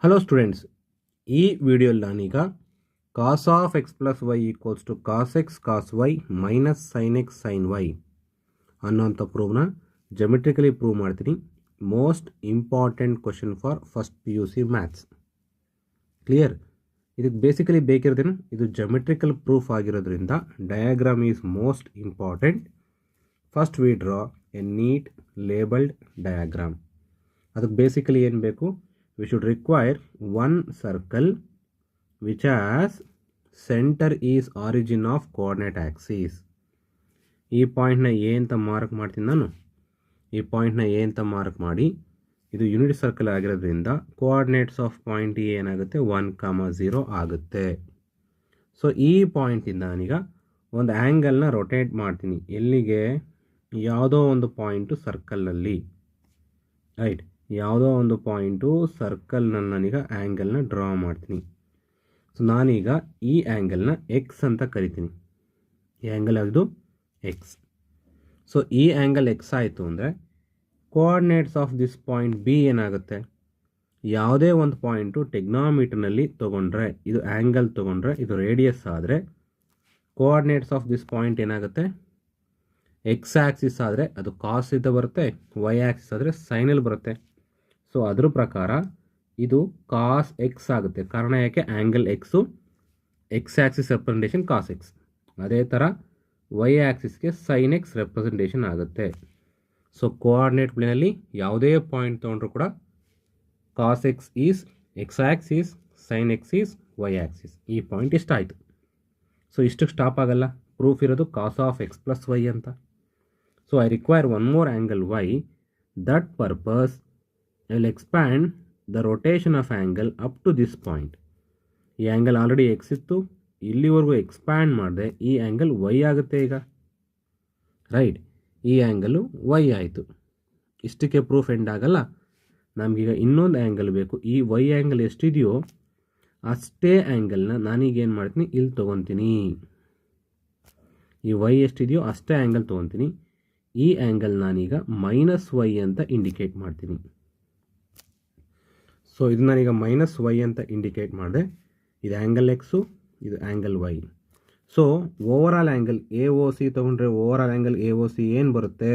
Hello students, ಈ ವಿಡಿಯೋಲಿ ನಾನೀಗ cos of x plus y equals to cos x cos y minus sine x sine y ಅನ್ನೋಂಥ ಪ್ರೂವ್ನ geometrically prove ಮಾಡ್ತೀನಿ. Most important question for first PUC maths. Clear? ಇದಕ್ಕೆ basically ಬೇಕಿರೋದೇನು, ಇದು geometrical proof ಆಗಿರೋದ್ರಿಂದ diagram is most important. First we draw a neat labelled diagram. ಅದಕ್ಕೆ basically ಏನು ಬೇಕು? We should require one circle which has center is origin of coordinate axis. ಈ ಪಾಯಿಂಟ್ನ A ಅಂತ ಮಾರ್ಕ್ ಮಾಡ್ತೀನಿ ನಾನು. ಈ ಪಾಯಿಂಟ್ನ ಎ ಅಂತ ಮಾರ್ಕ್ ಮಾಡಿ, ಇದು ಯೂನಿಟ್ ಸರ್ಕಲ್ ಆಗಿರೋದ್ರಿಂದ ಕೋಆರ್ಡಿನೇಟ್ಸ್ ಆಫ್ ಪಾಯಿಂಟ್ ಎ ಏನಾಗುತ್ತೆ 1,0 ಆಗುತ್ತೆ. ಸೊ ಈ ಪಾಯಿಂಟಿಂದ ನಾನೀಗ ಒಂದು ಆ್ಯಂಗಲ್ನ ರೊಟೇಟ್ ಮಾಡ್ತೀನಿ. ಎಲ್ಲಿಗೆ? ಯಾವುದೋ ಒಂದು ಪಾಯಿಂಟು ಸರ್ಕಲ್ನಲ್ಲಿ, ರೈಟ್? ಯಾವುದೋ ಒಂದು ಪಾಯಿಂಟು ಸರ್ಕಲ್ನಲ್ಲಿ ನಾನೀಗ ಆ್ಯಂಗಲ್ನ ಡ್ರಾ ಮಾಡ್ತೀನಿ. ಸೊ ನಾನೀಗ ಈ ಆ್ಯಂಗಲ್ನ ಎಕ್ಸ್ ಅಂತ ಕರಿತೀನಿ. ಈ ಆ್ಯಂಗಲ್ ಯಾವುದು? ಎಕ್ಸ್. ಸೊ ಈ ಆ್ಯಂಗಲ್ ಎಕ್ಸ್ ಆಯಿತು ಅಂದರೆ coordinates of this point B ಏನಾಗುತ್ತೆ? ಯಾವುದೇ ಒಂದು ಪಾಯಿಂಟು ಟೆಗ್ನಾಮೀಟರ್ನಲ್ಲಿ ತೊಗೊಂಡ್ರೆ, ಇದು ಆ್ಯಂಗಲ್ ತೊಗೊಂಡ್ರೆ, ಇದು ರೇಡಿಯಸ್ ಆದರೆ ಕೋಆರ್ಡಿನೇಟ್ಸ್ ಆಫ್ ದಿಸ್ ಪಾಯಿಂಟ್ ಏನಾಗುತ್ತೆ? ಎಕ್ಸ್ ಆ್ಯಕ್ಸಿಸ್ ಆದರೆ ಅದು ಕಾಸ್ ಇದ್ದ ಬರುತ್ತೆ, ವೈ ಆ್ಯಕ್ಸಿಸ್ ಆದರೆ ಸೈನಲ್ಲಿ ಬರುತ್ತೆ. ಸೊ ಅದ್ರ ಪ್ರಕಾರ ಇದು ಕಾಸ್ ಎಕ್ಸ್ ಆಗುತ್ತೆ. ಕಾರಣ ಯಾಕೆ? Angle x, x axis representation cos x. ಅದೇ ಥರ ವೈ ಆ್ಯಕ್ಸಿಸ್ಗೆ ಸೈನ್ ಎಕ್ಸ್ ರೆಪ್ರೆಸೆಂಟೇಷನ್ ಆಗುತ್ತೆ. ಸೊ ಕೋಆರ್ಡಿನೇಟ್ ಪ್ಲೇನಲ್ಲಿ ಯಾವುದೇ ಪಾಯಿಂಟ್ ತೊಗೊಂಡ್ರು ಕೂಡ cos x is x axis, sine x is y axis. ಈ ಪಾಯಿಂಟ್ ಇಷ್ಟ ಆಯಿತು. ಸೊ ಇಷ್ಟಕ್ಕೆ ಸ್ಟಾಪ್ ಆಗಲ್ಲ. ಪ್ರೂಫ್ ಇರೋದು cos of x plus y ಅಂತ. So I require one more angle y. That purpose I will expand the rotation of angle up to this point. ಈ angle already X ಇತ್ತು, ಇಲ್ಲಿವರೆಗೂ expand ಮಾಡಿದೆ, ಈ angle Y ಆಗುತ್ತೆ ಈಗ, right? ಈ angle Y ಆಯಿತು. ಇಷ್ಟಕ್ಕೆ ಪ್ರೂಫ್ ಎಂಡ್ ಆಗಲ್ಲ. ನಮಗೀಗ ಇನ್ನೊಂದು ಆ್ಯಂಗಲ್ ಬೇಕು. ಈ ವೈ ಆ್ಯಂಗಲ್ ಎಷ್ಟಿದೆಯೋ ಅಷ್ಟೇ ಆ್ಯಂಗಲ್ನ ನಾನೀಗೇನು ಮಾಡ್ತೀನಿ? ಇಲ್ಲಿ ತೊಗೊತೀನಿ. ಈ ವೈ ಎಷ್ಟಿದೆಯೋ ಅಷ್ಟೇ ಆ್ಯಂಗಲ್ ತೊಗೊತೀನಿ. ಈ ಆ್ಯಂಗಲ್ ನಾನೀಗ ಮೈನಸ್ ವೈ ಅಂತ ಇಂಡಿಕೇಟ್ ಮಾಡ್ತೀನಿ. ಸೊ ಇದು ನಾನೀಗ ಮೈನಸ್ ವೈ ಅಂತ ಇಂಡಿಕೇಟ್ ಮಾಡಿದೆ. ಇದು ಆ್ಯಂಗಲ್ ಎಕ್ಸು, ಇದು angle y. So overall angle AOC ತೊಗೊಂಡ್ರೆ ಓವರ್ ಆಲ್ ಆ್ಯಂಗಲ್ AOC ಏನು ಬರುತ್ತೆ?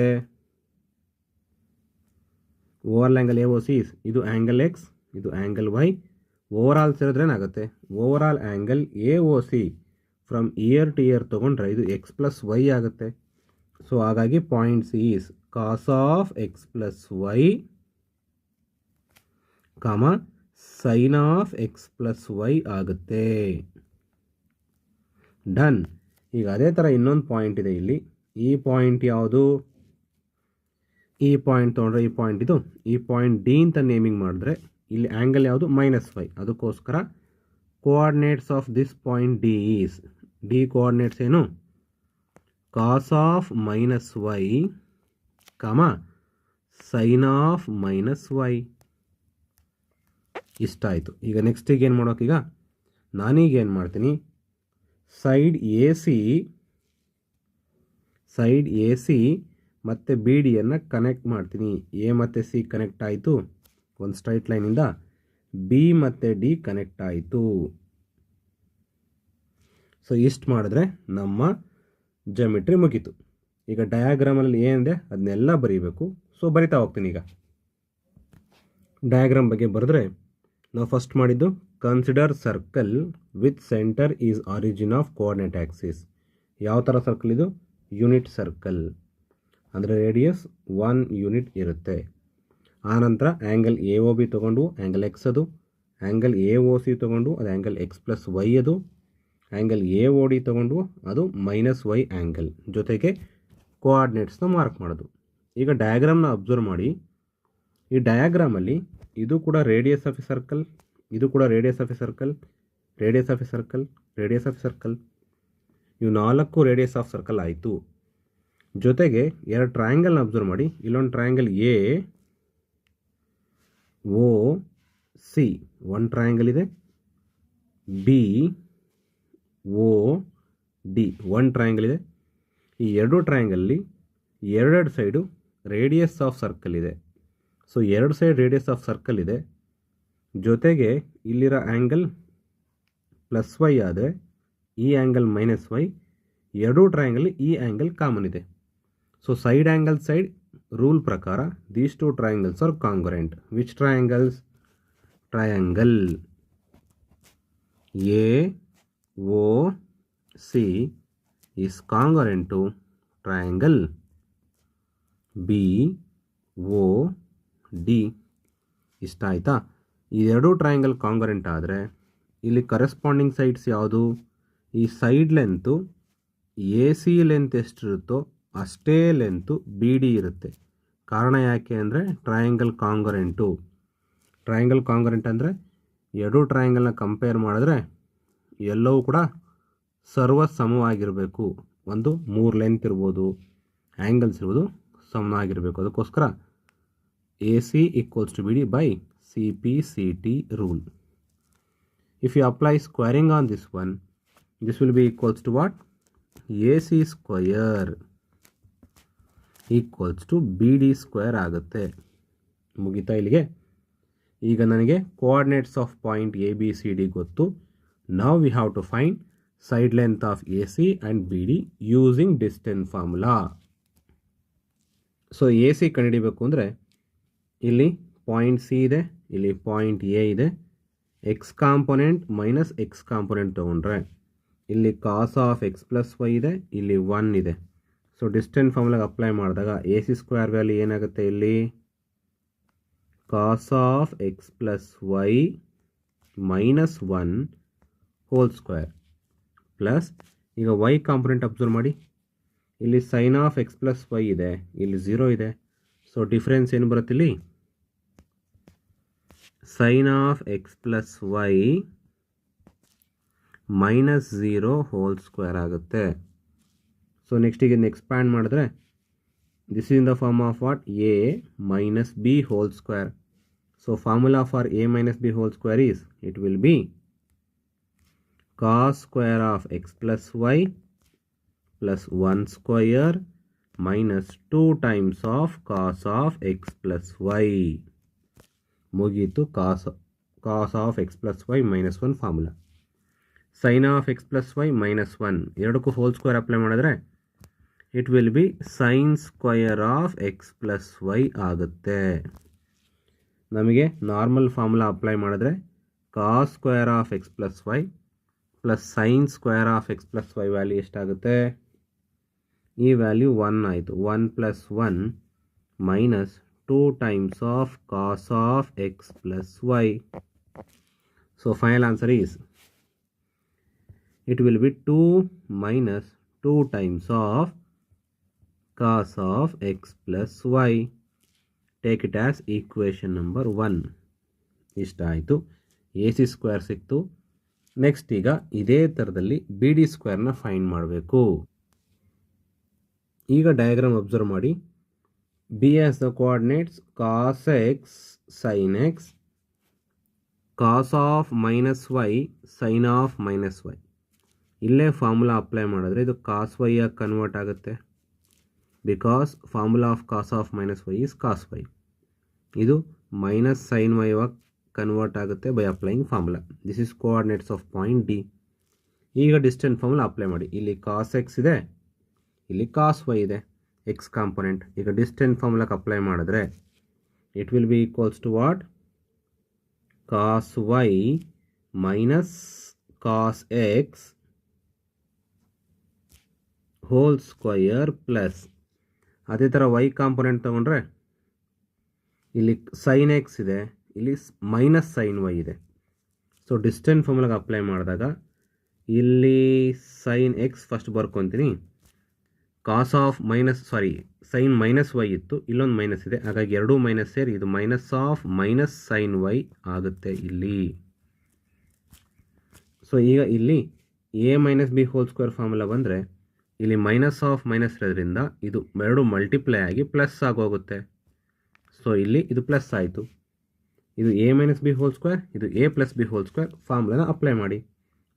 ಓವರ್ ಆಲ್ ಆ್ಯಂಗಲ್ AOC ಇದು ಆ್ಯಂಗಲ್ ಎಕ್ಸ್, ಇದು ಆ್ಯಂಗಲ್ ವೈ. ಓವರ್ ಆಲ್ ಸೇರಿದ್ರೆ ಏನಾಗುತ್ತೆ? Overall angle AOC from here to here ತೊಗೊಂಡ್ರೆ ಇದು ಎಕ್ಸ್ ಪ್ಲಸ್ ವೈ ಆಗುತ್ತೆ. ಸೊ ಹಾಗಾಗಿ points is cos of x plus y sine of x plus y ಆಗುತ್ತೆ. Done. ಈಗ ಅದೇ ಥರ ಇನ್ನೊಂದು ಪಾಯಿಂಟ್ ಇದೆ ಇಲ್ಲಿ. ಈ ಪಾಯಿಂಟ್ ಯಾವುದು? ಈ ಪಾಯಿಂಟ್ ತೊಗೊಂಡ್ರೆ ಈ ಪಾಯಿಂಟ್ ಇದು. ಈ ಪಾಯಿಂಟ್ ಡಿ ಅಂತ ನೇಮಿಂಗ್ ಮಾಡಿದ್ರೆ ಇಲ್ಲಿ ಆ್ಯಂಗಲ್ ಯಾವುದು? Minus y. ಅದಕ್ಕೋಸ್ಕರ coordinates of this point D is, D coordinates ಏನು? Cos of minus y sine of minus y. ಇಷ್ಟ ಆಯಿತು. ಈಗ ನೆಕ್ಸ್ಟಿಗೆ ಏನು ಮಾಡೋಕ್ಕೀಗ? ನಾನೀಗೇನು ಮಾಡ್ತೀನಿ? ಸೈಡ್ ಎ ಸಿ ಮತ್ತು ಬಿ ಡಿಯನ್ನು ಕನೆಕ್ಟ್ ಮಾಡ್ತೀನಿ. ಎ ಮತ್ತು ಸಿ ಕನೆಕ್ಟ್ ಆಯಿತು ಒಂದು ಸ್ಟ್ರೈಟ್ ಲೈನಿಂದ. ಬಿ ಮತ್ತು ಡಿ ಕನೆಕ್ಟ್ ಆಯಿತು. ಸೊ ಇಷ್ಟು ಮಾಡಿದ್ರೆ ನಮ್ಮ ಜಮೆಟ್ರಿ ಮುಗೀತು. ಈಗ ಡಯಾಗ್ರಾಮಲ್ಲಿ ಏನಿದೆ ಅದನ್ನೆಲ್ಲ ಬರೀಬೇಕು. ಸೊ ಬರಿತಾ ಹೋಗ್ತೀನಿ. ಈಗ ಡಯಾಗ್ರಾಮ್ ಬಗ್ಗೆ ಬರೆದ್ರೆ ನಾವು ಫಸ್ಟ್ ಮಾಡಿದ್ದು consider circle with centre is origin of coordinate Axis. ಯಾವ ಥರ ಸರ್ಕಲ್ ಇದು? ಯೂನಿಟ್ ಸರ್ಕಲ್ ಅಂದರೆ ರೇಡಿಯಸ್ 1 ಯೂನಿಟ್ ಇರುತ್ತೆ. ಆನಂತರ ಆ್ಯಂಗಲ್ AOB ತೊಗೊಂಡು ಆ್ಯಂಗಲ್ ಎಕ್ಸ್ ಅದು, ಆ್ಯಂಗಲ್ AOC ತೊಗೊಂಡು ಅದು ಆ್ಯಂಗಲ್ ಎಕ್ಸ್ ಪ್ಲಸ್ ವೈ ಅದು, ಆ್ಯಂಗಲ್ AOD ತೊಗೊಂಡು ಅದು ಮೈನಸ್ ವೈ ಆ್ಯಂಗಲ್, ಜೊತೆಗೆ ಕೋಆರ್ಡಿನೇಟ್ಸ್ನ ಮಾರ್ಕ್ ಮಾಡೋದು. ಈಗ ಡಯಾಗ್ರಾಮ್ನ ಅಬ್ಸರ್ವ್ ಮಾಡಿ. ಈ ಡಯಾಗ್ರಾಮಲ್ಲಿ ಇದು ಕೂಡ ರೇಡಿಯಸ್ ಆಫ್ ಎ ಸರ್ಕಲ್, ಇದು ಕೂಡ radius of A circle, radius of A circle, radius of A circle. ಇವು 4 ರೇಡಿಯಸ್ ಆಫ್ ಸರ್ಕಲ್ ಆಯಿತು. ಜೊತೆಗೆ 2 ಟ್ರಯಾಂಗಲ್ನ ಅಬ್ಸರ್ವ್ ಮಾಡಿ. ಇಲ್ಲೊಂದು ಟ್ರಯಾಂಗಲ್ AOC, ಒಂದು ಟ್ರಯಾಂಗಲ್ ಇದೆ. BOD, ಒಂದು ಟ್ರಯಾಂಗಲ್ ಇದೆ. ಈ 2 ಟ್ರಯಾಂಗಲ್ಲಿ 2 ಸೈಡು ರೇಡಿಯಸ್ ಆಫ್ ಸರ್ಕಲ್ ಇದೆ. So 2 side radius of circle ಇದೆ. ಜೊತೆಗೆ ಇಲ್ಲಿರೋ ಆ್ಯಂಗಲ್ ಪ್ಲಸ್ ವೈ ಆದರೆ ಈ ಆ್ಯಂಗಲ್ ಮೈನಸ್ ವೈ, ಎರಡೂ ಟ್ರಯಾಂಗಲ್ ಈ ಆ್ಯಂಗಲ್ ಕಾಮನ್ ಇದೆ. So side angle side rule ಪ್ರಕಾರ these two triangles are congruent. Which triangles? Triangle A O C is congruent to triangle B O D. ಇಷ್ಟ ಆಯಿತಾ? ಈ ಎರಡೂ ಟ್ರಯಾಂಗಲ್ ಕಾಂಗ್ರುಯೆಂಟ್ ಆದರೆ ಇಲ್ಲಿ ಕರೆಸ್ಪಾಂಡಿಂಗ್ ಸೈಡ್ಸ್ ಯಾವುದು? ಈ side length A C length ಎಷ್ಟಿರುತ್ತೋ ಅಷ್ಟೇ ಲೆಂತು ಬಿ ಡಿ ಇರುತ್ತೆ. ಕಾರಣ ಯಾಕೆ ಅಂದರೆ ಟ್ರಯಾಂಗಲ್ ಕಾಂಗ್ರುಯೆಂಟು. ಟ್ರಯಾಂಗಲ್ ಕಾಂಗ್ರುಯೆಂಟ್ ಅಂದರೆ ಎರಡೂ ಟ್ರಯಾಂಗಲ್ನ ಕಂಪೇರ್ ಮಾಡಿದ್ರೆ ಎಲ್ಲವೂ ಕೂಡ ಸರ್ವ ಸಮವಾಗಿರಬೇಕು. ಒಂದು 3 ಲೆಂತ್ ಇರ್ಬೋದು, ಆ್ಯಂಗಲ್ಸ್ ಇರ್ಬೋದು, ಸಮನಾಗಿರಬೇಕು. ಅದಕ್ಕೋಸ್ಕರ A C equals to B D by C P C T rule. If you apply squaring on this one, this will be equals to what? A C square equals to B D square ಆಗುತ್ತೆ. ಮುಗಿತಾ ಇಲ್ಲಿಗೆ? ಈಗ ನನಗೆ coordinates of point A B C D ಗೊತ್ತು. Now we have to find side length of AC and BD using distance formula. So A C ಕಂಡುಹಿಡಿಬೇಕು ಅಂದರೆ ಇಲ್ಲಿ point C ಇದೆ, ಇಲ್ಲಿ ಪಾಯಿಂಟ್ ಎ ಇದೆ. X component minus x component ತೊಗೊಂಡ್ರೆ ಇಲ್ಲಿ cos of x plus y ಇದೆ, ಇಲ್ಲಿ 1 ಇದೆ. ಸೊ ಡಿಸ್ಟೆನ್ಸ್ ಫಾರ್ಮುಲಾಗೆ ಅಪ್ಲೈ ಮಾಡಿದಾಗ ಎ ಸಿ ಸ್ಕ್ವೇರ್ ವ್ಯಾಲ್ಯೂ ಏನಾಗುತ್ತೆ? ಇಲ್ಲಿ cos of x plus y minus 1 whole square plus, ಈಗ ವೈ ಕಾಂಪೊನೆಂಟ್ ಅಬ್ಸರ್ವ್ ಮಾಡಿ, ಇಲ್ಲಿ sine of x plus y ಇದೆ, ಇಲ್ಲಿ 0 ಇದೆ. ಸೊ ಡಿಫ್ರೆನ್ಸ್ ಏನು ಬರುತ್ತೆ? ಇಲ್ಲಿ sine of x plus y minus 0 whole square ಆಗುತ್ತೆ. ಸೊ ನೆಕ್ಸ್ಟ್ ಈಗ ಎಕ್ಸ್ಪ್ಯಾಂಡ್ ಮಾಡಿದ್ರೆ this is in the form of what? A minus B whole square. So formula for a minus B whole square is, it will be cos square of x plus y plus 1 square minus 2 times of cos of x plus y. ಮುಗೀತು cos of x plus y minus 1 formula. sin of x plus y minus 1 ಎರಡಕ್ಕೂ whole square apply ಮಾಡಿದ್ರೆ it will be sin square of x plus y ಆಗುತ್ತೆ. ನಮಗೆ normal formula apply ಮಾಡಿದ್ರೆ cos square of x plus y plus sine square of x plus y value ಎಷ್ಟಾಗುತ್ತೆ? ಈ value 1 ಆಯಿತು. 1 plus 1 minus 2 times of cos of x plus y. So final answer is, it will be 2 minus 2 times of cos of x plus y. Take it as equation number 1. ಇಷ್ಟ ಆಯಿತು. A C square ಸಿಕ್ತು. Next ಈಗ ಇದೇ ಥರದಲ್ಲಿ B D ಸ್ಕ್ವೇರ್ನ find ಮಾಡಬೇಕು. ಈಗ diagram observe ಮಾಡಿ. B as the coordinates cos x sine x, cos of minus y sine of minus y. ಇಲ್ಲೇ ಫಾರ್ಮುಲಾ ಅಪ್ಲೈ ಮಾಡಿದ್ರೆ ಇದು ಕಾಸ್ ವೈ ಆಗಿ ಕನ್ವರ್ಟ್ ಆಗುತ್ತೆ. Because formula of cos of minus y is cos Y. ಇದು minus sine y ಆಗಿ convert ಆಗುತ್ತೆ by applying formula. This is coordinates of point D. ಈಗ distance formula apply ಮಾಡಿ. ಇಲ್ಲಿ ಕಾಸ್ ಎಕ್ಸ್ ಇದೆ, ಇಲ್ಲಿ ಕಾಸ್ ವೈ ಇದೆ, ಎಕ್ಸ್ ಕಾಂಪೊನೆಂಟ್. ಈಗ ಡಿಸ್ಟೆನ್ಸ್ ಫಾರ್ಮುಲಾಕ್ಕೆ ಅಪ್ಲೈ ಮಾಡಿದ್ರೆ it will be equals to what? Cos y minus cos x whole square plus, ಅದೇ ಥರ ವೈ ಕಾಂಪೊನೆಂಟ್ ತೊಗೊಂಡ್ರೆ ಇಲ್ಲಿ ಸೈನ್ ಎಕ್ಸ್ ಇದೆ, ಇಲ್ಲಿ ಮೈನಸ್ ಸೈನ್ ವೈ ಇದೆ. ಸೊ ಡಿಸ್ಟೆನ್ಸ್ ಫಾರ್ಮುಲಾಗೆ ಅಪ್ಲೈ ಮಾಡಿದಾಗ ಇಲ್ಲಿ ಸೈನ್ ಎಕ್ಸ್ ಫಸ್ಟ್ ಬರ್ಕೊತೀನಿ. Cos of sine minus y ಇತ್ತು, ಇಲ್ಲೊಂದು ಮೈನಸ್ ಇದೆ, ಹಾಗಾಗಿ ಎರಡೂ ಮೈನಸ್ ಸೇರಿ ಇದು minus of minus sine y ಆಗುತ್ತೆ ಇಲ್ಲಿ. ಸೊ ಈಗ ಇಲ್ಲಿ A minus B whole square formula ಬಂದರೆ ಇಲ್ಲಿ ಮೈನಸ್ ಆಫ್ ಮೈನಸ್ ಇರೋದ್ರಿಂದ ಇದು ಎರಡು ಮಲ್ಟಿಪ್ಲೈ ಆಗಿ ಪ್ಲಸ್ ಆಗೋಗುತ್ತೆ. ಸೊ ಇಲ್ಲಿ ಇದು ಪ್ಲಸ್ ಆಯಿತು. ಇದು A minus B whole square, ಇದು A plus B whole square ಫಾರ್ಮುಲಾನ ಅಪ್ಲೈ ಮಾಡಿ.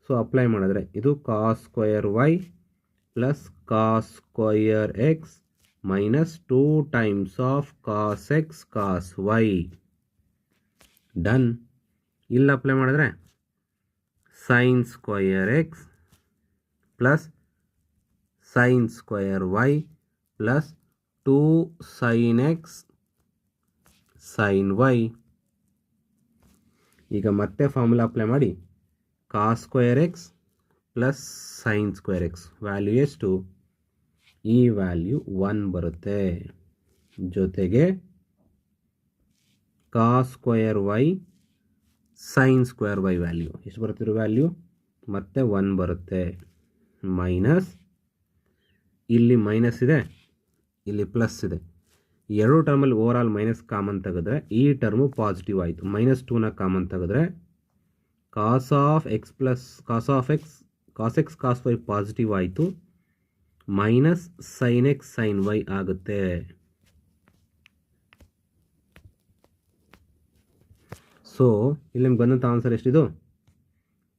ಸೊ ಅಪ್ಲೈ ಮಾಡಿದ್ರೆ ಇದು cos square y plus cos square x minus 2 times of cos x cos y. Done. ಇಲ್ಲಿ ಅಪ್ಲೈ ಮಾಡಿದ್ರೆ sine square x plus sine square y plus 2 sine x sine y. ಈಗ ಮತ್ತೆ formula apply ಮಾಡಿ cos square x plus sine square x value ಎಷ್ಟು? ಈ value 1 ಬರುತ್ತೆ. ಜೊತೆಗೆ cos square y sine square y value ಎಷ್ಟು ಬರುತ್ತಿರೋ ವ್ಯಾಲ್ಯೂ ಮತ್ತೆ 1 ಬರುತ್ತೆ. ಮೈನಸ್ ಇಲ್ಲಿ ಮೈನಸ್ ಇದೆ, ಇಲ್ಲಿ ಪ್ಲಸ್ ಇದೆ. ಎರಡು ಟರ್ಮಲ್ಲಿ ಓವರ್ ಆಲ್ ಮೈನಸ್ ಕಾಮನ್ ತೆಗೆದ್ರೆ ಈ ಟರ್ಮು ಪಾಸಿಟಿವ್ ಆಯಿತು. -2ನ ಕಾಮನ್ ತೆಗೆದ್ರೆ cos of x plus cos of x cos y positive ಆಯಿತು. Minus sine x sine y ಆಗುತ್ತೆ. ಸೊ ಇಲ್ಲಿ ನಿಮ್ಗೆ ಬಂದಂಥ ಆನ್ಸರ್ ಎಷ್ಟಿದು?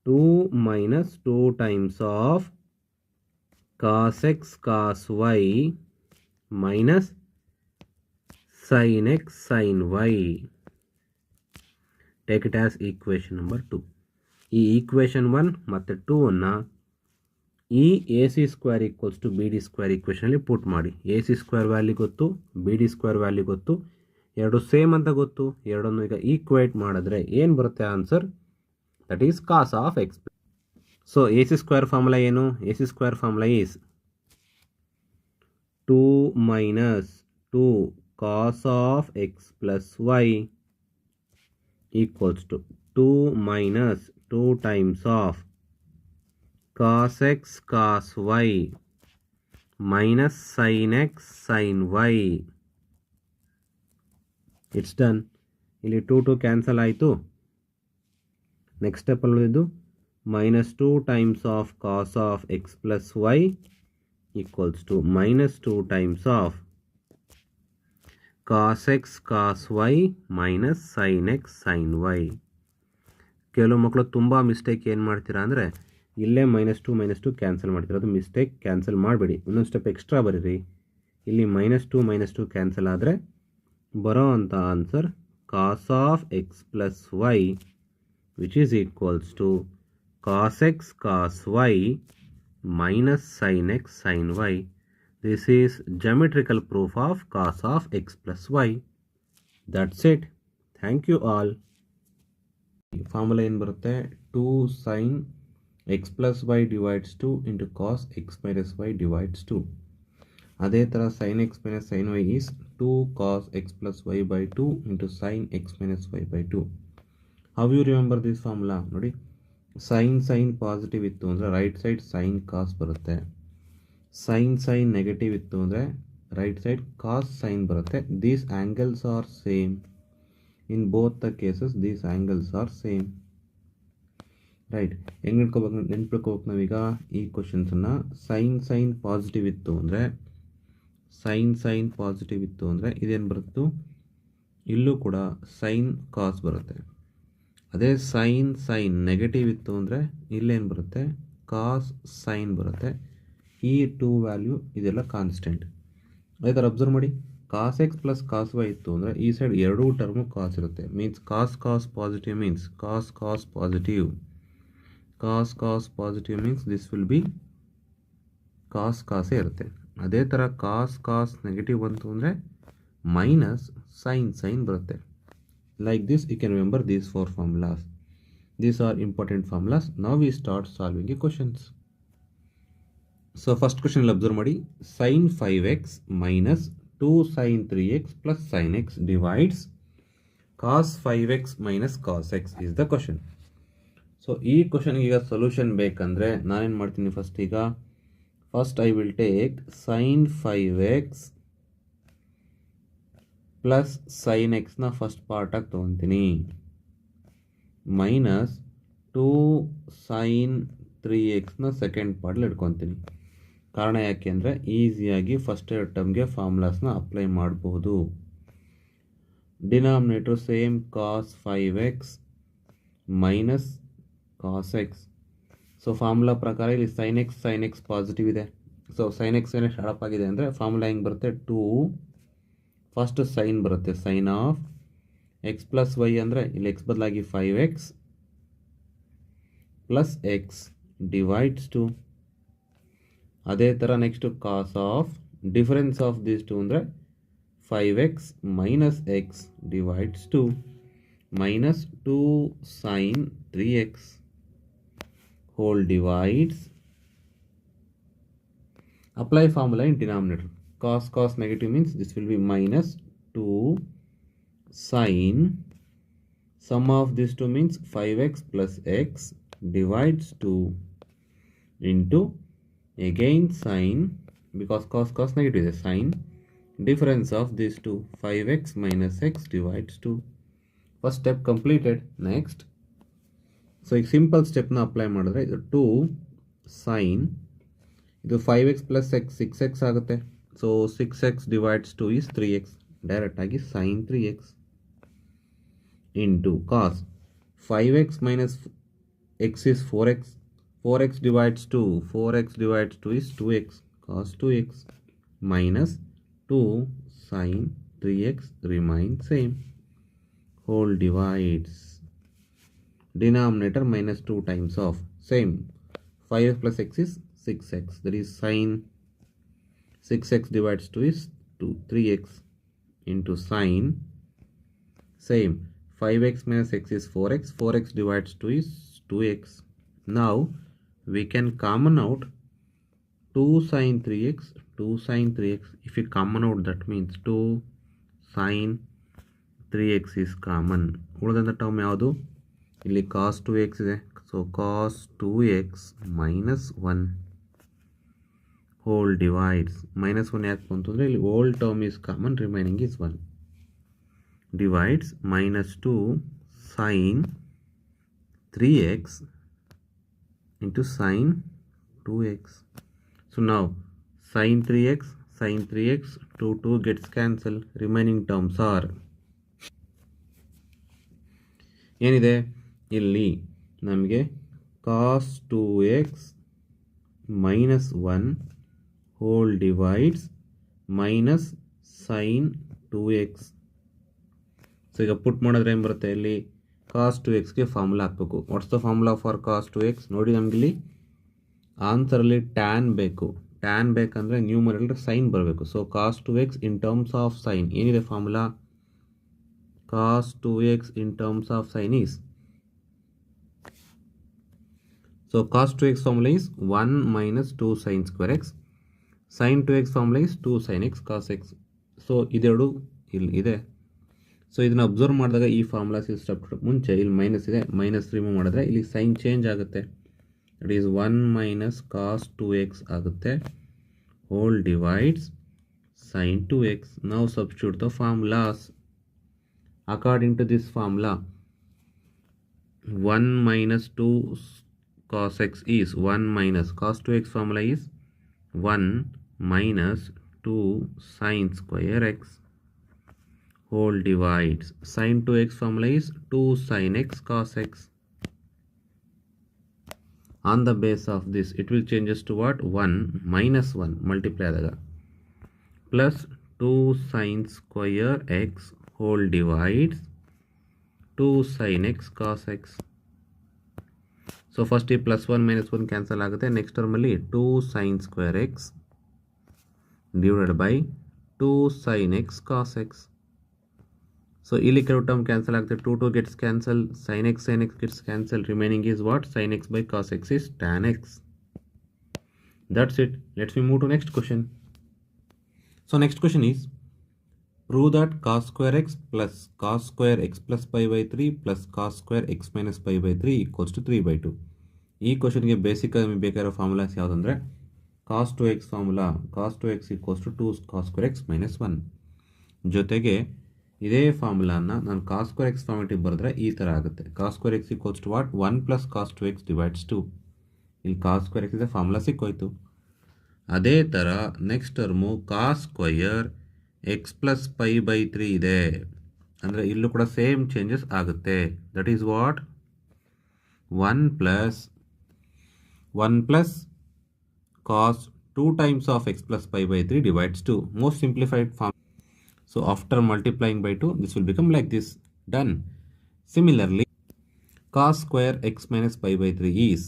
2 minus 2 times of cos x cos y minus sin x sin y. Take it as equation number 2. ಈ equation 1 ಮತ್ತು 2 ಅನ್ನು ಈ AC square equals to BD square ಈಕ್ವೇಷನಲ್ಲಿ ಪುಟ್ ಮಾಡಿ. AC ಸ್ಕ್ವೇರ್ ವ್ಯಾಲ್ಯೂ ಗೊತ್ತು, BD ಸ್ಕ್ವೇರ್ ವ್ಯಾಲ್ಯೂ ಗೊತ್ತು, ಎರಡು same ಅಂತ ಗೊತ್ತು. ಎರಡನ್ನು ಈಗ ಈಕ್ವೇಟ್ ಮಾಡಿದ್ರೆ ಏನು ಬರುತ್ತೆ answer? That is cos of x. So AC square formula ಏನು? AC square formula is 2 minus 2 cos of x plus y equals to 2 minus 2 times of cos x cos y minus sin x sin y. It's done. ಇಲ್ಲಿ 2 cancel ಆಯಿತು. Next step ಅಲ್ಲಿ ಉಳಿದು -2 times of cos of x plus y equals to -2 times of cos x cos y minus sin x sin y. ಕೆಲವು ಮಕ್ಕಳು ತುಂಬ mistake ಏನು ಮಾಡ್ತೀರಾ ಅಂದರೆ ಇಲ್ಲೇ -2 ಕ್ಯಾನ್ಸಲ್ ಮಾಡ್ತೀರಾ. ಅದು ಮಿಸ್ಟೇಕ್, ಕ್ಯಾನ್ಸಲ್ ಮಾಡಬೇಡಿ. ಇನ್ನೊಂದು ಸ್ಟೆಪ್ ಎಕ್ಸ್ಟ್ರಾ ಬರೀರಿ. ಇಲ್ಲಿ -2 ಕ್ಯಾನ್ಸಲ್ ಆದರೆ ಬರೋ ಅಂಥ answer cos of x plus y which is equals to cos x cos y minus sin x sin y. This is geometrical proof of cos of x plus y. That's it. Thank you all. Formula ಏನು ಬರುತ್ತೆ? 2 sin x plus y divides 2 into cos x minus y divides 2. ಅದೇ ಥರ sin x minus sin y is 2 cos x plus y by 2 into sin x minus y by 2. How you remember this formula? ನೋಡಿ, sin positive ಇತ್ತು ಅಂದರೆ right side sin cos ಬರುತ್ತೆ. sin negative ಇತ್ತು ಅಂದರೆ right side ಕಾಸ್ sign ಬರುತ್ತೆ. These angles are same in both the cases. These angles are same. Right, ಹೆಂಗೆ ನೆನ್ಪಿಟ್ಕೋಬೇಕು ನಾವೀಗ ಈ ಕ್ವಶನ್ಸನ್ನು? ಸೈನ್ ಪಾಸಿಟಿವ್ ಇತ್ತು ಅಂದರೆ ಇದೇನು ಬರುತ್ತು? ಇಲ್ಲೂ ಕೂಡ ಸೈನ್ ಕಾಸ್ ಬರುತ್ತೆ. ಅದೇ ಸೈನ್ ನೆಗೆಟಿವ್ ಇತ್ತು ಅಂದರೆ ಇಲ್ಲೇನು ಬರುತ್ತೆ? ಕಾಸ್ ಸೈನ್ ಬರುತ್ತೆ. ಈ 2 ವ್ಯಾಲ್ಯೂ ಇದೆಲ್ಲ ಕಾನ್ಸ್ಟೆಂಟ್. ಅದೇ ಥರ ಅಬ್ಸರ್ವ್ ಮಾಡಿ, cos x plus cos y ಇತ್ತು ಅಂದರೆ ಈ ಸೈಡ್ ಎರಡೂ ಟರ್ಮು ಕಾಸ್ ಇರುತ್ತೆ. Means cos positive means cos positive. Cos positive means this will be ಕಾಸೇ ಇರುತ್ತೆ. ಅದೇ ಥರ ಕಾಸ್ ನೆಗೆಟಿವ್ ಬಂತು ಅಂದರೆ ಮೈನಸ್ ಸೈನ್ ಬರುತ್ತೆ. Like this you can remember these 4 formulas. These are important formulas. Now we start solving a questions. So first question observe ಮಾಡಿ, sin 5x minus 2 sin 3x plus sin x divides cos 5x minus cos x is the question. So ಈ ಕ್ವಶನ್ಗೆ ಈಗ solution ಬೇಕಂದರೆ ನಾನೇನು ಮಾಡ್ತೀನಿ? First I will take sin 5x plus sin x first ಪಾರ್ಟಾಗಿ ತೊಗೊತೀನಿ, minus 2 sin 3x second ಪಾರ್ಟ್ಲಿ ಇಟ್ಕೊತೀನಿ. ಕಾರಣ ಯಾಕೆ ಅಂದರೆ ಈಸಿಯಾಗಿ ಫಸ್ಟ್ ಎರಡು ಟರ್ಮ್ಗೆ ಫಾರ್ಮುಲಾಸ್ನ ಅಪ್ಲೈ ಮಾಡಬಹುದು. Denominator same cos 5x minus cos x. So formula ಪ್ರಕಾರ ಇಲ್ಲಿ sin x ಪಾಸಿಟಿವ್ ಇದೆ. ಸೊ sin x ಶಾರ್ಪ್ ಆಗಿದೆ ಅಂದರೆ ಫಾರ್ಮುಲಾ ಹೆಂಗೆ ಬರುತ್ತೆ? 2 ಫಸ್ಟ್ ಸೈನ್ ಬರುತ್ತೆ, sine of x plus y ಅಂದರೆ ಇಲ್ಲಿ ಎಕ್ಸ್ ಬದಲಾಗಿ 5x plus x divides to. ಅದೇ ಥರ next cos of difference of this two ಅಂದರೆ 5x minus x divides two minus 2 sin 3x whole divides. Apply formula in denominator. Cos negative means this will be minus 2 sin. Sum of these two means 5x plus x divides 2 into again sin, because cos negative is a sin. Difference of these two 5x minus x divides 2. First step completed. Next, so a simple step na apply ಮಾಡಿದ್ರೆ ಇದು 2 sin ಇದು 5x plus x 6x ಆಗುತ್ತೆ. So 6x divides 2 is 3x. Direct ಆಗಿ sin 3x into cos 5x minus x is 4x. 4x divides 2. 4x divides 2 is 2x. Cos 2x minus 2 sin 3x remains same. Whole divides. Denominator minus 2 times of same. 5x plus x is 6x. That is sin 6x divides 2 is 3x into sin same. 5x minus x is 4x. 4x divides 2 is 2x. Now we can common out 2 sin 3x. 2 sin 3x. If you common out, that means 2 sin 3x is common. ಉಳಿದಂಥ term ಯಾವುದು? ಇಲ್ಲಿ cos 2x ಇದೆ. So cos 2x minus 1 whole divides. minus 1 ಯಾಕೆ ಬಂತು ಅಂದರೆ ಇಲ್ಲಿ whole term is common, remaining is 1. Divides minus 2 sin 3x into sin 2x. So now sin 3x, 2 gets cancelled. Remaining terms are ಏನಿದೆ ಇಲ್ಲಿ ನಮಗೆ cos 2x minus 1 whole divides minus sin 2x. So ಈಗ ಪುಟ್ ಮಾಡಿದ್ರೆ ಏನು ಬರುತ್ತೆ, ಇಲ್ಲಿ cos 2xಗೆ formula ಹಾಕಬೇಕು. What's the formula for cos 2x? ನೋಡಿ, ನಮಗಿಲ್ಲಿ ಆನ್ಸರಲ್ಲಿ ಟ್ಯಾನ್ ಬೇಕು. ಟ್ಯಾನ್ ಬೇಕಂದರೆ ನ್ಯೂಮರಲ್ ಸೈನ್ ಬರಬೇಕು. So cos 2x in terms of sine ಏನಿದೆ formula? cos 2x in terms of sin is, so cos 2x formula is 1 minus 2 sin square x. sin 2x formula is 2 sin x cos x. So ಇದೆರಡು ಇಲ್ಲಿ ಇದೆ. So ಇದನ್ನು observe ಮಾಡಿದಾಗ ಈ formula step ಮುಂಚೆ ಇಲ್ಲಿ minus ಇದೆ, minus remove ಮಾಡಿದ್ರೆ ಇಲ್ಲಿ ಸೈನ್ ಚೇಂಜ್ ಆಗುತ್ತೆ. That is 1 minus cos 2x ಆಗುತ್ತೆ. Whole divides sin 2x. ನಾವು substitute the formulas. According to this formula, 1 minus 2 cos x is 1 minus cos 2x formula is 1 minus 2 sin square x whole divides sin 2x formula is 2 sin x cos x. On the base of this, it will changes to what? 1 minus 1 multiply daga plus 2 sin square x whole divides 2 sin x cos x. So first plus 1 minus 1 cancel ಆಗುತ್ತೆ. Next ಟರ್ಮಲ್ಲಿ 2 sin square x divided by 2 sin x cos x. So ಇಲ್ಲಿ ಕೆಲವು term cancel ಆಗುತ್ತೆ. 2 gets cancelled. sin x gets cancelled. Remaining is what? sin x by cos x is tan x. That's it. Let's move to next question. So next question is, prove that cos square x plus cos square x plus pi by 3 plus cos square x minus pi by 3 equals to 3 by 2. ಈ ಕ್ವಶನ್ಗೆ basic ಆಗಿ ಬೇಕಾಗಿರೋ formulas ಯಾವುದಂದರೆ cos 2x formula. cos 2x equals to 2 cos square x minus 1. ಜೊತೆಗೆ ಇದೇ ಫಾರ್ಮುಲಾನ ನಾನು cos square x ಫಾರ್ಮೆಟಿಗೆ ಬರೆದ್ರೆ ಈ ಥರ ಆಗುತ್ತೆ. cos square x equals to what? 1 plus cos 2x divides 2. ಇಲ್ಲಿ cos square x ಇದೆ, ಫಾರ್ಮುಲಾ ಸಿಕ್ಕೋಯ್ತು. ಅದೇ ಥರ next term cos square x plus pi by 3 ಇದೆ ಅಂದರೆ ಇಲ್ಲೂ ಕೂಡ ಸೇಮ್ ಚೇಂಜಸ್ ಆಗುತ್ತೆ. That is what? 1 plus cos 2 times of x plus pi by 3 divides 2. Most simplified form. So after multiplying by 2 this will become like this. Done. Similarly cos square x minus pi by 3 is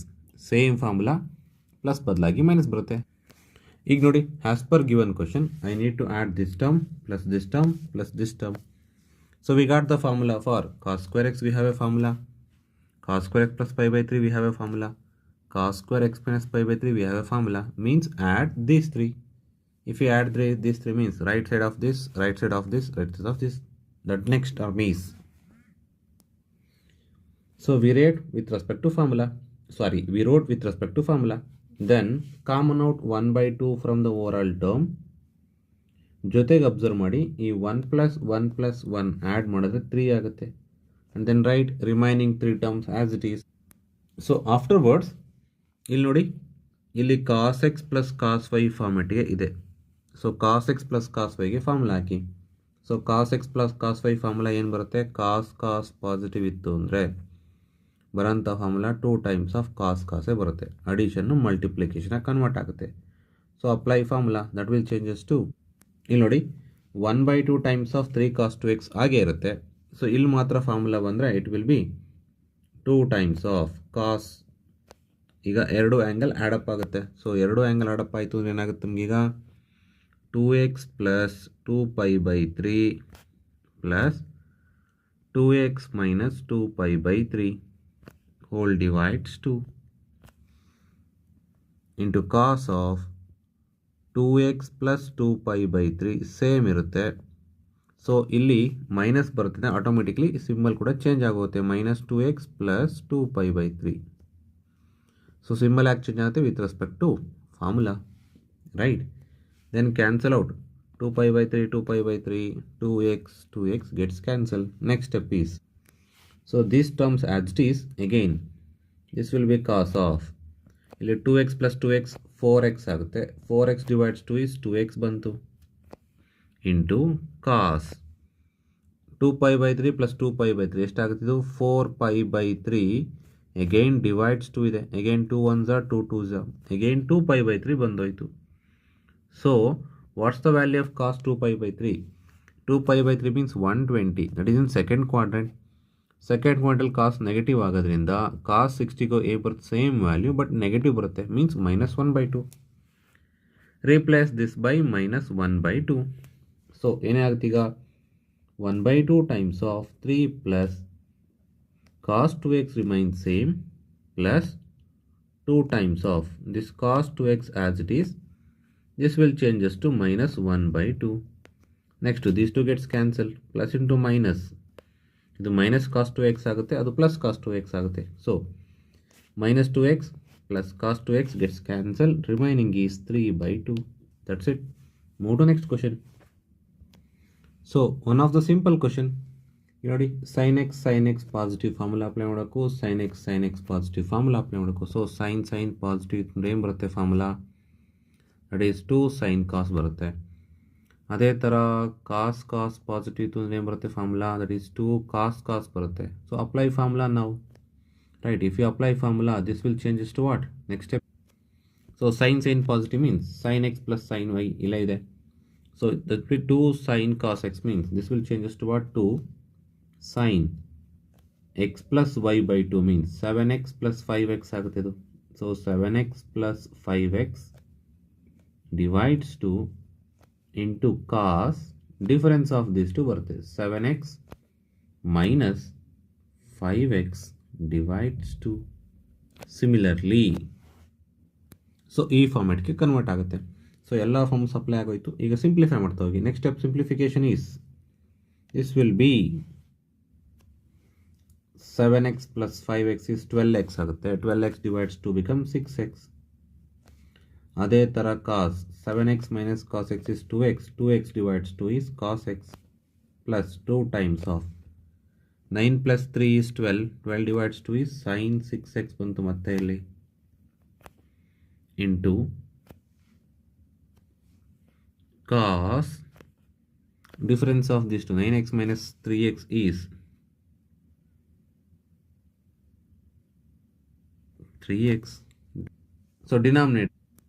same formula plus ಬದಲಾಗಿ minus ಬರುತ್ತೆ. ಈಗ ನೋಡಿ, as per given question I need to add this term plus this term plus this term. So we got the formula for cos square x, we have a formula. Cos square x plus pi by 3, we have a formula. Cos square x minus pi by 3, we have a formula. Means add these three. If you add these three means right side of this, right side of this, right side of this. That next term is. So we wrote with respect to formula. We wrote with respect to formula. Then common out 1 by 2 from the overall term. ಜೊತೆಗೆ observe ಮಾಡಿ, ಈ 1 plus 1 plus 1 add ಮಾಡಿದ್ರೆ 3 ಆಗುತ್ತೆ. And then write remaining 3 terms as it is. So afterwards ಇಲ್ಲಿ ನೋಡಿ, ಇಲ್ಲಿ cos x plus cos y ಫಾರ್ಮೆಟ್ಗೆ ಇದೆ. So cos x plus cos ವೈಗೆ ಫಾರ್ಮುಲಾ ಹಾಕಿ. So cos x plus cos y formula ಏನು ಬರುತ್ತೆ? ಕಾಸ್ ಪಾಸಿಟಿವ್ ಇತ್ತು ಅಂದರೆ ಬರೋಂಥ ಫಾರ್ಮುಲಾ 2 ಟೈಮ್ಸ್ ಆಫ್ ಕಾಸೇ ಬರುತ್ತೆ. ಅಡಿಷನ್ನು ಮಲ್ಟಿಪ್ಲಿಕೇಶನಾಗಿ ಕನ್ವರ್ಟ್ ಆಗುತ್ತೆ. So apply formula that will changes to, ಇಲ್ಲಿ ನೋಡಿ 1 by 2 times of 3 cos 2x ಹಾಗೆ ಇರುತ್ತೆ. ಸೊ ಇಲ್ಲಿ ಮಾತ್ರ ಫಾರ್ಮುಲಾ ಬಂದರೆ it will be 2 times of cos. ಈಗ ಎರಡು ಆ್ಯಂಗಲ್ ಆ್ಯಡಪ್ ಆಗುತ್ತೆ. ಸೊ ಎರಡು ಆ್ಯಂಗಲ್ ಆ್ಯಡಪ್ ಆಯಿತು ಅಂದರೆ ಏನಾಗುತ್ತೆ ನಮಗೀಗ 2x plus 2π by 3 plus 2x minus 2π by 3 whole divides 2 into cos of 2x plus 2π by 3 same ಇರುತ್ತೆ. ಸೊ ಇಲ್ಲಿ ಮೈನಸ್ ಬರ್ತದೆ, ಆಟೋಮೆಟಿಕ್ಲಿ ಸಿಂಬಲ್ ಕೂಡ ಚೇಂಜ್ ಆಗುತ್ತೆ. Minus 2x plus 2π by 3. So symbol ಯಾಕೆ ಚೇಂಜ್ ಆಗುತ್ತೆ? With respect to formula, right? Then cancel out 2π by 3, 2π by 3, 2x gets cancel. Next step is, so these terms as it is again this will be cos of, ಇಲ್ಲಿ 2x plus 2x 4x ಆಗುತ್ತೆ. 4x divides 2 is 2x ಬಂತು into cos 2π by 3 plus 2π by 3 ಎಷ್ಟಾಗುತ್ತಿದ್ದು 4π by 3 again divides 2 ಇದೆ. Again 2 1s are 2 2s are again 2π by 3 ಬಂದೋಯ್ತು. So what's the value of cos 2π by 3? 2π by 3 means 120. That is in second quadrant. Second ಕ್ವಾಡ್ರೆಂಟಲ್ಲಿ cos negative ಆಗೋದ್ರಿಂದ cos 60ಗೋ ಎ ಬರುತ್ತೆ same value, but negative ಬರುತ್ತೆ. Means minus 1/2. Replace this by minus 1/2. So ಏನೇ ಆಗುತ್ತೆ ಈಗ 1/2 times of 3 plus cos 2x remains same plus 2 times of this cos 2x as it is. This will changes to minus 1/2. Next this two gets cancel. Plus into minus, ಇದು minus cos 2x ಆಗುತ್ತೆ, ಅದು plus cos 2x ಆಗುತ್ತೆ. So minus 2x plus cos 2x gets cancel. Remaining is 3/2. That's it. Move to next question. So one of the simple question ನೋಡಿ, sine x positive formula apply ಮಾಡೋಕ್ಕೂ sine x positive formula apply ಮಾಡೋಕ್ಕೂ. So sine positive ಅಂದರೆ ಏನು ಬರುತ್ತೆ formula? That is 2 sin cos ಬರುತ್ತೆ. ಅದೇ ಥರ ಕಾಸ್ positive ಇತ್ತು ಅಂದರೆ ಏನು ಬರುತ್ತೆ ಫಾರ್ಮುಲಾ? ದಟ್ ಈಸ್ 2 ಕಾಸ್ ಬರುತ್ತೆ. ಸೊ ಅಪ್ಲೈ ಫಾರ್ಮುಲಾ ನಾವು, right? If you apply formula this will changes to what? Next step. So sine positive means sine x plus sine y ಇಲ್ಲ ಇದೆ. So that be 2 sin cos x means this will changes to what? 2 sin x plus y by 2 means 7x plus 5x ಆಗುತ್ತೆ ಇದು. So 7x plus 5x divides 2 into cos difference of this two ಬರುತ್ತೆ 7x minus 5x divides 2. Similarly so ಈ ಫಾರ್ಮ್ಯಾಟ್ಗೆ convert ಆಗುತ್ತೆ. So ಎಲ್ಲ forms apply ಆಗೋಯ್ತು. ಈಗ simplify ಮಾಡ್ತಾ ಹೋಗಿ. Next step simplification is this will B 7x plus 5x is 12x ಆಗುತ್ತೆ. 12x divides 2 become 6x. ಅದೇ ಥರ cos 7x minus cos x is 2x. 2x divides 2 is cos x plus 2 times of 9 plus 3 is 12. 12 divides 2 is sine 6x ಬಂತು ಮತ್ತೆ ಇಲ್ಲಿ into cos difference of this two 9x minus 3x is 3x. So denominator.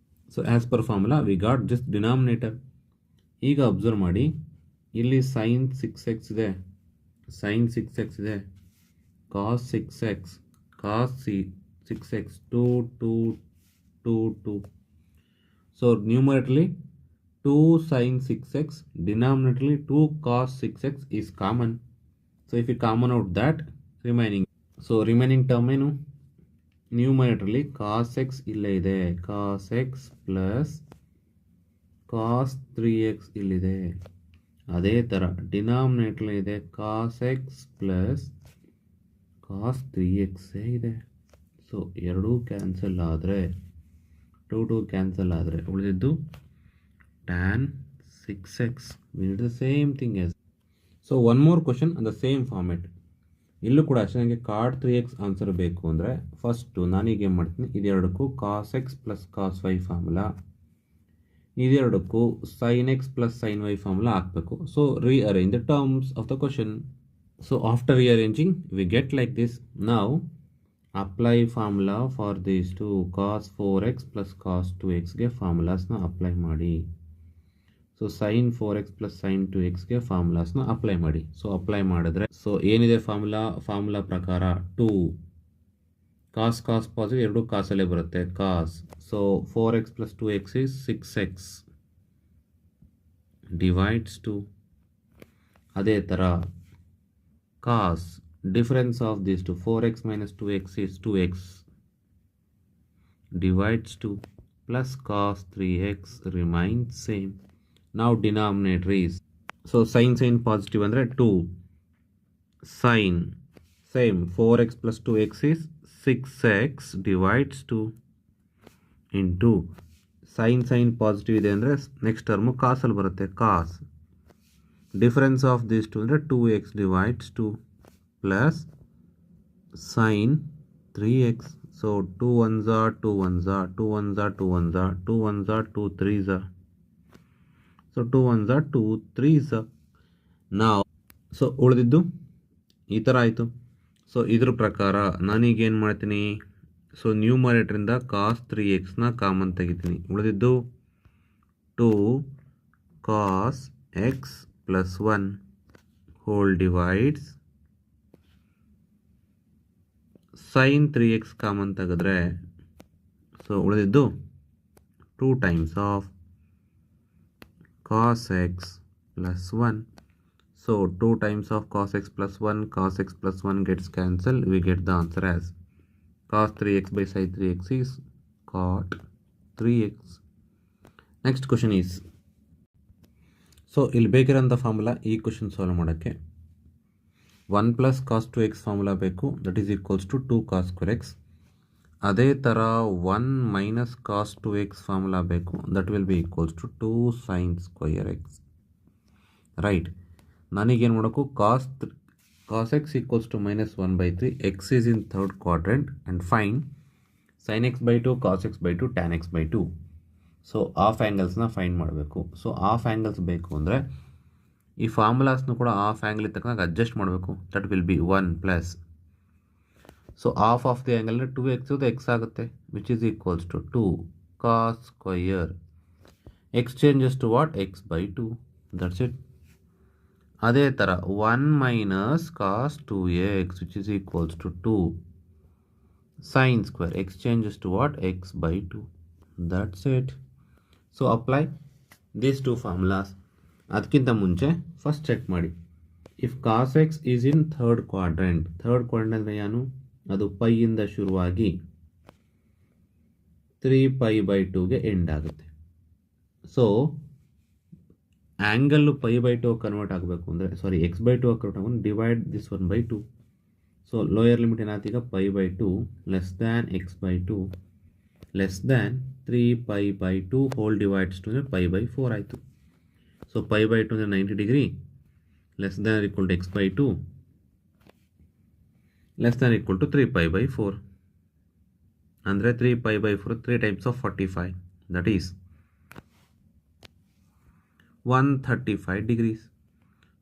So as per formula we got this denominator. ಈಗ observe ಮಾಡಿ, ಇಲ್ಲಿ sign 6x ಇದೆ, sign 6x ಇದೆ, ಕಾಸ್ 6x cos 6x 2 2 2 2. So numerically 2 sin 6x, denominatorly 2 cos 6x is common. So if you common out that, remaining. So remaining term ಏನು, ನ್ಯೂಮರೇಟರ್ಲಿ cos x ಇಲ್ಲೇ ಇದೆ, cos x plus cos 3x ಇಲ್ಲಿದೆ. ಅದೇ ಥರ ಡಿನಾಮಿನೇಟರ್ಲಿ ಇದೆ cos x plus cos 3x ಇದೆ. So ಎರಡೂ cancel ಆದರೆ 2 ಕ್ಯಾನ್ಸಲ್ ಆದರೆ ಉಳಿದಿದ್ದು tan 6x. we did the same thing as. So one more question on the same format. ಇಲ್ಲೂ ಕೂಡ ಅಷ್ಟೇ, ನನಗೆ cot 3x ಆನ್ಸರ್ ಬೇಕು ಅಂದರೆ ಫಸ್ಟು ನಾನೀಗ ಏನು ಮಾಡ್ತೀನಿ, ಇದೆರಡಕ್ಕೂ cos x plus cos y formula, ಇದೆರಡಕ್ಕೂ sin x plus sin y formula ಹಾಕಬೇಕು. So rearrange the terms of the question. So after rearranging we get like this. Now apply formula for these two, cos 4x plus cos 2x ಗೆ ಫಾರ್ಮುಲಾಸ್ನ apply ಮಾಡಿ. So sin 4x plus sin 2x ಗೆ ಫಾರ್ಮುಲಾಸ್ನ apply ಮಾಡಿ. So apply ಮಾಡಿದ್ರೆ so ಏನಿದೆ formula ಪ್ರಕಾರ 2 cos positive, ಎರಡು ಕಾಸಲ್ಲೇ ಬರುತ್ತೆ cos. So 4x plus 2x is 6x divides 2. ಅದೇ ಥರ cos difference of these two, 4x minus 2x is 2x divides 2 plus cos 3x remains same. Now denominator is, so sin positive ಅಂದರೆ 2 sin same 4x plus 2x is 6x divides 2 into sin positive ಇದೆ ಅಂದರೆ next term ಕಾಸಲ್ಲಿ ಬರುತ್ತೆ cos. Difference of this two ಅಂದರೆ 2x divides 2 plus sin 3x. ಸೊ 2 1s are 2 1s are 2 1s are 2 1s are 2 1s are 2 3s are. So 2 1s are 2 3s are. ನಾವು so ಉಳಿದಿದ್ದು ಈ ಥರ ಆಯಿತು. ಸೊ ಇದ್ರ ಪ್ರಕಾರ ನಾನೀಗೇನು ಮಾಡ್ತೀನಿ, ಸೊ ನ್ಯೂಮರೇಟ್ರಿಂದ cos 3xನ ಕಾಮನ್ ತೆಗಿತೀನಿ. ಉಳಿದಿದ್ದು 2 cos x plus 1 whole divides sin 3x common ತೆಗೆದ್ರೆ ಸೊ ಉಳಿದಿದ್ದು 2 times of cos x plus 1. So 2 times of cos x plus 1, cos x plus 1 gets cancelled. We get the answer as cos 3x by sin 3x is cot 3x. Next question is, so ಇಲ್ಲಿ ಬೇಕಿರೋಂಥ formula ಈ question solve ಮಾಡೋಕ್ಕೆ 1 plus cos 2x formula ಬೇಕು, that is equals to 2 cos square x. ಅದೇ ಥರ 1 minus cos 2x formula ಬೇಕು, that will be equals to 2 sine square x. Right, ನನಗೇನು ಮಾಡೋಕ್ಕೂ cos x equals to -1/3, x is in third quadrant and find sin x by 2 cos x by 2 tan x by 2. So half ಆ್ಯಂಗಲ್ಸ್ನ find ಮಾಡಬೇಕು. So half angles ಬೇಕು ಅಂದರೆ ಈ ಫಾರ್ಮುಲಾಸ್ನು ಕೂಡ half angle ತಕ್ಕನಾಗ ಅಡ್ಜಸ್ಟ್ ಮಾಡಬೇಕು. That will be 1 plus, so half of the angle 2x ಇದು x ಆಗುತ್ತೆ, which is equals to 2 cos square x changes to what, x by 2. That's it. ಅದೇ ಥರ 1 minus cos 2x which is equals to 2 sine square x changes to what, x by 2. That's it. So apply these two formulas. ಅದಕ್ಕಿಂತ ಮುಂಚೆ first check ಮಾಡಿ, if cos x is in third quadrant ಅಂದರೆ ಏನು, ಅದು ಪೈಯಿಂದ ಶುರುವಾಗಿ 3π/2ಗೆ end ಆಗುತ್ತೆ. ಸೊ ಆ್ಯಂಗಲ್ಲು π/2 ಕನ್ವರ್ಟ್ ಆಗಬೇಕು ಅಂದರೆ, ಸಾರಿ x/2 ಕನ್ವರ್ಟ್ ಆಗಬೇಕು, ಡಿವೈಡ್ ದಿಸ್ 1/2. ಸೊ ಲೋಯರ್ ಲಿಮಿಟ್ ಏನಾಗ್ತೀಗ π/2 less than x/2 less than 3π/2 whole divides two ಅಂದರೆ π/4 ಆಯಿತು. ಸೊ π/2 ಅಂದರೆ 90 degree, less than equal to x/2 less than equal to 3π/4. ಅಂದರೆ 3π/4 3 times of 45, that is 135 degrees.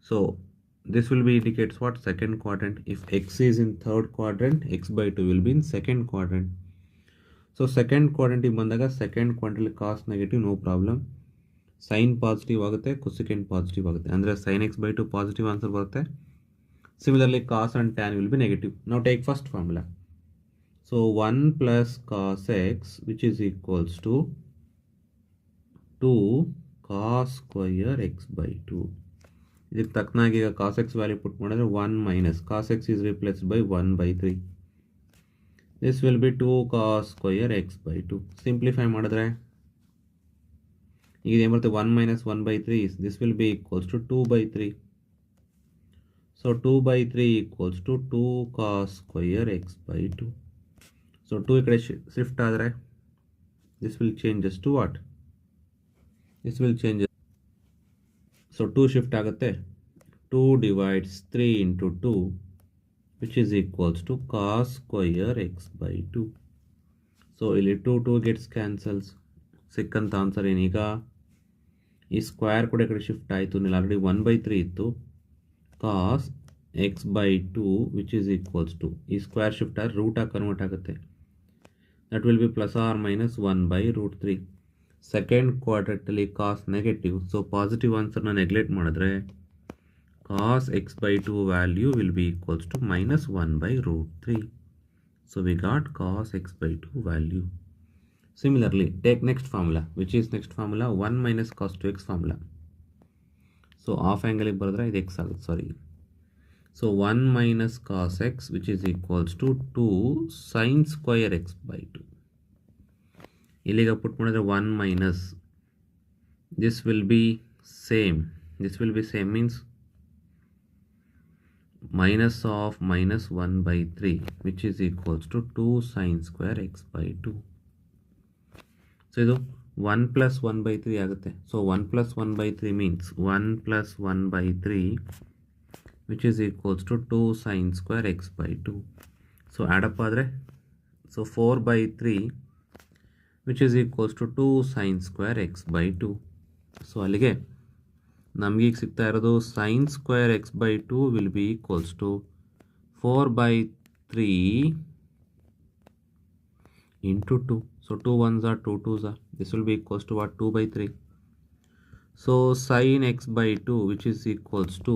So this will be indicates what, second quadrant. If x is in third quadrant, x/2 will be in second quadrant. So second quadrant ಗೆ ಬಂದಾಗ second quadrant cos negative, no problem. Sine positive ಆಗುತ್ತೆ, cosecant positive ಆಗುತ್ತೆ, ಅಂದರೆ sin x/2 positive answer ಬರುತ್ತೆ. Similarly cos and tan will be negative. ನಾವು take first formula. So 1 plus cos x which is equals to 2 cos square x by 2. ಇದಕ್ಕೆ ತಕ್ಕನಾಗಿ ಈಗ cos x value put ಮಾಡಿದ್ರೆ 1 minus cos x is replaced by 1 by 3. This will be 2 cos square x by 2. Simplify ಮಾಡಿದ್ರೆ ಈಗ ಏನು ಬರುತ್ತೆ 1 minus 1 by 3 this will be equals to 2 by 3. So 2 by 3 equals to 2 cos square x by 2. So 2 ಈ ಕಡೆ shift ಆದರೆ this will changes to what? This will change. So 2 shift ಆಗುತ್ತೆ. 2 divides 3 into 2 which is equals to cos square x by 2. So ಇಲ್ಲಿ 2 gets cancels. ಸಿಕ್ಕಂತ answer ಏನೀಗ ಈ square ಕೂಡ ಈ ಕಡೆ ಶಿಫ್ಟ್ ಆಯಿತು. ನೀವು ಆಲ್ರೆಡಿ 1 ಬೈ 3 ಇತ್ತು. Cos x by 2 which is equals to ಈ ಸ್ಕ್ವೇರ್ ಶಿಫ್ಟ್ ಆಗಿ ರೂಟಾಗಿ ಕನ್ವರ್ಟ್ ಆಗುತ್ತೆ. That will be plus or minus 1 by root 3. Second ಕ್ವಾಡ್ರೆಂಟಲ್ಲಿ ಕಾಸ್ ನೆಗೆಟಿವ್. ಸೊ ಪಾಸಿಟಿವ್ ಆನ್ಸರ್ನ ನೆಗ್ಲೆಕ್ಟ್ ಮಾಡಿದ್ರೆ cos x by 2 value will be equals to minus 1 by root 3. So we got cos x by 2 value. Similarly, take next formula, which is next formula 1 minus cos 2x formula. So half angle ಬರೆದ್ರೆ ಇದು x ಆಗುತ್ತೆ, ಸಾರಿ. So 1 minus cos x which is equals to 2 sin square x by 2. ಇಲ್ಲಿಗೆ ಪುಟ್ ಮಾಡಿದ್ರೆ 1 minus this will be same. This will be same means minus of minus 1 by 3 which is equals to 2 sin square x by 2. So ಇದು 1 plus 1 by 3 ಆಗುತ್ತೆ. So 1 plus 1 by 3 means 1 plus 1 by 3 which is equals to 2 sine square x by 2. So add up ಆದರೆ so 4 by 3 which is equals to 2 sine square x by 2. So ಅಲ್ಲಿಗೆ ನಮಗೀಗ ಸಿಗ್ತಾ ಇರೋದು sine square x by 2 will be equals to 4 by 3 into 2. So 2 1s are 2 2s are. This will be equals to what? 2 by 3. So sin x by 2 which is equals to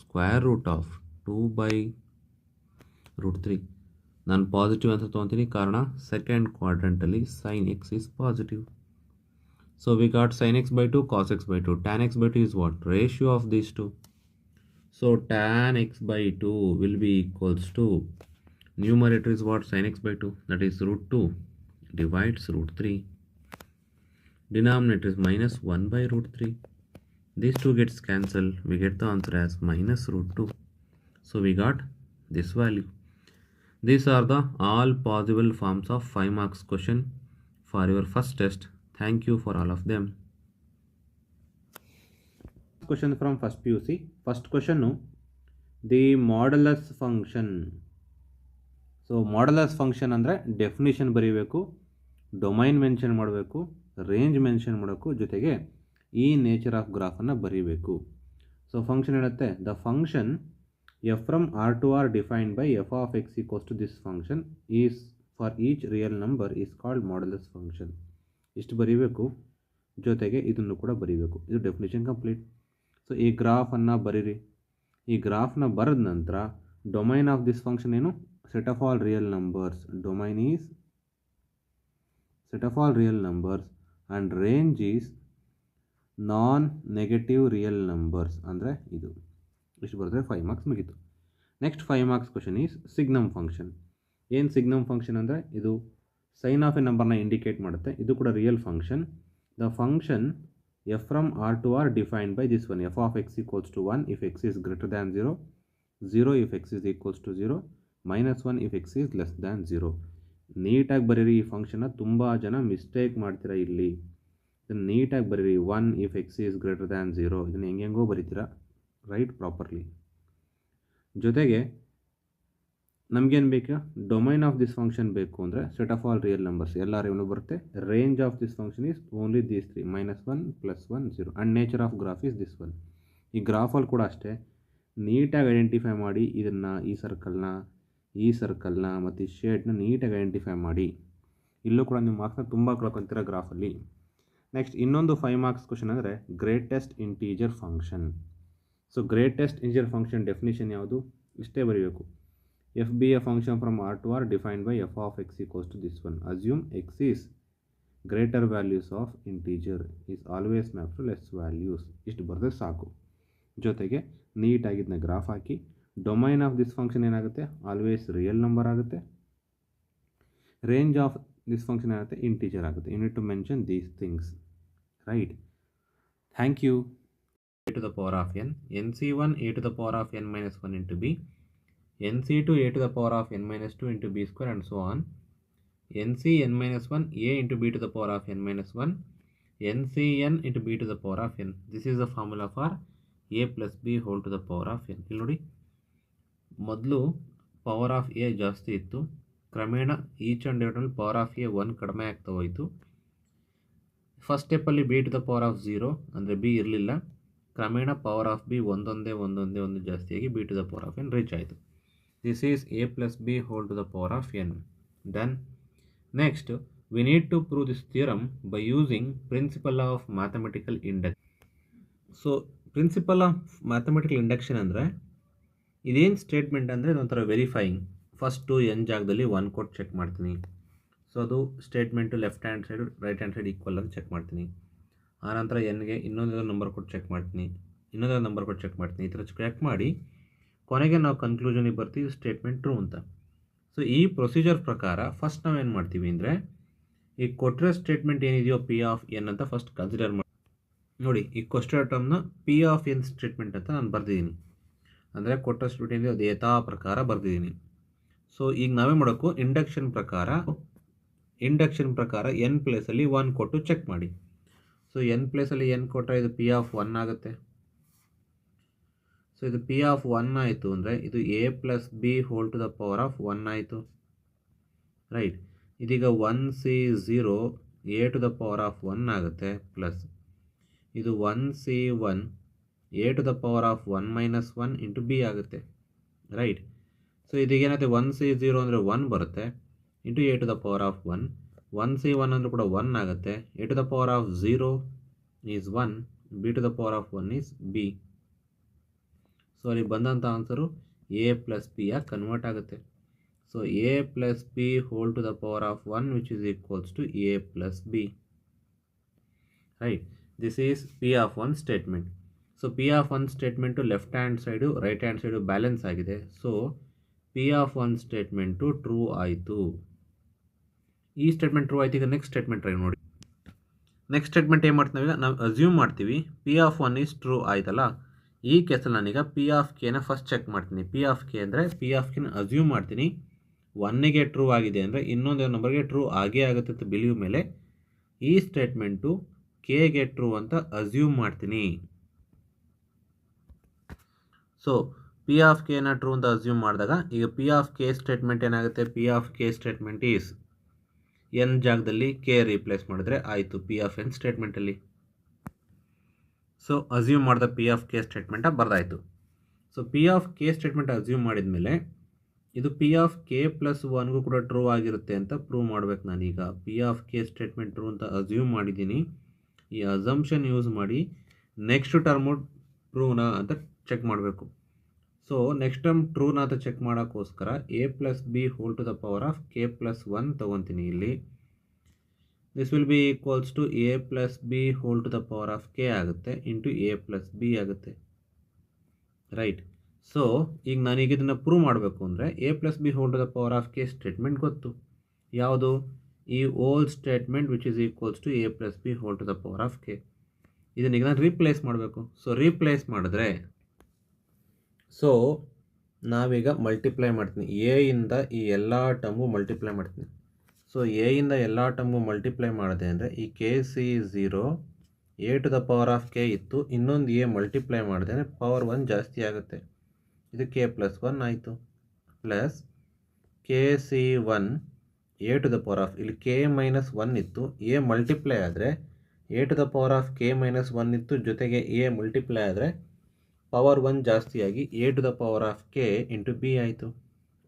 square root of 2 by root 3. ನಾನು positive ಅಂತ ತೊಗೊತೀನಿ, ಕಾರಣ second ಕ್ವಾಡ್ರಂಟಲ್ಲಿ sin x is positive. So we got sin x by 2 cos x by 2. Tan x by 2 is what? Ratio of these two. So tan x by 2 will be equals to numerator is what? Sin x by 2, that is root 2 divides root 3. Denominator is minus 1 by root 3. These two gets cancelled. We get the answer as minus root 2. So we got this value. These are the all possible forms of 5 marks question for your first test. Thank you for all of them. Question from first PUC. First question, the modulus function. So modulus function ಅಂದರೆ definition ಬರೀಬೇಕು, domain mention ಮಾಡಬೇಕು, range mention ಮಾಡಬೇಕು, ಜೊತೆಗೆ ಈ nature of ಗ್ರಾಫನ್ನು ಬರೀಬೇಕು. So function ಹೇಳುತ್ತೆ the function f from R to R defined by f of x equals to this function is for each real number is called modulus function. ಇಷ್ಟು ಬರೀಬೇಕು, ಜೊತೆಗೆ ಇದನ್ನು ಕೂಡ ಬರೀಬೇಕು. ಇದು ಡೆಫಿನಿಷನ್ ಕಂಪ್ಲೀಟ್. ಸೊ ಈ ಗ್ರಾಫನ್ನು ಬರೀರಿ. ಈ ಗ್ರಾಫ್ನ ಬರೆದ ನಂತರ ಡೊಮೈನ್ ಆಫ್ ದಿಸ್ ಫಂಕ್ಷನ್ ಏನು? set of all real numbers. Domain is set of all real numbers and range is non-negative real numbers. ಅಂದರೆ ಇದು ಇಷ್ಟು ಬರೆದ್ರೆ 5 ಮಾರ್ಕ್ಸ್ ಮುಗೀತು. Next 5 marks question is signum function. ಏನು ಸಿಗ್ನಮ್ ಫಂಕ್ಷನ್ ಅಂದರೆ ಇದು sign of a ನಂಬರ್ನ ಇಂಡಿಕೇಟ್ ಮಾಡುತ್ತೆ. ಇದು ಕೂಡ real function. The function f from R to R defined by this one f of x equals to 1 if x is greater than 0, 0 if x is equals to 0, -1 if x is less than 0. ನೀಟಾಗಿ ಬರೀರಿ ಈ ಫಂಕ್ಷನ್ನ. ತುಂಬ ಜನ mistake ಮಾಡ್ತೀರಾ ಇಲ್ಲಿ. ಇದನ್ನು ನೀಟಾಗಿ ಬರೀರಿ. 1 if x is greater than 0 ಇದನ್ನು ಹೆಂಗೆಂಗೋ ಬರೀತೀರಾ. Right properly. ಜೊತೆಗೆ ನಮಗೇನು ಬೇಕು? ಡೊಮೈನ್ ಆಫ್ ದಿಸ್ ಫಂಕ್ಷನ್ ಬೇಕು ಅಂದರೆ set of all real numbers ಎಲ್ಲ ರಿವ್ನು ಬರುತ್ತೆ. Range of this function is only these 3 -1 +1 0 and nature of graph is this one. ಈ ಗ್ರಾಫಲ್ಲಿ ಕೂಡ ಅಷ್ಟೇ ನೀಟಾಗಿ ಐಡೆಂಟಿಫೈ ಮಾಡಿ. ಇದನ್ನು ಈ ಸರ್ಕಲ್ನ ಮತ್ತು ಈ ಶೇಡ್ನ ನೀಟಾಗಿ ಐಡೆಂಟಿಫೈ ಮಾಡಿ. ಇಲ್ಲೂ ಕೂಡ ನೀವು ಮಾರ್ಕ್ಸ್ನ ತುಂಬ ಕಳ್ಕೊತೀರ ಗ್ರಾಫಲ್ಲಿ. ನೆಕ್ಸ್ಟ್ ಇನ್ನೊಂದು 5 ಮಾರ್ಕ್ಸ್ ಕ್ವಶನ್ ಅಂದರೆ greatest integer function. So greatest integer function definition ಯಾವುದು? ಇಷ್ಟೇ ಬರೀಬೇಕು. f be a function from R to R defined by f of x equals to this one. Assume x is greater values of integer is always mapped to less values. ಇಷ್ಟು ಬರೆದ್ರೆ ಸಾಕು. ಜೊತೆಗೆ ನೀಟಾಗಿದ್ದನ್ನ graph ಹಾಕಿ domain of this function ಏನಾಗುತ್ತೆ, always real number ಆಗುತ್ತೆ. Range of this function ಏನಾಗುತ್ತೆ, integer ಆಗುತ್ತೆ. You need to mention these things, right? Thank you. a to the power of n, nc1 a to the power of n minus 1 into b, nc2 a to the power of n minus 2 into b square and so on. nc n minus 1 a into b to the power of n minus 1, ncn into b to the power of n. This is the formula for a plus b whole to the power of n. ಇಲ್ಲಿ ನೋಡಿ, ಮೊದಲು power of A ಜಾಸ್ತಿ ಇತ್ತು, ಕ್ರಮೇಣ each and every power of a 1 ಕಡಿಮೆ ಆಗ್ತಾ ಹೋಯಿತು. First ಸ್ಟೆಪ್ಪಲ್ಲಿ b to the power of 0 ಅಂದರೆ ಬಿ ಇರಲಿಲ್ಲ. ಕ್ರಮೇಣ ಪವರ್ ಆಫ್ ಬಿ ಒಂದೊಂದೇ ಜಾಸ್ತಿಯಾಗಿ b to the power of n reach ಆಯಿತು. This is a plus B whole to the power of n. Then next we need to prove this theorem by using principle of mathematical induction. So principle of mathematical induction ಅಂದರೆ ಇದೇನು statement ಅಂದರೆ ಇದೊಂಥರ verifying. First N ಜಾಗದಲ್ಲಿ 1 ಕೊಟ್ಟು check ಮಾಡ್ತೀನಿ. So ಅದು statement left hand side right hand side equal ಅಂತ check ಮಾಡ್ತೀನಿ. ಆನಂತರ ಎನ್ಗೆ ಇನ್ನೊಂದು ನಂಬರ್ ಕೊಟ್ಟು ಚೆಕ್ ಮಾಡ್ತೀನಿ, ಇನ್ನೊಂದು ನಂಬರ್ ಕೊಟ್ಟು ಚೆಕ್ ಮಾಡ್ತೀನಿ. ಈ ಥರ ಚೆಕ್ ಮಾಡಿ ಕೊನೆಗೆ ನಾವು ಕನ್ಕ್ಲೂಷನಿಗೆ ಬರ್ತೀವಿ ಸ್ಟೇಟ್ಮೆಂಟ್ ಟ್ರೂ ಅಂತ. ಸೊ ಈ ಪ್ರೊಸೀಜರ್ ಪ್ರಕಾರ ಫಸ್ಟ್ ನಾವೇನು ಮಾಡ್ತೀವಿ ಅಂದರೆ, ಈ ಕೊಟ್ಟಿರೋ ಸ್ಟೇಟ್ಮೆಂಟ್ ಏನಿದೆಯೋ ಪಿ ಆಫ್ ಎನ್ ಅಂತ ಫಸ್ಟ್ ಕನ್ಸಿಡರ್ ಮಾಡಿ. ನೋಡಿ, ಈ ಕೊಟ್ಟಿರೋ ಟರ್ಮ್ನ ಪಿ ಆಫ್ ಎನ್ ಸ್ಟೇಟ್ಮೆಂಟ್ ಅಂತ ನಾನು ಬರ್ದಿದ್ದೀನಿ. ಅಂದರೆ ಕೊಟ್ಟೋ ಸ್ಟೇಟ್ಮೆಂಟ್ ಏನಿದೆಯೋ ಅದು ಯಥಾ ಪ್ರಕಾರ ಬರ್ದಿದ್ದೀನಿ. ಸೊ ಈಗ ನಾವೇ ಮಾಡೋಕ್ಕೂ ಇಂಡಕ್ಷನ್ ಪ್ರಕಾರ ಎನ್ ಪ್ಲೇಸಲ್ಲಿ 1 ಕೊಟ್ಟು ಚೆಕ್ ಮಾಡಿ. ಸೊ ಎನ್ ಪ್ಲೇಸಲ್ಲಿ ಎನ್ ಕೊಟ್ಟರೆ ಇದು ಪಿ ಆಫ್ 1 ಆಗುತ್ತೆ. ಸೊ ಇದು ಪಿ ಆಫ್ 1 ಆಯಿತು ಅಂದರೆ ಇದು A plus B whole to the power of 1 ಆಯಿತು, ರೈಟ್? ಇದೀಗ 1c0 a to the power of 1 ಆಗುತ್ತೆ, ಪ್ಲಸ್ ಇದು 1c1 a to the power of 1 minus 1 into b ಆಗುತ್ತೆ, ರೈಟ್? ಸೊ ಇದೀಗೇನಾಗುತ್ತೆ, 1c0 ಅಂದರೆ 1 ಬರುತ್ತೆ into a to the power of 1. 1c1 ಅಂದರೂ ಕೂಡ 1 ಆಗುತ್ತೆ. A to the power of 0 is 1, b to the power of 1 is B. So ಅಲ್ಲಿ ಬಂದಂಥ answer A plus B ಆಗಿ ಕನ್ವರ್ಟ್ ಆಗುತ್ತೆ. So A plus B whole to the power of 1 which is equals to A plus B, right? This is P of 1 statement. So P of 1 statement left hand side right hand side balance ಆಗಿದೆ. So P of 1 statement true ಆಯಿತು. ಈ statement true ಆಯ್ತು. ಈಗ next statement try ನೋಡಿ. Next statement ಏನು ಮಾಡ್ತೀವಿ, ನಾವು assume ಮಾಡ್ತೀವಿ ಪಿ ಆಫ್ 1 ಈಸ್ ಟ್ರೂ ಆಯ್ತಲ್ಲ. ಈ ಕೇಸಲ್ಲಿ ನಾನೀಗ ಪಿ ಆಫ್ ಕೆನ ಫಸ್ಟ್ ಚೆಕ್ ಮಾಡ್ತೀನಿ. ಪಿ ಆಫ್ ಕೆ ಅಂದರೆ ಪಿ ಆಫ್ ಕೆನ ಅಸ್ಯೂಮ್ ಮಾಡ್ತೀನಿ. 1ಗೆ ಟ್ರೂ ಆಗಿದೆ ಅಂದರೆ ಇನ್ನೊಂದು ನಂಬರ್ಗೆ ಟ್ರೂ ಆಗೇ ಆಗುತ್ತೆ ಅಂತ ಬಿಲೀವ್ ಮೇಲೆ ಈ ಸ್ಟೇಟ್ಮೆಂಟು ಕೆಗೆ ಟ್ರೂ ಅಂತ ಅಸ್ಯೂಮ್ ಮಾಡ್ತೀನಿ. ಸೊ ಪಿ ಆಫ್ ಕೆನ ಟ್ರೂ ಅಂತ ಅಸ್ಯೂಮ್ ಮಾಡಿದಾಗ ಈಗ ಪಿ ಆಫ್ ಕೆ ಸ್ಟೇಟ್ಮೆಂಟ್ ಏನಾಗುತ್ತೆ, P of K statement is N ಜಾಗದಲ್ಲಿ ಕೆ ರೀಪ್ಲೇಸ್ ಮಾಡಿದ್ರೆ ಆಯಿತು ಪಿ ಆಫ್ ಎನ್ ಸ್ಟೇಟ್ಮೆಂಟಲ್ಲಿ. ಸೊ ಅಸ್ಯೂಮ್ ಮಾಡಿದ ಪಿ ಆಫ್ ಕೆ ಸ್ಟೇಟ್ಮೆಂಟಾಗಿ ಬರ್ದಾಯಿತು. So P of K statement assume ಮಾಡಿದ ಮೇಲೆ ಇದು ಪಿ ಆಫ್ ಕೆ ಪ್ಲಸ್ 1ಗೂ ಕೂಡ ಟ್ರೂ ಆಗಿರುತ್ತೆ ಅಂತ ಪ್ರೂವ್ ಮಾಡಬೇಕು. ನಾನೀಗ P of K statement true ಅಂತ ಅಸ್ಯೂಮ್ ಮಾಡಿದ್ದೀನಿ. ಈ ಅಸಂಪ್ಷನ್ ಯೂಸ್ ಮಾಡಿ ನೆಕ್ಸ್ಟ್ ಟರ್ಮು ಟ್ರೂನಾ ಅಂತ ಚೆಕ್ ಮಾಡಬೇಕು. ಸೊ ನೆಕ್ಸ್ಟ್ ಟರ್ಮ್ ಟ್ರೂನಾ ಅಂತ ಚೆಕ್ ಮಾಡೋಕ್ಕೋಸ್ಕರ A plus B whole to the power of K plus 1 ತೊಗೊತೀನಿ ಇಲ್ಲಿ. This will be equals to A plus B whole to the power of K ಆಗುತ್ತೆ into A plus B ಆಗುತ್ತೆ, right? So ಈಗ ನಾನೀಗ ಇದನ್ನು ಪ್ರೂವ್ ಮಾಡಬೇಕು ಅಂದರೆ A plus B whole to the power of K statement ಗೊತ್ತು. ಯಾವುದು? ಈ whole statement which is equals to A plus B whole to the power of K. ಇದನ್ನೀಗ ನಾನು ರೀಪ್ಲೇಸ್ ಮಾಡಬೇಕು. ಸೊ ರೀಪ್ಲೇಸ್ ಮಾಡಿದ್ರೆ ಸೊ ನಾವೀಗ ಮಲ್ಟಿಪ್ಲೈ ಮಾಡ್ತೀನಿ. ಎ ಇಂದ ಈ ಎಲ್ಲ ಟರ್ಮು ಮಲ್ಟಿಪ್ಲೈ ಮಾಡ್ತೀನಿ. ಸೊ ಎ ಇಂದ ಎಲ್ಲ ಟರ್ಮು ಮಲ್ಟಿಪ್ಲೈ ಮಾಡಿದೆ ಅಂದರೆ ಈ K C 0 A to the power of K ಇತ್ತು, ಇನ್ನೊಂದು ಎ ಮಲ್ಟಿಪ್ಲೈ ಮಾಡಿದೆ ಅಂದರೆ ಪವರ್ 1 ಜಾಸ್ತಿ ಆಗುತ್ತೆ. ಇದು ಕೆ ಪ್ಲಸ್ 1 ಆಯಿತು, plus K C 1 A to the power of, ಇಲ್ಲಿ ಕೆ ಮೈನಸ್ 1 ಇತ್ತು, ಎ ಮಲ್ಟಿಪ್ಲೈ ಆದರೆ A to the power of K minus 1 ಇತ್ತು, ಜೊತೆಗೆ ಎ ಮಲ್ಟಿಪ್ಲೈ ಆದರೆ ಪವರ್ 1 ಜಾಸ್ತಿಯಾಗಿ A to the power of K into B ಆಯಿತು,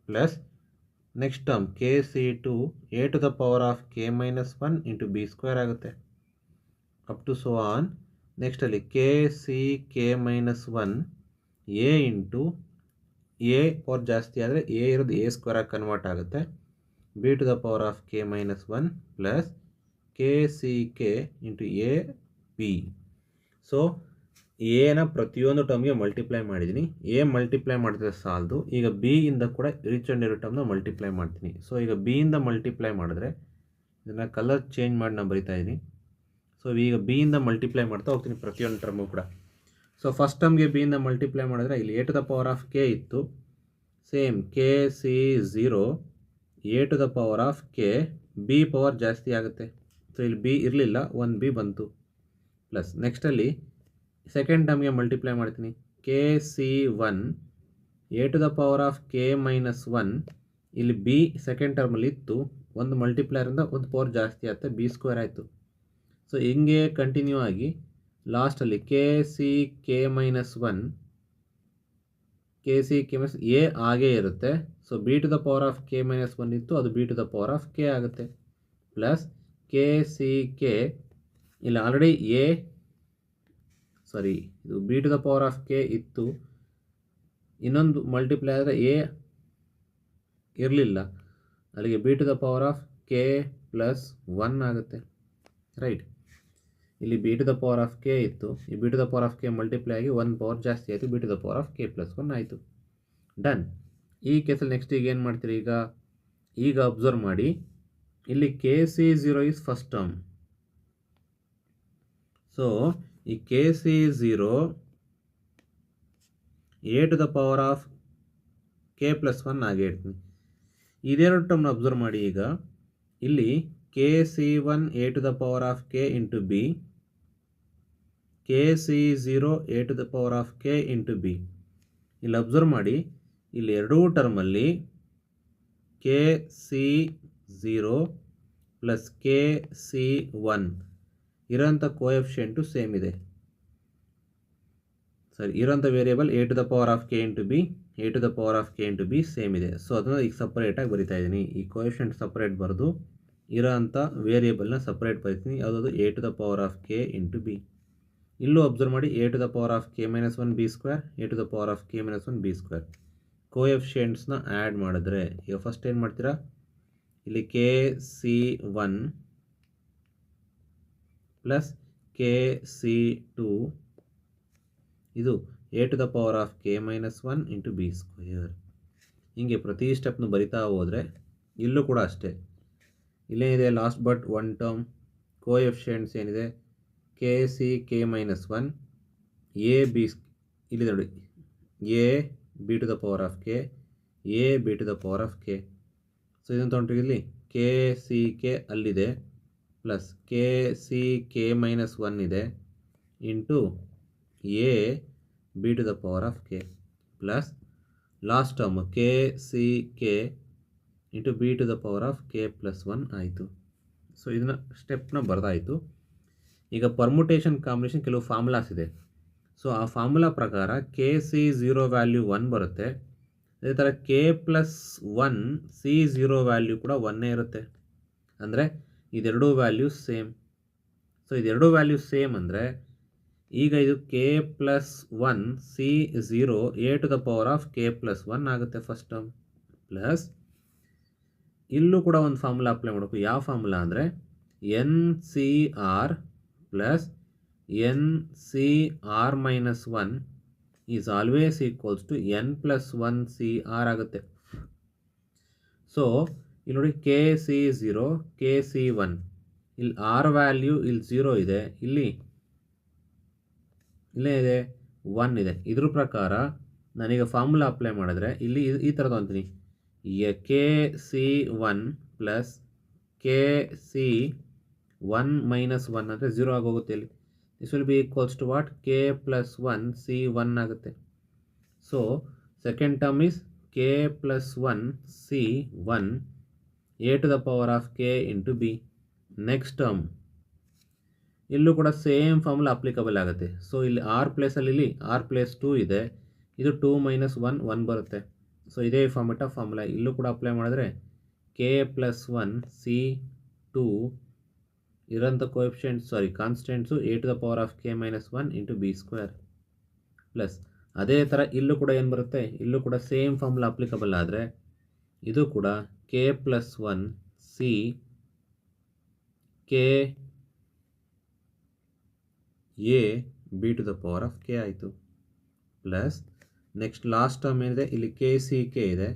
plus next term K C 2 A to the power of K minus 1 into B square ಆಗುತ್ತೆ, up to so on. ನೆಕ್ಸ್ಟಲ್ಲಿ K C k minus 1 a into a power ಜಾಸ್ತಿ ಆದರೆ a ಇರೋದು a ಸ್ಕ್ವೇರಾಗಿ convert ಆಗುತ್ತೆ. B to the power of K minus 1 plus K C k into a b. So ಎನ ಪ್ರತಿಯೊಂದು ಟರ್ಮ್ಗೆ ಮಲ್ಟಿಪ್ಲೈ ಮಾಡಿದ್ದೀನಿ. ಎ ಮಲ್ಟಿಪ್ಲೈ ಮಾಡಿದ್ರೆ ಸಾಲದು, ಈಗ ಬಿ ಇಂದ ಕೂಡ ರಿಚ್ ಆ್ಯಂಡ್ ಇರೋ ಟರ್ಮ್ನ ಮಲ್ಟಿಪ್ಲೈ ಮಾಡ್ತೀನಿ. ಸೊ ಈಗ ಬಿ ಇಂದ ಮಲ್ಟಿಪ್ಲೈ ಮಾಡಿದ್ರೆ ಇದನ್ನು ಕಲರ್ ಚೇಂಜ್ ಮಾಡಿ ನಾನು ಬರಿತಾ ಇದ್ದೀನಿ. ಸೊ ಈಗ ಬಿ ಇಂದ ಮಲ್ಟಿಪ್ಲೈ ಮಾಡ್ತಾ ಹೋಗ್ತೀನಿ ಪ್ರತಿಯೊಂದು ಟರ್ಮು ಕೂಡ. ಸೊ ಫಸ್ಟ್ ಟರ್ಮ್ಗೆ ಬಿ ಇಂದ ಮಲ್ಟಿಪ್ಲೈ ಮಾಡಿದ್ರೆ ಇಲ್ಲಿ A to the power of K ಇತ್ತು, same K C 0 A to the power of K, B power ಜಾಸ್ತಿ ಆಗುತ್ತೆ. ಸೊ ಇಲ್ಲಿ ಬಿ ಇರಲಿಲ್ಲ, 1b ಬಂತು. ಪ್ಲಸ್ ನೆಕ್ಸ್ಟಲ್ಲಿ ಸೆಕೆಂಡ್ ಟರ್ಮ್ಗೆ ಮಲ್ಟಿಪ್ಲೈ ಮಾಡ್ತೀನಿ. K C 1 A to the power of K minus 1, ಇಲ್ಲಿ ಬಿ ಸೆಕೆಂಡ್ ಟರ್ಮಲ್ಲಿ ಇತ್ತು, ಒಂದು ಮಲ್ಟಿಪ್ಲೈರಿಂದ ಒಂದು ಪವರ್ ಜಾಸ್ತಿ ಆಗುತ್ತೆ, ಬಿ ಸ್ಕ್ವೇರ್ ಆಯಿತು. ಸೊ ಹಿಂಗೆ ಕಂಟಿನ್ಯೂ ಆಗಿ ಲಾಸ್ಟಲ್ಲಿ k C k minus 1, k C k minus a ಆಗೇ ಇರುತ್ತೆ. So b to the power of K minus 1 ಇತ್ತು, ಅದು b to the power of K ಆಗುತ್ತೆ. ಪ್ಲಸ್ ಕೆ ಸಿ ಕೆ, ಇಲ್ಲಿ ಆಲ್ರೆಡಿ ಇದು B to the power of K ಇತ್ತು, ಇನ್ನೊಂದು multiply ಆದರೆ ಎ ಇರಲಿಲ್ಲ, ಅಲ್ಲಿಗೆ b to the power of K plus 1 ಆಗುತ್ತೆ. ರೈಟ್, ಇಲ್ಲಿ b to the power of K ಇತ್ತು, ಈ b to the power of k multiply ಆಗಿ 1 ಪವರ್ ಜಾಸ್ತಿ ಆಯಿತು, b to the power of K plus 1 ಆಯಿತು. ಡನ್. ಈ ಕೇಸಲ್ಲಿ ನೆಕ್ಸ್ಟ್ ಈಗ ಏನು ಮಾಡ್ತೀರಿ, ಈಗ ಅಬ್ಸರ್ವ್ ಮಾಡಿ, ಇಲ್ಲಿ K C 0 is first term. So ಈ K C 0 A to the power of K plus 1 ಆಗೇ ಇಡ್ತೀನಿ. ಇದೆರಡು ಟರ್ಮ್ನ ಅಬ್ಸರ್ವ್ ಮಾಡಿ. ಈಗ ಇಲ್ಲಿ K C 1 A to the power of K into B, K C 0 A to the power of K into B. ಇಲ್ಲಿ observe ಮಾಡಿ, ಇಲ್ಲಿ ಎರಡೂ ಟರ್ಮಲ್ಲಿ K C 0 plus K C 1 ಇರೋಂಥ ಕೋಎಫಿಷಿಯೆಂಟು ಸೇಮ್ ಇದೆ. ಇರೋಂಥ variable a to the power of K into b, a to the power of K into b same ಇದೆ. So ಅದನ್ನು ಈಗ ಸಪ್ರೇಟಾಗಿ ಬರಿತಾ ಇದ್ದೀನಿ. ಈ ಕೋಎಫಿಷಿಯೆಂಟ್ ಸಪ್ರೇಟ್ ಬರೆದು ಇರೋಂಥ ವೇರಿಯೇಬಲ್ನ ಸಪ್ರೇಟ್ ಬರಿತೀನಿ. ಯಾವುದಾದ್ರು A to the power of K into B. ಇಲ್ಲೂ ಅಬ್ಸರ್ವ್ ಮಾಡಿ, A to the power of K minus 1 B square, A to the power of K minus 1 B square. ಕೋಎಫಿಷಿಯೆಂಟ್ಸ್ನ ಆ್ಯಡ್ ಮಾಡಿದ್ರೆ ಈಗ ಫಸ್ಟ್ ಏನು ಮಾಡ್ತೀರಾ, ಇಲ್ಲಿ K C 1 plus K C 2, ಇದು A to the power of K minus 1 into B square. ಹೀಗೆ ಪ್ರತಿ ಸ್ಟೆಪ್ನು ಬರಿತಾ ಹೋದರೆ ಇಲ್ಲೂ ಕೂಡ ಅಷ್ಟೇ. ಇಲ್ಲೇನಿದೆ last but one term coefficients ಏನಿದೆ, k C k minus 1 a b, ಇಲ್ಲಿ ನೋಡಿ a b to the power of k, a b to the power of k. So ಇದನ್ನು ತೊಗೊಂಡ್ರೆ ಇಲ್ಲಿ ಕೆ ಸಿ ಕೆ ಅಲ್ಲಿದೆ, plus K C k minus 1 ಇದೆ, into a b to the power of K, plus last term K C k into b to the power of K plus 1 ಆಯಿತು. So ಇದನ್ನ ಸ್ಟೆಪ್ನ ಬರೆದಾಯಿತು. ಈಗ permutation combination ಕೆಲವು formulas ಇದೆ. So ಆ formula ಪ್ರಕಾರ K C 0 value 1 ಬರುತ್ತೆ. ಅದೇ ಥರ ಕೆ ಪ್ಲಸ್ 1 ಸಿ 0 ವ್ಯಾಲ್ಯೂ ಕೂಡ 1 ಇರುತ್ತೆ. ಅಂದರೆ ಇದೆರಡೂ ವ್ಯಾಲ್ಯೂಸ್ ಸೇಮ್. ಸೊ ಇದೆರಡೂ ವ್ಯಾಲ್ಯೂಸ್ ಸೇಮ್ ಅಂದರೆ ಈಗ ಇದು K plus 1 C 0 A to the power of K plus 1 ಆಗುತ್ತೆ ಫಸ್ಟ್ ಟರ್ಮ್. ಪ್ಲಸ್ ಇಲ್ಲೂ ಕೂಡ ಒಂದು ಫಾರ್ಮುಲಾ ಅಪ್ಲೈ ಮಾಡಬೇಕು. ಯಾವ ಫಾರ್ಮುಲಾ ಅಂದರೆ n C r plus n C r minus 1 is always equals to n plus 1 C r ಆಗುತ್ತೆ. So ಇಲ್ಲಿ ನೋಡಿ ಕೆ ಸಿ 0 ಕೆ ಸಿ 1, ಇಲ್ಲಿ ಆರ್ ವ್ಯಾಲ್ಯೂ ಇಲ್ಲಿ 0 ಇದೆ, ಇಲ್ಲೇ ಇದೆ 1 ಇದೆ. ಇದ್ರ ಪ್ರಕಾರ ನಾನೀಗ ಫಾರ್ಮುಲಾ ಅಪ್ಲೈ ಮಾಡಿದ್ರೆ ಇಲ್ಲಿ ಈ ಥರ ತೊಗೊತೀನಿ, K C 1 plus K C 1 minus 1 ಅಂದರೆ 0 ಆಗೋಗುತ್ತೆ. ಇಲ್ಲಿ this will be equals to what, K plus 1 C 1 ಆಗುತ್ತೆ. So second term is K plus 1 C 1 A to the power of K into B. Next term ಇಲ್ಲೂ ಕೂಡ same formula applicable ಆಗುತ್ತೆ. So ಇಲ್ಲಿ R ಪ್ಲೇಸಲ್ಲಿ ಇಲ್ಲಿ R place 2 ಇದೆ, ಇದು 2 minus 1 ಬರುತ್ತೆ. ಸೊ ಇದೇ ಫಾರ್ಮುಲಾ ಇಲ್ಲೂ ಕೂಡ ಅಪ್ಲೈ ಮಾಡಿದ್ರೆ ಕೆ ಪ್ಲಸ್ 1 ಸಿ 2 ಇರೋಂಥ constants A to the power of K minus 1 into B square. Plus ಅದೇ ಥರ ಇಲ್ಲೂ ಕೂಡ ಏನು ಬರುತ್ತೆ, ಇಲ್ಲೂ ಕೂಡ ಸೇಮ್ ಫಾರ್ಮುಲಾ ಅಪ್ಲಿಕಬಲ್ ಆದರೆ ಇದು ಕೂಡ k plus one C k a b to the power of k ಆಯಿತು. ಪ್ಲಸ್ ನೆಕ್ಸ್ಟ್ ಲಾಸ್ಟ್ ಟರ್ಮ್ ಏನಿದೆ ಇಲ್ಲಿ ಕೆ ಸಿ ಕೆ ಇದೆ,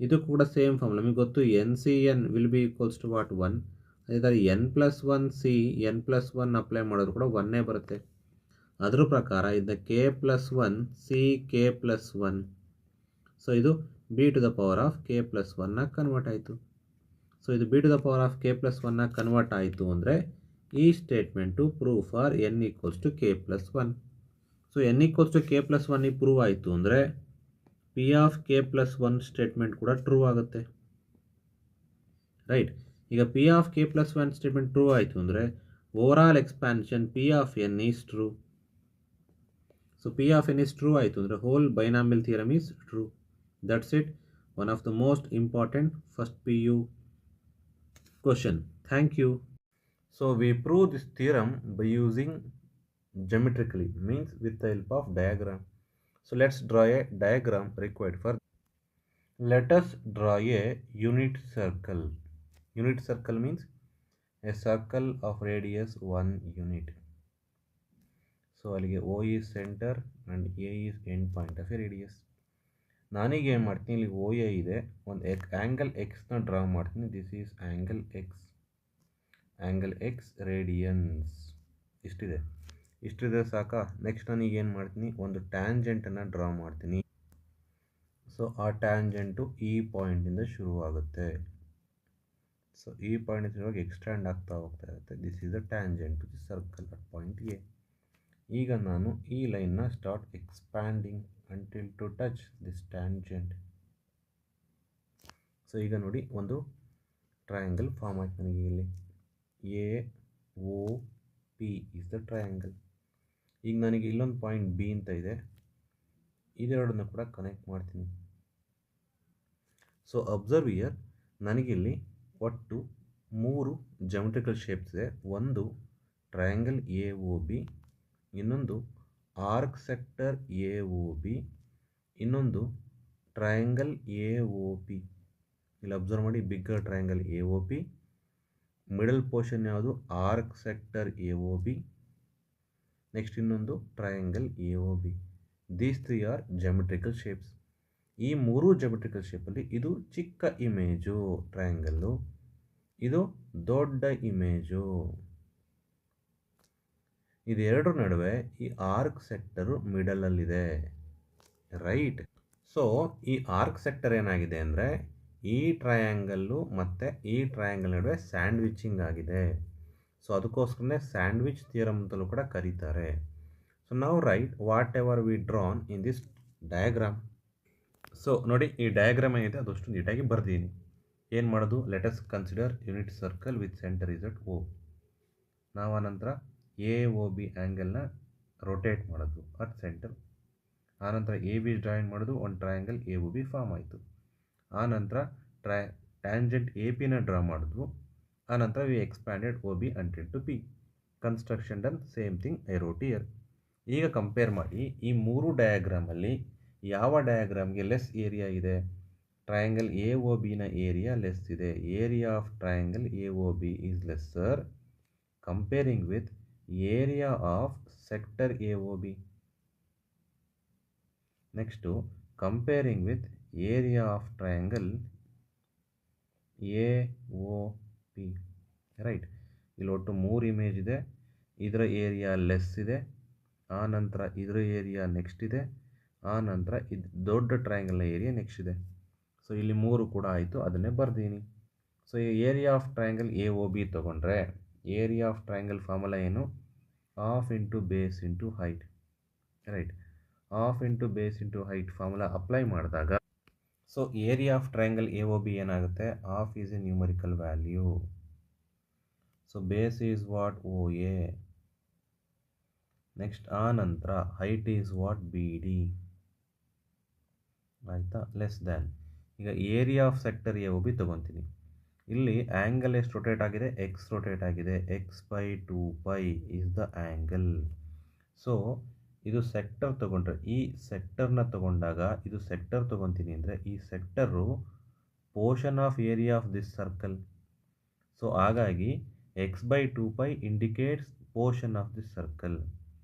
ಇದು ಕೂಡ ಸೇಮ್ ಫಾರ್ಮ್. ನಮಗೆ ಗೊತ್ತು N C N will be equals to what 1. ಅದೇ ಥರ N plus one C N plus one apply ಮಾಡೋದು ಕೂಡ ಒನ್ನೇ ಬರುತ್ತೆ. ಅದ್ರ ಪ್ರಕಾರ ಇದು K plus one C K plus one, so ಇದು B to the power of K plus ಒನ್ನಾಗಿ ಕನ್ವರ್ಟ್ ಆಯಿತು. ಸೊ ಇದು B to the power of K plus ಒನ್ನಾಗಿ ಕನ್ವರ್ಟ್ ಆಯಿತು ಅಂದರೆ ಈ statement prove for N equals to k plus one. So n equals to k plus one prove ಆಯಿತು ಅಂದರೆ P of K plus one statement ಕೂಡ true ಆಗುತ್ತೆ, right. ಈಗ P of K plus one statement true ಆಯಿತು ಅಂದರೆ overall expansion P of n is true. So P of n is true ಆಯಿತು ಅಂದರೆ whole binomial theorem is true. That's it, one of the most important first P U question. Thank you. So we prove this theorem by using geometrically, means with the help of diagram. So let's draw a diagram required for. Let us draw a unit circle. Unit circle means a circle of radius 1 unit. So ಅಲ್ಲಿಗೆ O is center and A is end point of a radius. ನಾನೀಗ ಏನು ಮಾಡ್ತೀನಿ, ಇಲ್ಲಿ ಓ A ಇದೆ, ಒಂದು angle ಎಕ್ಸ್ನ draw ಮಾಡ್ತೀನಿ. This is angle X radians ಇಷ್ಟಿದೆ ಸಾಕಾ. ನೆಕ್ಸ್ಟ್ ನಾನೀಗ ಏನು ಮಾಡ್ತೀನಿ, ಒಂದು ಟ್ಯಾಂಜೆಂಟನ್ನು ಡ್ರಾ ಮಾಡ್ತೀನಿ. ಸೊ ಆ ಟ್ಯಾಂಜೆಂಟು ಈ ಪಾಯಿಂಟಿಂದ ಶುರುವಾಗುತ್ತೆ. ಸೊ ಈ ಪಾಯಿಂಟ್ ಶುರುವಾಗಿ ಎಕ್ಸ್ಟ್ಯಾಂಡ್ ಆಗ್ತಾ ಹೋಗ್ತಾ ಇರುತ್ತೆ. This is the tangent to the circle at point A. ಈಗ ನಾನು ಈ ಲೈನ್ನ start expanding until to touch this tangent. So ಈಗ ನೋಡಿ ಒಂದು ಟ್ರಯಾಂಗಲ್ ಫಾರ್ಮ್ ಆಯ್ತು ನನಗೆ. ಇಲ್ಲಿ A O P is the triangle. ಈಗ ನನಗೆ ಇಲ್ಲೊಂದು ಪಾಯಿಂಟ್ ಬಿ ಅಂತ ಇದೆ, ಇದೆರಡನ್ನು ಕೂಡ ಕನೆಕ್ಟ್ ಮಾಡ್ತೀನಿ. ಸೊ ಅಬ್ಸರ್ವ್ ಇಯರ್, ನನಗಿಲ್ಲಿ ಒಟ್ಟು 3 ಜಾಮೆಟ್ರಿಕಲ್ ಶೇಪ್ಸ್ ಇದೆ. ಒಂದು ಟ್ರಯಾಂಗಲ್ ಎ ಓ ಬಿ, ಇನ್ನೊಂದು arc sector A O B, ಇನ್ನೊಂದು ಟ್ರಯಾಂಗಲ್ ಎ ಓ ಪಿ. ಇಲ್ಲಿ ಅಬ್ಸರ್ವ್ ಮಾಡಿ, bigger triangle A O P, middle portion ಯಾವುದು arc sector A O B, next ಇನ್ನೊಂದು triangle A O B. These 3 are geometrical shapes. ಈ 3 geometrical ಶೇಪಲ್ಲಿ ಇದು ಚಿಕ್ಕ image triangle, ಇದು ದೊಡ್ಡ ಇಮೇಜು. ಇದೆರಡರ ನಡುವೆ ಈ ಆರ್ಕ್ ಸೆಕ್ಟರು ಮಿಡಲಲ್ಲಿದೆ, ರೈಟ್. ಸೊ ಈ ಆರ್ಕ್ ಸೆಕ್ಟರ್ ಏನಾಗಿದೆ ಅಂದರೆ ಈ ಟ್ರಯಾಂಗಲ್ಲು ಮತ್ತು ಈ ಟ್ರಯಾಂಗಲ್ ನಡುವೆ ಸ್ಯಾಂಡ್ವಿಚಿಂಗ್ ಆಗಿದೆ. ಸೊ ಅದಕ್ಕೋಸ್ಕರನೇ ಸ್ಯಾಂಡ್ವಿಚ್ ಥಿಯರಮ್ ಅಂತಲೂ ಕೂಡ ಕರೀತಾರೆ. ಸೊ ನಾವು write whatever we drawn in this diagram. So ನೋಡಿ, ಈ ಡಯಾಗ್ರಾಮ್ ಏನಿದೆ ಅದಷ್ಟು ನೀಟಾಗಿ ಬರ್ದೀನಿ. ಏನು ಮಾಡೋದು, let us consider unit circle with centre is at O. ನಾವು ಆನಂತರ ಎ ಓ ಬಿ ಆ್ಯಂಗಲ್ನ ರೊಟೇಟ್ ಮಾಡೋದು ಅಟ್ ಸೆಂಟರ್. ಆನಂತರ ಎ ಬಿ ಜಾಯಿನ್ ಮಾಡೋದು, ಒಂದು triangle A O B form ಆಯಿತು. ಆನಂತರ ಟ್ಯಾಂಜೆಂಟ್ ಎ ಪಿನ ಡ್ರಾ ಮಾಡಿದ್ವು. ಆನಂತರ we expanded O B until to P. Construction done, same thing I wrote here. ಈಗ ಕಂಪೇರ್ ಮಾಡಿ, ಈ 3 ಡಯಾಗ್ರಾಮಲ್ಲಿ ಯಾವ ಡಯಾಗ್ರಾಮ್ಗೆ ಲೆಸ್ ಏರಿಯಾ ಇದೆ? ಟ್ರಯಾಂಗಲ್ ಎ ಒ ಬಿನ ಏರಿಯಾ ಲೆಸ್ ಇದೆ. Area of triangle A O B is lesser comparing with area of sector A O B. Next comparing with area of triangle A O P, right. ಇಲ್ಲಿ ಒಟ್ಟು 3 image ಇದೆ. ಇದರ area less ಇದೆ, ಆ ನಂತರ ಇದರ area next ಇದೆ, ಆ ನಂತರ ಇದು ದೊಡ್ಡ ಟ್ರಯಾಂಗಲ್ನ ಏರಿಯಾ ನೆಕ್ಸ್ಟ್ ಇದೆ. ಸೊ ಇಲ್ಲಿ 3 ಕೂಡ ಆಯಿತು, ಅದನ್ನೇ ಬರ್ದೀನಿ. ಸೊ ಈ area of triangle A O B ತೊಗೊಂಡ್ರೆ ಏರಿಯಾ ಆಫ್ ಟ್ರಯಾಂಗಲ್ ಫಾರ್ಮುಲಾ ಏನು? Half into base into height, right. Half into base into height formula apply ಮಾಡಿದಾಗ so area of triangle A O B ಏನಾಗುತ್ತೆ? Half is a numerical value. So base is what? O A. Next ಆ ನಂತರ height is what? B D, ಆಯಿತಾ? Less than. ಈಗ area of sector A O B ತೊಗೊತೀನಿ. ಇಲ್ಲಿ angle ಎಷ್ಟು rotate ಆಗಿದೆ? X rotate ಆಗಿದೆ. X by 2 pi is the angle. So ಇದು ಸೆಕ್ಟರ್ ತೊಗೊಂಡ್ರೆ, ಈ ಸೆಕ್ಟರ್ನ ತೊಗೊಂಡಾಗ ಇದು ಸೆಕ್ಟರ್ ತೊಗೊತೀನಿ ಅಂದರೆ ಈ sector portion of area of this circle. So ಹಾಗಾಗಿ x/2π indicates portion of this circle.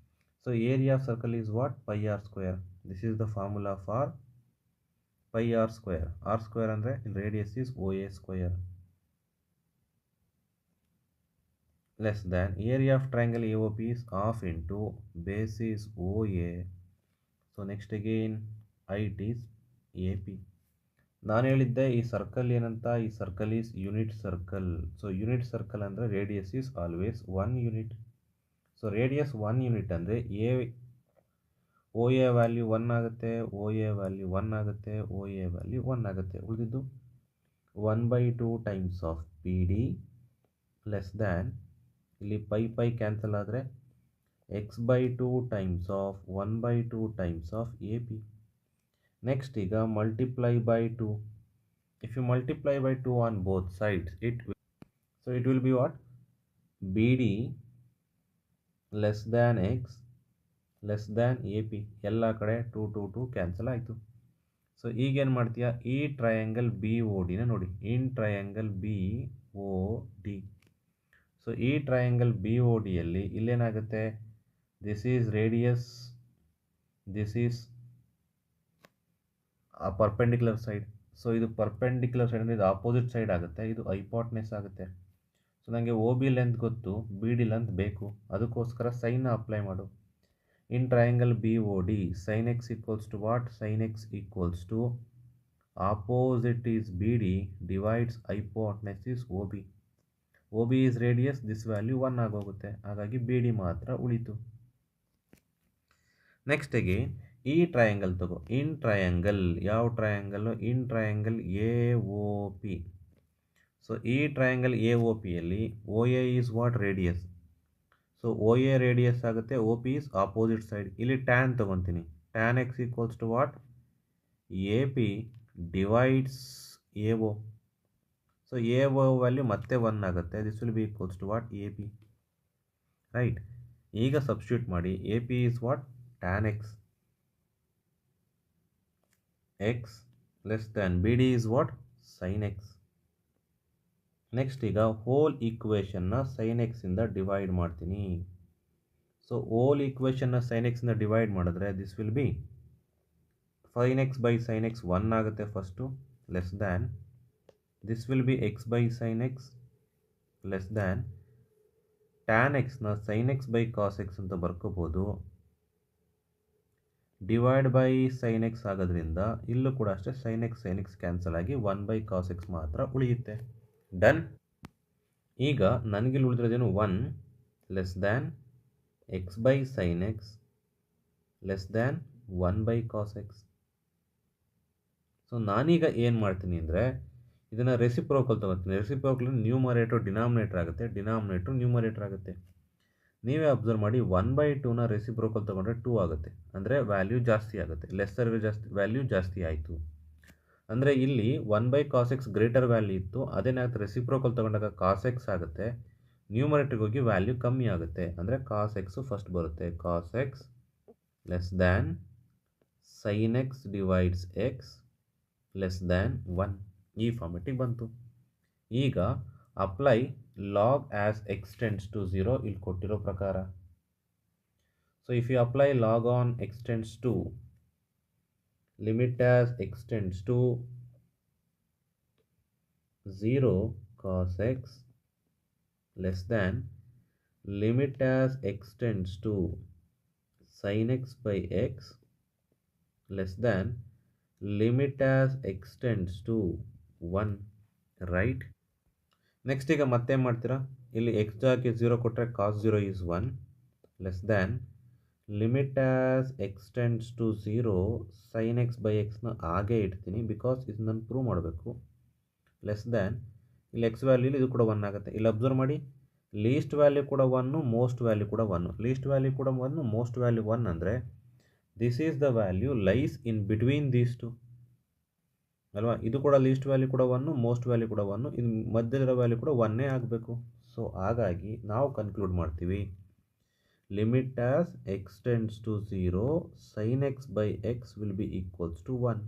So area of circle is what? pi r square. This is the formula for pi r square. r square ಅಂದರೆ radius is OA square. Less than area of triangle AOP is half into base is OA. So next again height is AP. ನಾನು ಹೇಳಿದ್ದೆ ಈ circle ಏನಂತ, ಈ circle is unit circle. So unit circle ಅಂದರೆ radius is always 1 unit. So radius 1 unit ಅಂದರೆ OA value 1 ಆಗುತ್ತೆ, OA value 1 ಆಗುತ್ತೆ, OA value 1 ಆಗುತ್ತೆ. ಉಳಿದಿದ್ದು 1/2 times of PD less than, ಇಲ್ಲಿ ಪೈ ಕ್ಯಾನ್ಸಲ್ ಆದರೆ x/2 times of 1/2 times of AP. Next ಈಗ multiply by 2. If you multiply by 2 on both sides it will be what? BD less than x less than AP. ಎಲ್ಲ ಕಡೆ 2 2 2 cancel ಆಯಿತು. So ಈಗೇನು ಮಾಡ್ತೀಯಾ? ಈ triangle BODನ ನೋಡಿ, ಇನ್ ಟ್ರಯಾಂಗಲ್ BOD. ಸೊ ಈ ಟ್ರಯಾಂಗಲ್ BODಯಲ್ಲಿ ಇಲ್ಲೇನಾಗುತ್ತೆ? This is radius, this is perpendicular side. So ಇದು ಪರ್ಪೆಂಡಿಕ್ಯುಲರ್ ಸೈಡ್ ಅಂದರೆ ಇದು ಆಪೋಸಿಟ್ ಸೈಡ್ ಆಗುತ್ತೆ, ಇದು ಹೈಪೋಟೆನಸ್ ಆಗುತ್ತೆ. ಸೊ ನನಗೆ OB ಲೆಂತ್ ಗೊತ್ತು, BD ಲೆಂತ್ ಬೇಕು, ಅದಕ್ಕೋಸ್ಕರ ಸೈನ್ನ ಅಪ್ಲೈ ಮಾಡು. In triangle BOD sin x equals to what? sin x equals to opposite is BD divides hypotenuse is OB. OB is radius, this value 1 ಆಗೋಗುತ್ತೆ, ಹಾಗಾಗಿ BD ಮಾತ್ರ ಉಳಿತು. ನೆಕ್ಸ್ಟ್ ಅಗೇನ್ ಈ ಟ್ರಯಾಂಗಲ್ ತಗೋ. ಇನ್ ಟ್ರಯಾಂಗಲ್ ಯಾವ triangle? In triangle AOP. So ಈ triangle AOPಯಲ್ಲಿ OA is what? Radius. So OA radius ಆಗುತ್ತೆ, OP ಈಸ್ ಆಪೋಸಿಟ್ ಸೈಡ್. ಇಲ್ಲಿ ಟ್ಯಾನ್ ತೊಗೊತೀನಿ, tan x equals to what? AP divides AO. So AO value ಮತ್ತೆ 1 ಆಗುತ್ತೆ, this will be equals to what? AP. Right. ಈಗ substitute ಮಾಡಿ. AP is what? Tan x. x less than BD is what? sin x. Next ಈಗ hole ಈಕ್ವೇಷನ್ನ sin x ಇಂದ divide ಮಾಡ್ತೀನಿ. So whole ಈಕ್ವೇಷನ್ನ sin x ಇಂದ divide ಮಾಡಿದ್ರೆ this will be sin x by sin x 1 ಆಗುತ್ತೆ first, less than this will be x by sin x less than tan ಎಕ್ಸ್ನ sin x by cos x ಅಂತ ಬರ್ಕೋಬೋದು. Divide by sin x ಆಗೋದ್ರಿಂದ ಇಲ್ಲೂ ಕೂಡ ಅಷ್ಟೇ sin x cancel ಆಗಿ 1 by cos x ಮಾತ್ರ ಉಳಿಯುತ್ತೆ. ಡನ್. ಈಗ ನನಗಿಲ್ಲಿ ಉಳಿದಿರೋದೇನು? 1 less than x by sin x less than 1 by cos x. So ನಾನೀಗ ಏನು ಮಾಡ್ತೀನಿ ಅಂದರೆ ಇದನ್ನು ರೆಸಿಪ್ರೋಕಲ್ ತೊಗೊತೀನಿ. ರೆಸಿಪ್ರೋಕಲ್ ನ್ಯೂಮರೇಟರ್ ಡಿನಾಮಿನೇಟರ್ ಆಗುತ್ತೆ, ಡಿನಾಮಿನೇಟರ್ ನ್ಯೂಮರೇಟರ್ ಆಗುತ್ತೆ. ನೀವೇ ಅಬ್ಸರ್ವ್ ಮಾಡಿ, 1/2ನ ರೆಸಿಪ್ರೋಕಲ್ ತೊಗೊಂಡ್ರೆ 2 ಆಗುತ್ತೆ, ಅಂದರೆ ವ್ಯಾಲ್ಯೂ ಜಾಸ್ತಿ ಆಗುತ್ತೆ. ಲೆಸ್ಸರ್ ವ್ಯಾಲ್ಯೂ ಜಾಸ್ತಿ ಆಯಿತು ಅಂದರೆ ಇಲ್ಲಿ 1 by cos x greater value ಇತ್ತು, ಅದೇನಾಗುತ್ತೆ? ರೆಸಿಪ್ರೋಕಲ್ ತೊಗೊಂಡಾಗ cos x ಆಗುತ್ತೆ, ನ್ಯೂಮರೇಟರ್ಗೆ ಹೋಗಿ ವ್ಯಾಲ್ಯೂ ಕಮ್ಮಿ ಆಗುತ್ತೆ, ಅಂದರೆ cos x ಫಸ್ಟ್ ಬರುತ್ತೆ. cos x less than sin x divides x less than 1. ಈ ಫಾರ್ಮೆಟಿಗೆ ಬಂತು. ಈಗ apply log as x tends to 0 ಇಲ್ಲಿ ಕೊಟ್ಟಿರೋ ಪ್ರಕಾರ. So if you apply log on x tends to limit as x tends to 0 cos x less than limit as x tends to sin x by x less than limit as x tends to 1, right? Next ಈಗ ಮತ್ತೆ ಮಾಡ್ತೀರಾ, ಇಲ್ಲಿ x ಜಾಗಕ್ಕೆ 0 ಕೊಟ್ಟರೆ cos 0 is 1 less than limit as x tends to 0 sin x by ಎಕ್ಸ್ನ ಹಾಗೆ ಇಡ್ತೀನಿ, because ಇದು ನಾನು ಪ್ರೂವ್ ಮಾಡಬೇಕು. ಲೆಸ್ ದ್ಯಾನ್ ಇಲ್ಲಿ x ವ್ಯಾಲ್ಯೂ ಇದು ಕೂಡ 1 ಆಗುತ್ತೆ. ಇಲ್ಲಿ ಅಬ್ಸರ್ವ್ ಮಾಡಿ, ಲೀಸ್ಟ್ ವ್ಯಾಲ್ಯೂ ಕೂಡ 1, ಮೋಸ್ಟ್ ವ್ಯಾಲ್ಯೂ ಕೂಡ 1. ಲೀಸ್ಟ್ ವ್ಯಾಲ್ಯೂ ಕೂಡ 1, ಮೋಸ್ಟ್ ವ್ಯಾಲ್ಯೂ 1 ಅಂದರೆ this is the value lies in between these to ಅಲ್ವಾ. ಇದು ಕೂಡ ಲೀಸ್ಟ್ ವ್ಯಾಲ್ಯೂ ಕೂಡ 1, ಮೋಸ್ಟ್ ವ್ಯಾಲ್ಯೂ ಕೂಡ 1, ಇದು ಮಧ್ಯದಲ್ಲಿರೋ ವ್ಯಾಲ್ಯೂ ಕೂಡ 1 ಆಗಬೇಕು. ಸೊ ಹಾಗಾಗಿ ನಾವು ಕನ್ಕ್ಲೂಡ್ ಮಾಡ್ತೀವಿ limit as x tends to 0, sin x by x will be equals to 1.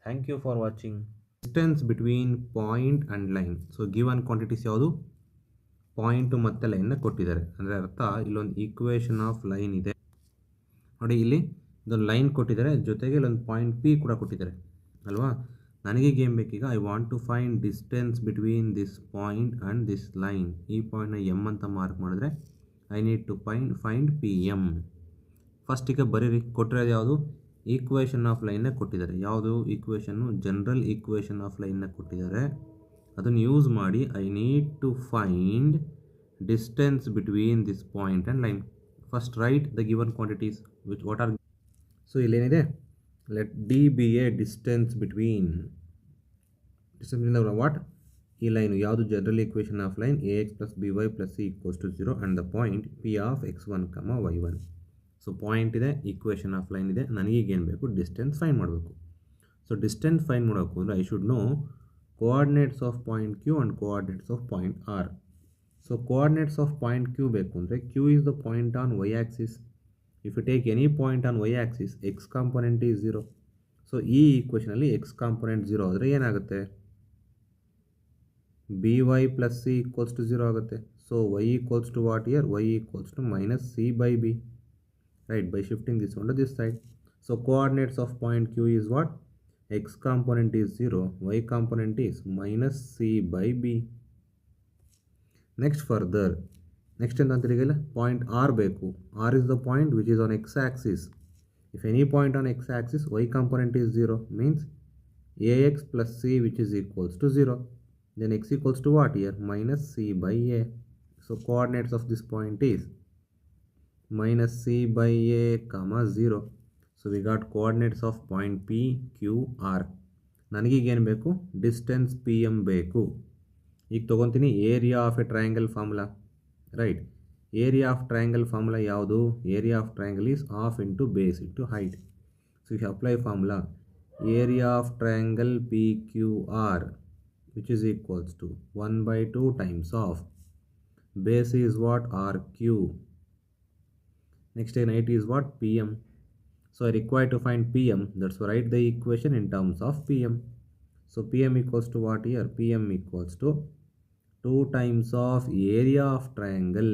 Thank you for watching. Distance between point and line. So given quantities ಯಾವುದು point ಮತ್ತು ಲೈನ್ನ ಕೊಟ್ಟಿದ್ದಾರೆ. ಅಂದರೆ ಅರ್ಥ ಇಲ್ಲೊಂದು ಈಕ್ವೇಷನ್ ಆಫ್ ಲೈನ್ ಇದೆ ನೋಡಿ, ಇಲ್ಲಿ ಇದೊಂದು ಲೈನ್ ಕೊಟ್ಟಿದ್ದಾರೆ, ಜೊತೆಗೆ ಇಲ್ಲೊಂದು ಪಾಯಿಂಟ್ ಪಿ ಕೂಡ ಕೊಟ್ಟಿದ್ದಾರೆ ಅಲ್ವಾ. ನನಗೀಗ ಏನು ಬೇಕೀಗ, I want to find distance between this point and this line. ಈ ಪಾಯಿಂಟ್ನ ಎಮ್ ಅಂತ ಮಾರ್ಕ್ ಮಾಡಿದ್ರೆ I need to find P M. First ಈಗ ಬರೀರಿ, ಕೊಟ್ಟಿರೋದು ಯಾವುದು, ಈಕ್ವೇಷನ್ ಆಫ್ ಲೈನ್ನ ಕೊಟ್ಟಿದ್ದಾರೆ. ಯಾವುದು ಈಕ್ವೇಷನ್ನು, ಜನರಲ್ ಈಕ್ವೇಷನ್ ಆಫ್ ಲೈನ್ನ ಕೊಟ್ಟಿದ್ದಾರೆ. ಅದನ್ನು ಯೂಸ್ ಮಾಡಿ I need to find distance between this point and line. First write the given quantities which what are. So ಇಲ್ಲೇನಿದೆ, let D be a distance between what, ಈ line ಯಾವುದು, general equation of line A X plus B Y plus C equals to 0 and the point P of x1, y1. So point ಇದೆ, equation of line ಇದೆ, ನನಗೀಗ ಏನು ಬೇಕು, distance find ಮಾಡಬೇಕು. So distance find ಮಾಡೋಕ್ಕೂ ಅಂದರೆ I should know coordinates of point Q and coordinates of point R. So coordinates of point Q ಬೇಕು ಅಂದರೆ Q is the point on y axis. If you take any point on y axis, x component is 0. So ಈ ಈಕ್ವೇಷನಲ್ಲಿ x component 0 ಆದರೆ ಏನಾಗುತ್ತೆ, b Y plus C equals to 0 ಆಗುತ್ತೆ. So y equals to what here, y equals to minus c by B, right, by shifting this one to this side. So coordinates of point Q is what, x component is 0, y component is minus c by b. Next further, next ಎಂತ ಅಂತಿರಿಗೆಲ್ಲ point r ಬೇಕು. r is the point which is on x axis. If any point on x axis, y component is 0, means ax plus c which is equals to 0. Then x equals to what here, minus c by a. So coordinates of this point is minus c by a comma 0. So we got coordinates of point P, Q, R. ನನಗೀಗ ಏನು ಬೇಕು, distance P M ಬೇಕು. ಈಗ ತೊಗೊತೀನಿ area of a triangle formula, right. Area of triangle formula ಯಾವುದು, area of triangle is half into base into height. So if you apply formula area of triangle P Q R which is equals to 1/2 times of base is what, R Q. Next in height is what, PM. So I require to find PM. That's why write the equation in terms of PM. So PM equals to what here? PM equals to 2 times of area of triangle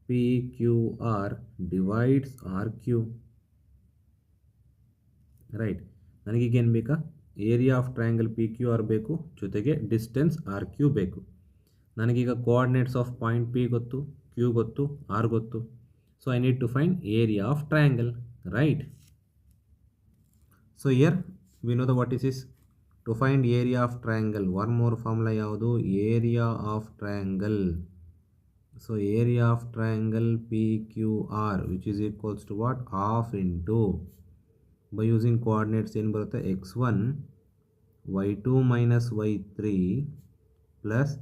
PQR divides RQ. Right. ನನಗೀಗ ಏನು ಬೇಕಾ, area of triangle P Q R ಬೇಕು, ಜೊತೆಗೆ distance R Q ಬೇಕು. ನನಗೀಗ coordinates of point P ಗೊತ್ತು, Q ಗೊತ್ತು, R ಗೊತ್ತು. So I need to find area of triangle, right. So here we know the what is to find area of triangle. One more formula ಯಾವುದು, area of triangle. So area of triangle P Q R which is equals to what, half into, by using coordinates ಏನು ಬರುತ್ತೆ, x1 y2 minus y3 plus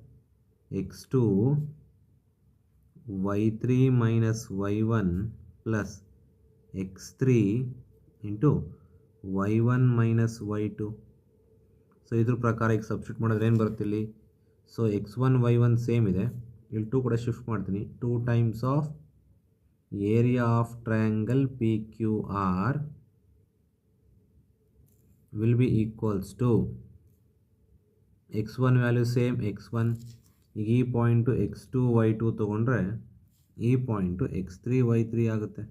x2 y3 minus y1 plus x3 into y1 minus y2. So ಇದ್ರ ಪ್ರಕಾರ ಈಗ substitute ಮಾಡಿದ್ರೆ ಏನು ಬರುತ್ತೆ ಇಲ್ಲಿ. So x1 y1 same ಇದೆ, ಇಲ್ಲಿ 2 ಕೂಡ ಶಿಫ್ಟ್ ಮಾಡ್ತೀನಿ. 2 times of area of triangle P Q R will be equals to x1 value same x1. ಈಗ ಈ ಪಾಯಿಂಟು x2 y2 ತೊಗೊಂಡ್ರೆ ಈ ಪಾಯಿಂಟು x3 y3 ಆಗುತ್ತೆ.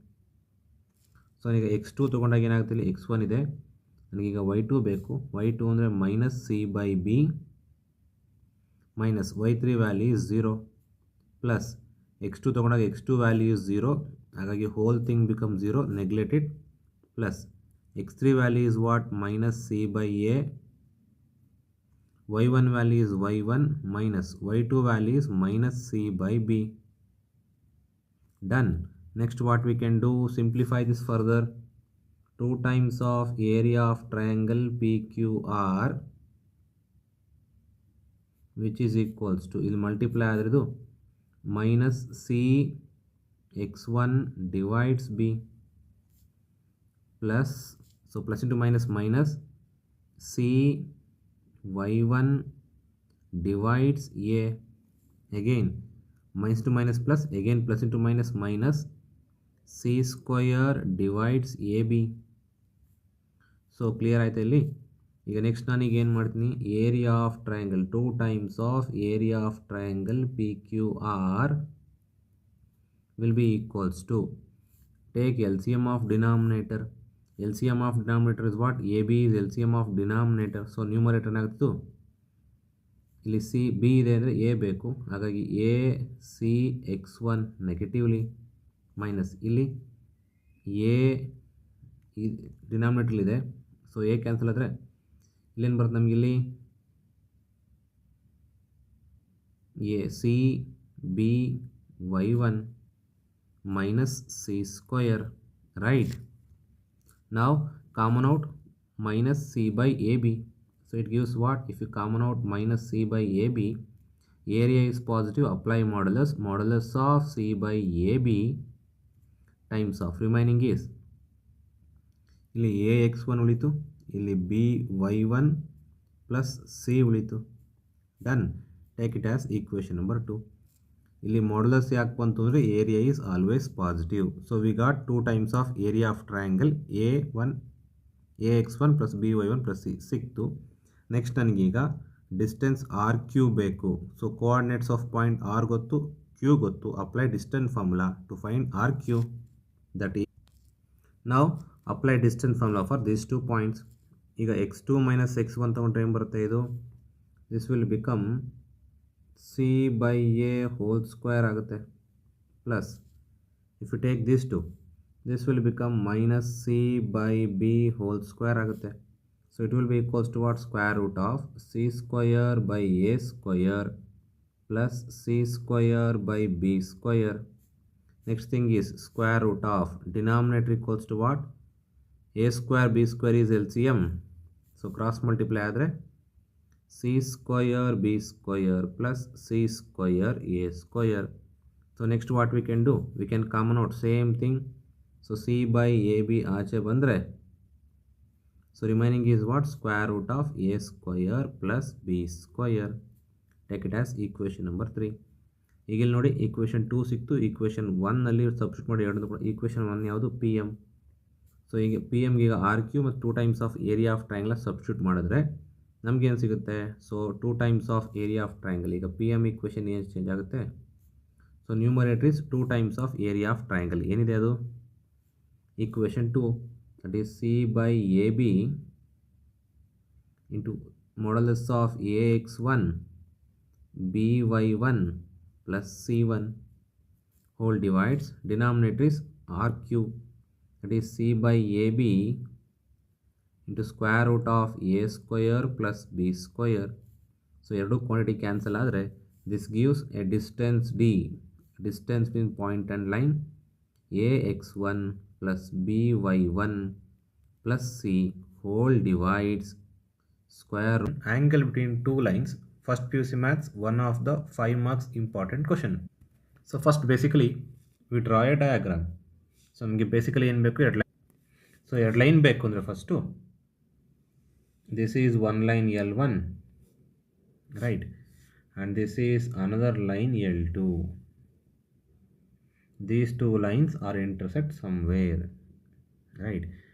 ಸೊ ಈಗ x2 ತೊಗೊಂಡಾಗ ಏನಾಗುತ್ತೆ, ಇಲ್ಲಿ x1 ಇದೆ, ನನಗೀಗ y2 ಬೇಕು. y2 ಅಂದರೆ minus c by B minus y3 value is 0 plus x2 ತೊಗೊಂಡಾಗ x2 ವ್ಯಾಲ್ಯೂ ಇಸ್ 0, ಹಾಗಾಗಿ whole thing become 0, neglected, plus x3 value is what, minus c by A, y1 value is y1 minus y2 value is minus c by b. Done. Next what we can do, simplify this further. 2 times of area of triangle PQR which is equals to, ಇಲ್ಲಿ multiply ಆದ್ರದು minus c x1 divides b plus, so plus into minus minus c y1 divides a. again minus to minus plus, again plus into minus, minus c square divides ab. So clear ಆಯ್ತಾ ಇಲ್ಲಿ? ಈಗ next ನಾನೀಗ ಏನು ಮಾಡ್ತೀನಿ, area of triangle 2 times of area of triangle P Q R will be equals to, take LCM of denominator. LCM of denominator is what? AB is LCM of denominator. So numerator ಏನಾಗ್ತಿತ್ತು, ಇಲ್ಲಿ C B ಇದೆ ಅಂದರೆ A ಬೇಕು, ಹಾಗಾಗಿ A C x1 negatively minus ಇಲ್ಲಿ A ಈ ಡಿನಾಮಿನೇಟರ್ಲಿದೆ, so A cancel ಆದರೆ ಇಲ್ಲೇನು ಬರುತ್ತೆ ನಮಗೆ, ಇಲ್ಲಿ A C B y1 minus c square, right? Now common out minus c by ab, so it gives what? If you common out minus c by ab, area is positive, apply modulus, modulus of c by ab times of remaining is, ಇಲ್ಲಿ a x1 ಉಳಿತು, ಇಲ್ಲಿ b y1 plus c ಉಳಿತು. Done. Take it as equation number 2. ಇಲ್ಲಿ modulus ಯಾಕೆ ಬಂತು ಅಂದರೆ area is always positive. So we got 2 times of area of triangle a x one plus B y one plus c ಸಿಕ್ತು. Next ನನಗೀಗ distance R Q ಬೇಕು. So coordinates of point R ಗೊತ್ತು, Q ಗೊತ್ತು. Apply distance formula to find R Q. That is ನಾವು apply distance formula for these 2 points. ಈಗ x2 ಮೈನಸ್ x1 ತೊಗೊಂಡ್ರೆ ಏನು ಬರುತ್ತೆ, ಇದು this will become c by a whole square ಆಗುತ್ತೆ, plus if you take this two, this will become minus c by b whole square ಆಗುತ್ತೆ. So it will be equals to what, square root of c square by a square plus c square by b square. Next thing is square root of denominator equals to what, a square b square is LCM. So cross multiply ಆದರೆ c square b square plus c square a square. So next what we can do, we can common out same thing. So c by ab ಆಚೆ ಬಂದರೆ, so remaining is what, square root of a square plus b square. Take it as equation number 3. ಈಗ ಇಲ್ಲಿ ನೋಡಿ equation 2 ಸಿಕ್ತು, equation 1ನಲ್ಲಿ substitute ಮಾಡಿ ಎರಡು ಕೂಡ. Equation 1 ಯಾವುದು, ಪಿ ಎಮ್. ಸೊ ಈಗ ಪಿ ಎಮ್ಗೆ ಈಗ ಆರ್ ಕ್ಯೂ ಮತ್ತು 2 times of area of triangle substitute ಮಾಡಿದ್ರೆ ನಮಗೇನು ಸಿಗುತ್ತೆ, so 2 times of area of triangle. ಈಗ ಪಿ ಎಮ್ ಈಕ್ವೇಷನ್ ಏನು ಚೇಂಜ್ ಆಗುತ್ತೆ, so numerator is 2 times of area of triangle. ಏನಿದೆ ಅದು, equation 2, that is c by a b into modulus of a x one b y one plus c one hole divides denominator is R Q, that is c by a b into square root of a square plus b square. So ಎರಡು quantity cancel ಆದರೆ this gives a distance d, distance between point and line ax1 plus by1 plus c whole divides square root angle between 2 lines. First PUC Maths, one of the 5 marks important question. So first basically we draw a diagram. So ನಮಗೆ basically ಏನು ಬೇಕು, ಎರಡು line. So ಎರಡು line ಬೇಕು ಅಂದರೆ first this is one line L1, right, and this is another line L2. These 2 lines are intersect somewhere, right.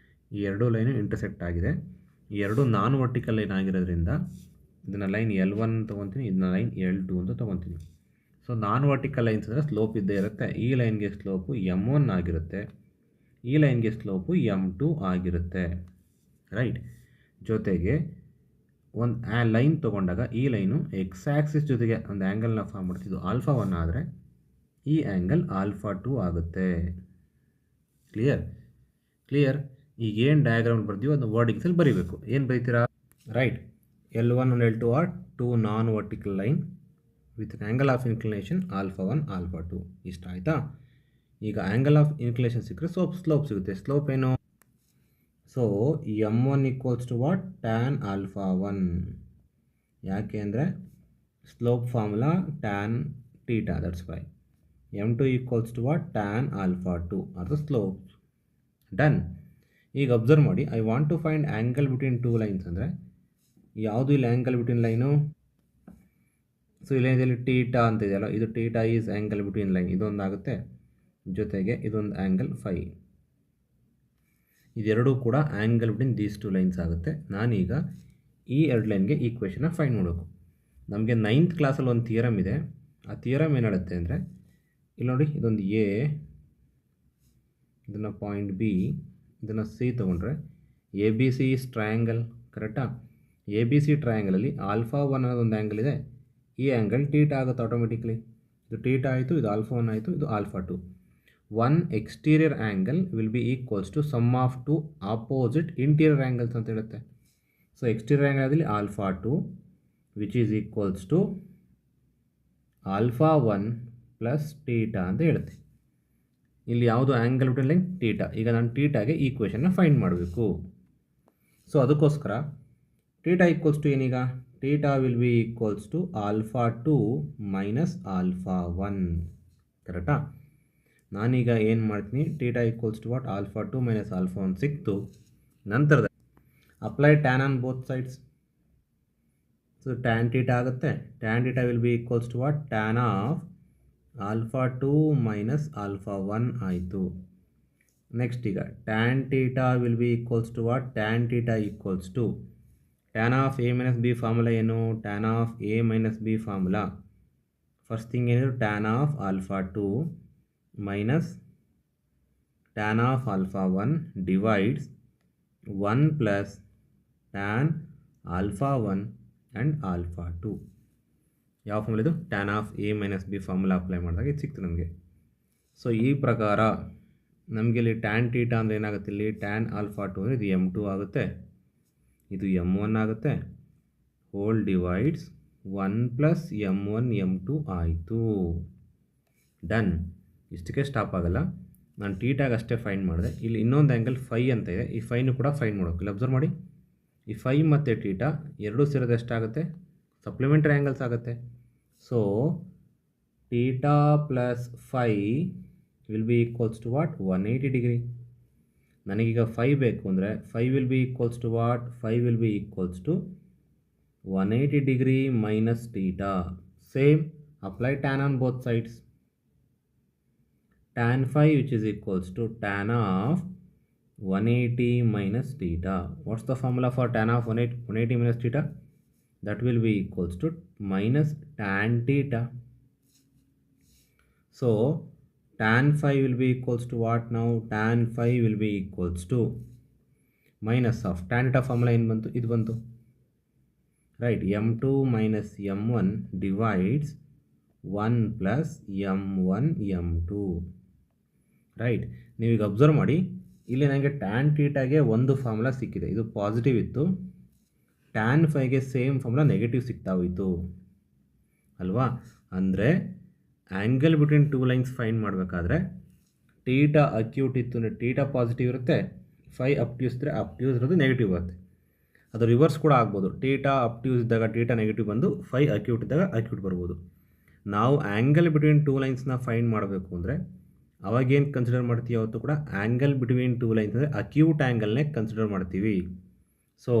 ಈ ಎರಡು line intersect ಆಗಿದೆ. ಈ ಎರಡು ನಾನ್ ವರ್ಟಿಕಲ್ ಲೈನ್ ಆಗಿರೋದ್ರಿಂದ ಇದನ್ನು ಲೈನ್ L1 ತೊಗೊತೀನಿ, ಇದನ್ನ ಲೈನ್ L2 ಅಂತ ತೊಗೊತೀನಿ. ಸೊ ನಾನ್ ವರ್ಟಿಕಲ್ ಲೈನ್ಸ್ ಅಂದರೆ ಸ್ಲೋಪ್ ಇದ್ದೇ ಇರುತ್ತೆ. ಈ ಲೈನ್ಗೆ ಸ್ಲೋಪು M1 ಆಗಿರುತ್ತೆ, ಈ ಲೈನ್ಗೆ ಸ್ಲೋಪು M2 ಆಗಿರುತ್ತೆ, ರೈಟ್. ಜೊತೆಗೆ ಒಂದು ಲೈನ್ ತೊಗೊಂಡಾಗ ಈ ಲೈನು ಎಕ್ಸ್ ಆ್ಯಕ್ಸಿಸ್ ಜೊತೆಗೆ ಒಂದು ಆ್ಯಂಗಲ್ನ ಫಾರ್ಮ್ ಮಾಡ್ತಿದ್ದು ಆಲ್ಫಾ 1 ಆದರೆ ಈ ಆ್ಯಂಗಲ್ ಆಲ್ಫಾ 2 ಆಗುತ್ತೆ. ಕ್ಲಿಯರ್. ಈಗ ಏನು ಡಯಾಗ್ರಾಮ್ ಬರ್ತೀವೋ ಅದನ್ನು ವರ್ಡಿಂಗ್ಸಲ್ಲಿ ಬರೀಬೇಕು. ಏನು ಬರೀತೀರಾ, right. L1 and L2 are 2 non vertical line with angle of inclination alpha 1 alpha 2. ಇಷ್ಟ ಆಯಿತಾ. ಈಗ ಆ್ಯಂಗಲ್ ಆಫ್ ಇನ್ಕ್ಲಿನೇಷನ್ ಸಿಕ್ಕರೆ ಸ್ಲೋಪ್ ಸಿಗುತ್ತೆ. ಸ್ಲೋಪ್ ಏನು, so M1 equals to what, tan alpha 1. ಯಾಕೆ ಅಂದರೆ slope formula tan theta, that's why. M2 equals to what, tan alpha 2 ಅದು slope. Done. ಈಗ ಅಬ್ಸರ್ವ್ ಮಾಡಿ, I want to find angle between 2 lines ಅಂದರೆ ಯಾವುದು ಇಲ್ಲಿ ಆ್ಯಂಗಲ್ ಬಿಟ್ವೀನ್ ಲೈನು, ಸೊ ಇಲ್ಲಿ theta ಅಂತ ಇದೆಯಲ್ಲ, ಇದು theta is angle between line, ಇದೊಂದಾಗುತ್ತೆ, ಜೊತೆಗೆ ಇದೊಂದು ಆ್ಯಂಗಲ್ ಫೈ, ಇದೆರಡೂ ಕೂಡ angle between these two lines ಆಗುತ್ತೆ. ನಾನೀಗ ಈ ಎರಡು ಲೈನ್ಗೆ ಈಕ್ವೇಷನ್ನ ಫೈಂಡ್ ಮಾಡಬೇಕು. ನಮಗೆ 9th ಕ್ಲಾಸಲ್ಲಿ ಒಂದು ಥಿಯರಮ್ ಇದೆ. ಆ ಥಿಯರಮ್ ಏನು ಹೇಳುತ್ತೆ ಅಂದರೆ, ಇಲ್ಲಿ ನೋಡಿ, ಇದೊಂದು ಎ, ಇದನ್ನು ಪಾಯಿಂಟ್ ಬಿ, ಇದನ್ನು ಸಿ ತೊಗೊಂಡ್ರೆ A B C is triangle, ಕರೆಕ್ಟಾ? ಎ ಬಿ ಸಿ ಟ್ರಯಾಂಗಲಲ್ಲಿ ಆಲ್ಫಾ 1 ಅನ್ನೋದೊಂದು ಆ್ಯಂಗಲ್ ಇದೆ. ಈ ಆ್ಯಂಗಲ್ ಟೀಟಾ ಆಗುತ್ತೆ ಆಟೋಮೆಟಿಕ್ಲಿ. ಇದು ಟೀಟಾ ಆಯಿತು, ಇದು ಆಲ್ಫಾ 1 ಆಯಿತು, ಇದು alpha 2. One exterior angle will be equals to sum of two opposite interior angles ಅಂತ ಹೇಳುತ್ತೆ. ಸೊ ಎಕ್ಸ್ಟೀರಿಯರ್ ಆ್ಯಂಗಲಲ್ಲಿ alpha 2 which is equals to alpha 1 plus theta ಅಂತ ಹೇಳುತ್ತೆ. ಇಲ್ಲಿ ಯಾವುದು ಆ್ಯಂಗಲ್ ಬಿಟ್ವೀನ್ ಲೈನ್? ಟೀಟಾ. ಈಗ ನಾನು ಟೀಟಾಗೆ ಈಕ್ವೇಷನ್ನ ಫೈಂಡ್ ಮಾಡಬೇಕು. ಸೊ ಅದಕ್ಕೋಸ್ಕರ ಟೀಟಾ ಈಕ್ವಲ್ಸ್ ಟು ಏನೀಗ? Theta will be equals to alpha 2 minus alpha 1, ಕರೆಕ್ಟಾ? ನಾನೀಗ ಏನು ಮಾಡ್ತೀನಿ, theta equals to what? Alpha 2 minus alpha 1 ಸಿಕ್ತು. ನಂತರದ apply tan on both sides. So tan theta ಆಗುತ್ತೆ. Tan theta will be equals to what? Tan of alpha 2 minus alpha 1 ಆಯಿತು. Next ಈಗ tan theta will be equals to what? Tan theta equals to tan of A minus B formula ಏನು? Tan of A minus B formula. First thing ಏನಿದ್ರು tan of alpha 2 minus tan of alpha 1 divides 1 plus tan alpha 1 and alpha 2. ಯಾವ formula ಇದು? Tan of A minus B formula apply ಮಾಡಿದಾಗ ಇದು ಸಿಕ್ತು ನಮಗೆ. So ಈ ಪ್ರಕಾರ ನಮಗೆ ಇಲ್ಲಿ ಟ್ಯಾನ್ ಟೀಟಾ ಅಂದರೆ ಏನಾಗುತ್ತೆ? ಇಲ್ಲಿ ಟ್ಯಾನ್ ಆಲ್ಫಾ 2 ಅಂದರೆ ಇದು M2 ಆಗುತ್ತೆ, ಇದು M1 ಆಗುತ್ತೆ, whole divides 1 plus M1 M2 ಆಯಿತು. ಡನ್. ಇಷ್ಟಕ್ಕೆ ಸ್ಟಾಪ್ ಆಗಲ್ಲ, ನಾನು ಟೀಟಾಗ ಅಷ್ಟೇ ಫೈಂಡ್ ಮಾಡಿದೆ. ಇಲ್ಲಿ ಇನ್ನೊಂದು ಆ್ಯಂಗಲ್ ಫೈ ಅಂತ ಇದೆ, ಈ ಫೈನು ಕೂಡ ಫೈಂಡ್ ಮಾಡೋಕೆ. ಇಲ್ಲಿ ಅಬ್ಸರ್ವ್ ಮಾಡಿ, ಈ ಫೈ ಮತ್ತು ಟೀಟಾ ಎರಡೂ ಸೇರೋದು ಎಷ್ಟಾಗುತ್ತೆ? ಸಪ್ಲಿಮೆಂಟರಿ ಆ್ಯಂಗಲ್ಸ್ ಆಗುತ್ತೆ. So theta plus phi will be equals to what? 180 degree. ನನಗೀಗ ಫೈ ಬೇಕು ಅಂದರೆ phi will be equals to what? Phi will be equals to 180 degree minus theta. Same apply tan on both sides. Tan phi which is equals to tan of 180 minus theta. What's the formula for tan of 180 minus theta? That will be equals to minus tan theta. So tan phi will be equals to what now? Tan phi will be equals to minus of tan theta formula in bantu, idu bantu, right? M2 minus M1 divides 1 plus M1 M2. Right. ನೀವೀಗ observe ಮಾಡಿ, ಇಲ್ಲಿ ನನಗೆ tan ಟೀಟಾಗೆ ಒಂದು formula ಸಿಕ್ಕಿದೆ, ಇದು positive ಇತ್ತು. Tan ಫೈಗೆ same formula negative ಸಿಗ್ತಾ ಹೋಯಿತು ಅಲ್ವಾ? ಅಂದರೆ angle between two lines find ಮಾಡಬೇಕಾದ್ರೆ ಟೀಟಾ ಅಕ್ಯೂಟ್ ಇತ್ತು ಅಂದರೆ ಟೀಟಾ ಪಾಸಿಟಿವ್ ಇರುತ್ತೆ, ಫೈ ಅಪ್ಟ್ಯೂಸ್ ಇದ್ದರೆ ಅಪ್ಟ್ಯೂಸ್ ಇರೋದು ನೆಗೆಟಿವ್ ಬರುತ್ತೆ. ಅದು ರಿವರ್ಸ್ ಕೂಡ ಆಗ್ಬೋದು. ಟೀಟಾ ಅಪ್ಟ್ಯೂಸ್ ಇದ್ದಾಗ ಟೀಟಾ ನೆಗೆಟಿವ್ ಬಂದು ಫೈ ಅಕ್ಯೂಟ್ ಇದ್ದಾಗ ಅಕ್ಯೂಟ್ ಬರ್ಬೋದು. ನಾವು ಆ್ಯಂಗಲ್ ಬಿಟ್ವೀನ್ ಟೂ ಲೈನ್ಸ್ನ ಫೈಂಡ್ ಮಾಡಬೇಕು ಅಂದರೆ ಅವಾಗೇನು ಕನ್ಸಿಡರ್ ಮಾಡ್ತೀವಿ? ಯಾವತ್ತೂ ಕೂಡ ಆ್ಯಂಗಲ್ ಬಿಟ್ವೀನ್ ಟೂ ಲೈನ್ಸ್ ಅಂದರೆ ಅಕ್ಯೂಟ್ ಆ್ಯಂಗಲ್ನೇ ಕನ್ಸಿಡರ್ ಮಾಡ್ತೀವಿ. ಸೊ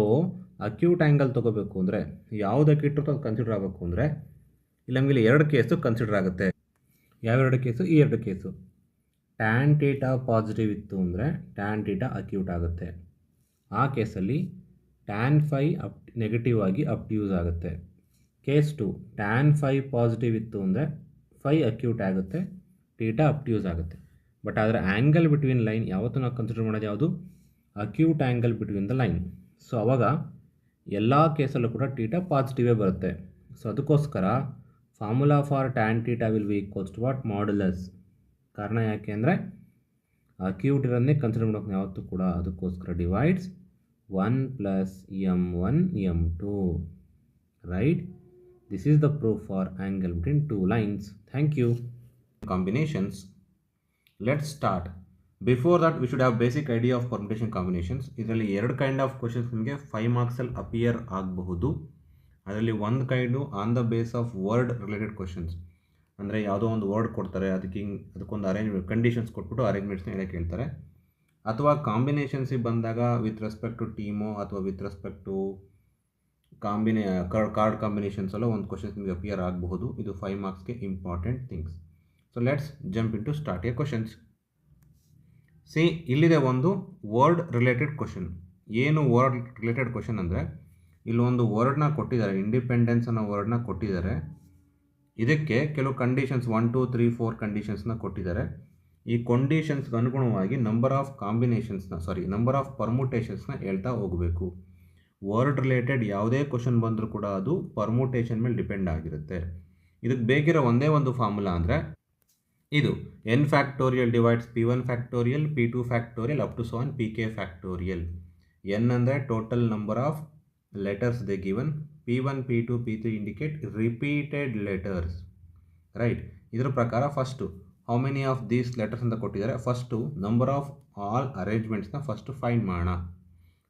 ಅಕ್ಯೂಟ್ ಆ್ಯಂಗಲ್ ತೊಗೋಬೇಕು ಅಂದರೆ ಯಾವುದು ಅಕ್ಯೂಟ್ ಅದು ಕನ್ಸಿಡರ್ ಆಗಬೇಕು ಅಂದರೆ ಇಲ್ಲಿ ನಮಗೆ ಎರಡು ಕೇಸು ಕನ್ಸಿಡರ್ ಆಗುತ್ತೆ. ಯಾವೆರಡು ಕೇಸು? ಈ ಎರಡು ಕೇಸು. ಟ್ಯಾನ್ ಟೀಟಾ ಪಾಸಿಟಿವ್ ಇತ್ತು ಅಂದರೆ ಟ್ಯಾನ್ ಟೀಟಾ ಅಕ್ಯೂಟ್ ಆಗುತ್ತೆ. ಆ ಕೇಸಲ್ಲಿ ಟ್ಯಾನ್ ಫೈ ನೆಗೆಟಿವ್ ಆಗಿ ಅಪ್ಟ್ಯೂಸ್ ಆಗುತ್ತೆ. ಕೇಸ್ 2 ಟ್ಯಾನ್ ಫೈ ಪಾಸಿಟಿವ್ ಇತ್ತು ಅಂದರೆ ಫೈ ಅಕ್ಯೂಟ್ ಆಗುತ್ತೆ, ಟೀಟಾ ಅಪ್ಟ್ಯೂಸ್ ಆಗುತ್ತೆ. ಬಟ್ ಆದರೆ ಆ್ಯಂಗಲ್ ಬಿಟ್ವೀನ್ ಲೈನ್ ಯಾವತ್ತೂ ನಾವು ಕನ್ಸಿಡರ್ ಮಾಡೋದು ಯಾವುದು? Acute angle between the line. So ಅವಾಗ ಎಲ್ಲ ಕೇಸಲ್ಲೂ ಕೂಡ ಟೀಟಾ ಪಾಸಿಟಿವೇ ಬರುತ್ತೆ. ಸೊ ಅದಕ್ಕೋಸ್ಕರ formula for tan theta will be equals to what? Modulus. ಕಾರಣ ಯಾಕೆ ಅಂದರೆ ಅಕ್ಯೂಟ್ ಇರೋದನ್ನೇ ಕನ್ಸಿಡರ್ ಮಾಡೋಕೆ ಯಾವತ್ತೂ ಕೂಡ. ಅದಕ್ಕೋಸ್ಕರ divides 1 plus M1 M2. Right. This is the proof for angle between two lines. Thank you. Combinations. Let's start. Before that we should have basic idea of permutation combinations. ಇದರಲ್ಲಿ ಎರಡು kind of questions ನಿಮಗೆ 5 ಮಾರ್ಕ್ಸಲ್ಲಿ appear ಆಗಬಹುದು. ಅದರಲ್ಲಿ ಒಂದು ಕೈಂಡು on the base of word related questions, ಅಂದರೆ ಯಾವುದೋ ಒಂದು word ಕೊಡ್ತಾರೆ, ಅದಕ್ಕೊಂದು ಅರೇಂಜ್ಮೆಂಟ್ ಕಂಡೀಷನ್ಸ್ ಕೊಟ್ಬಿಟ್ಟು ಅರೇಂಜ್ಮೆಂಟ್ಸ್ನ ಹೇಳಕ್ಕೆ ಹೇಳ್ತಾರೆ. ಅಥವಾ ಕಾಂಬಿನೇಷನ್ಸಿಗೆ ಬಂದಾಗ ವಿತ್ ರೆಸ್ಪೆಕ್ಟ್ ಟು ಟೀಮೋ ಅಥವಾ with respect to card combinations ಎಲ್ಲ ಒಂದು ಕ್ವಶನ್ಸ್ ನಿಮಗೆ ಅಪಿಯರ್ ಆಗಬಹುದು. ಇದು 5 ಮಾರ್ಕ್ಸ್ಗೆ important things. So let's jump in to start a questions. See, ಇಲ್ಲಿದೆ ಒಂದು ವರ್ಡ್ ರಿಲೇಟೆಡ್ ಕ್ವಶನ್. ಏನು ವರ್ಡ್ ರಿಲೇಟೆಡ್ ಕ್ವಶನ್ ಅಂದರೆ, ಇಲ್ಲೊಂದು ವರ್ಡ್ನ ಕೊಟ್ಟಿದ್ದಾರೆ, ಇಂಡಿಪೆಂಡೆನ್ಸ್ ಅನ್ನೋ ವರ್ಡ್ನ ಕೊಟ್ಟಿದ್ದಾರೆ. ಇದಕ್ಕೆ ಕೆಲವು ಕಂಡೀಷನ್ಸ್ 1 2 3 4 ಕಂಡೀಷನ್ಸ್ನ ಕೊಟ್ಟಿದ್ದಾರೆ. ಈ ಕಂಡೀಷನ್ಸ್ಗೆ ಅನುಗುಣವಾಗಿ ನಂಬರ್ ಆಫ್ ಪರ್ಮುಟೇಷನ್ಸ್ನ ಹೇಳ್ತಾ ಹೋಗಬೇಕು. ವರ್ಡ್ ರಿಲೇಟೆಡ್ ಯಾವುದೇ ಕ್ವಶನ್ ಬಂದರೂ ಕೂಡ ಅದು ಪರ್ಮುಟೇಷನ್ ಮೇಲೆ ಡಿಪೆಂಡ್ ಆಗಿರುತ್ತೆ. ಇದಕ್ಕೆ ಬೇಕಿರೋ ಒಂದೇ ಒಂದು ಫಾರ್ಮುಲಾ ಅಂದರೆ ಇದು n factorial divides p1 factorial p2 factorial up to so on pk factorial. n ಅಂದರೆ total number of letters they given, p1 p2 p3 indicate repeated letters, right. ಇದರ ಪ್ರಕಾರ first how many of these letters ಅಂತ ಕೊಟ್ಟಿದ್ದಾರೆ. First number of all ಅರೇಂಜ್ಮೆಂಟ್ಸ್ನ first find ಮಾಡೋಣ.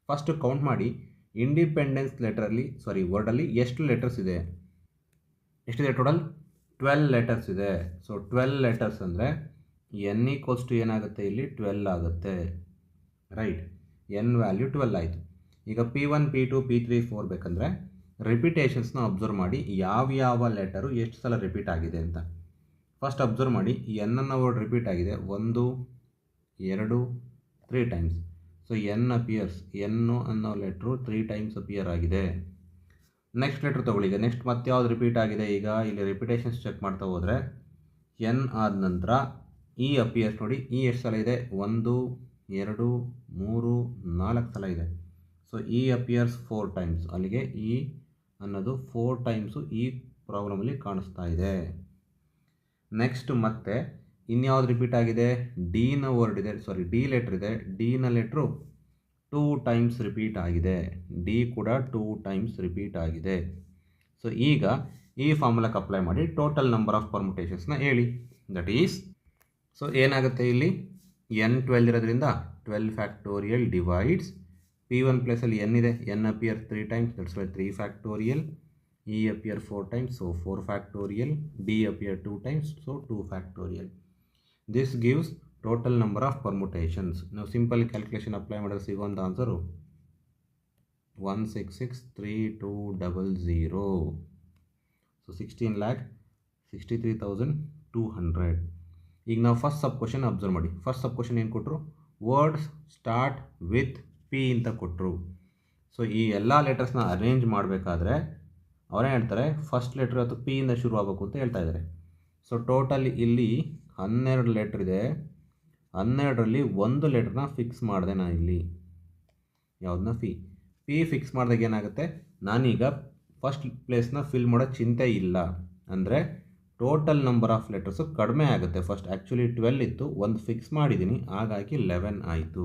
First count ಮಾಡಿ independence ವರ್ಡಲ್ಲಿ ಎಷ್ಟು ಲೆಟರ್ಸ್ ಇದೆ. ಎಷ್ಟಿದೆ ಟೋಟಲ್? 12 ಲೆಟರ್ಸ್ ಇದೆ. ಸೊ 12 ಲೆಟರ್ಸ್ ಅಂದರೆ n ಈಕ್ವಲ್ಸ್ ಟು ಏನಾಗುತ್ತೆ, ಇಲ್ಲಿ 12 ಆಗುತ್ತೆ, ರೈಟ್. n ವ್ಯಾಲ್ಯೂ 12 ಆಯಿತು. ಈಗ p1 p2 p3 4 ಬೇಕಂದರೆ ರಿಪಿಟೇಷನ್ಸ್ನ ಅಬ್ಸರ್ವ್ ಮಾಡಿ, ಯಾವ ಲೆಟರು ಎಷ್ಟು ಸಲ ರಿಪೀಟ್ ಆಗಿದೆ ಅಂತ. ಫಸ್ಟ್ ಅಬ್ಸರ್ವ್ ಮಾಡಿ, n ಅನ್ನೋ ವರ್ಡ್ ರಿಪೀಟ್ ಆಗಿದೆ 1 2 3 times. So n appears, n ಅನ್ನೋ ಲೆಟ್ರು 3 ಟೈಮ್ಸ್ ಅಪಿಯರ್ ಆಗಿದೆ. ನೆಕ್ಸ್ಟ್ ಲೆಟ್ರ್ ತೊಗೊಳ್ಳಿ. ಈಗ ನೆಕ್ಸ್ಟ್ ಮತ್ತೆ ಯಾವ್ದು ರಿಪೀಟ್ ಆಗಿದೆ, ಈಗ ಇಲ್ಲಿ ರಿಪಿಟೇಷನ್ಸ್ ಚೆಕ್ ಮಾಡ್ತಾ ಹೋದರೆ n ಆದ ನಂತರ e ಅಪಿಯರ್ಸ್ ನೋಡಿ. e ಎಷ್ಟು ಸಲ ಇದೆ? 1 2 3 4 ಸಲ ಇದೆ. So e appears 4 times. ಅಲ್ಲಿಗೆ e ಅನ್ನೋದು 4 ಟೈಮ್ಸು ಈ ಪ್ರಾಬ್ಲಮಲ್ಲಿ ಕಾಣಿಸ್ತಾ ಇದೆ. ನೆಕ್ಸ್ಟ್ ಮತ್ತೆ ಇನ್ಯಾವುದು ರಿಪೀಟ್ ಆಗಿದೆ? ಡಿನ ವರ್ಡ್ ಇದೆ, ಡಿ ಲೆಟ್ರ್ ಇದೆ. ಡಿನ ಲೆಟ್ರು 2 ಟೈಮ್ಸ್ ರಿಪೀಟ್ ಆಗಿದೆ. ಡಿ ಕೂಡ 2 ಟೈಮ್ಸ್ ರಿಪೀಟ್ ಆಗಿದೆ. ಸೊ ಈಗ ಈ ಫಾರ್ಮುಲಾಕ್ಕೆ ಅಪ್ಲೈ ಮಾಡಿ ಟೋಟಲ್ ನಂಬರ್ ಆಫ್ ಪರ್ಮುಟೇಷನ್ಸ್ನ ಹೇಳಿ. ದಟ್ ಈಸ್, ಸೊ ಏನಾಗುತ್ತೆ ಇಲ್ಲಿ n 12 ಇರೋದ್ರಿಂದ 12 ಫ್ಯಾಕ್ಟೋರಿಯಲ್ ಡಿವೈಡ್ಸ್ p1 ಪ್ಲೇಸಲ್ಲಿ n ಇದೆ, n appear 3 times, that's why 3 factorial. e appear 4 times, so 4 factorial. d appear 2 times, so 2 factorial. This gives total number of permutations. ನಾವು simple calculation apply ಮಾಡಿದ್ರೆ ಸಿಗುವಂಥ answer 1663200. So 16,63,200. ಈಗ ನಾವು first sub question observe ಮಾಡಿ. First sub question ಏನು ಕೊಟ್ಟರು? Words start with P ಅಂತ ಕೊಟ್ಟರು. ಸೊ ಈ ಎಲ್ಲ ಲೆಟರ್ಸ್ನ ಅರೇಂಜ್ ಮಾಡಬೇಕಾದ್ರೆ ಅವರೇ ಹೇಳ್ತಾರೆ ಫಸ್ಟ್ ಲೆಟ್ರ್ ಅಥವಾ ಪಿ ಇಂದ ಶುರು ಆಗಬೇಕು ಅಂತ ಹೇಳ್ತಾ ಇದ್ದಾರೆ. ಸೊ ಟೋಟಲ್ ಇಲ್ಲಿ 12 ಲೆಟ್ರ್ ಇದೆ. 12ರಲ್ಲಿ ಒಂದು ಲೆಟ್ರನ್ನ ಫಿಕ್ಸ್ ಮಾಡಿದೆ ನಾನು ಇಲ್ಲಿ. ಯಾವುದನ್ನ? ಪಿ ಫಿಕ್ಸ್ ಮಾಡಿದಾಗ ಏನಾಗುತ್ತೆ, ನಾನೀಗ ಫಸ್ಟ್ ಪ್ಲೇಸ್ನ ಫಿಲ್ ಮಾಡೋ ಚಿಂತೆ ಇಲ್ಲ. ಅಂದರೆ ಟೋಟಲ್ ನಂಬರ್ ಆಫ್ ಲೆಟರ್ಸು ಕಡಿಮೆ ಆಗುತ್ತೆ. ಫಸ್ಟ್ ಆ್ಯಕ್ಚುಲಿ 12 ಇತ್ತು, ಒಂದು ಫಿಕ್ಸ್ ಮಾಡಿದ್ದೀನಿ, ಹಾಗಾಗಿ 11 ಆಯಿತು.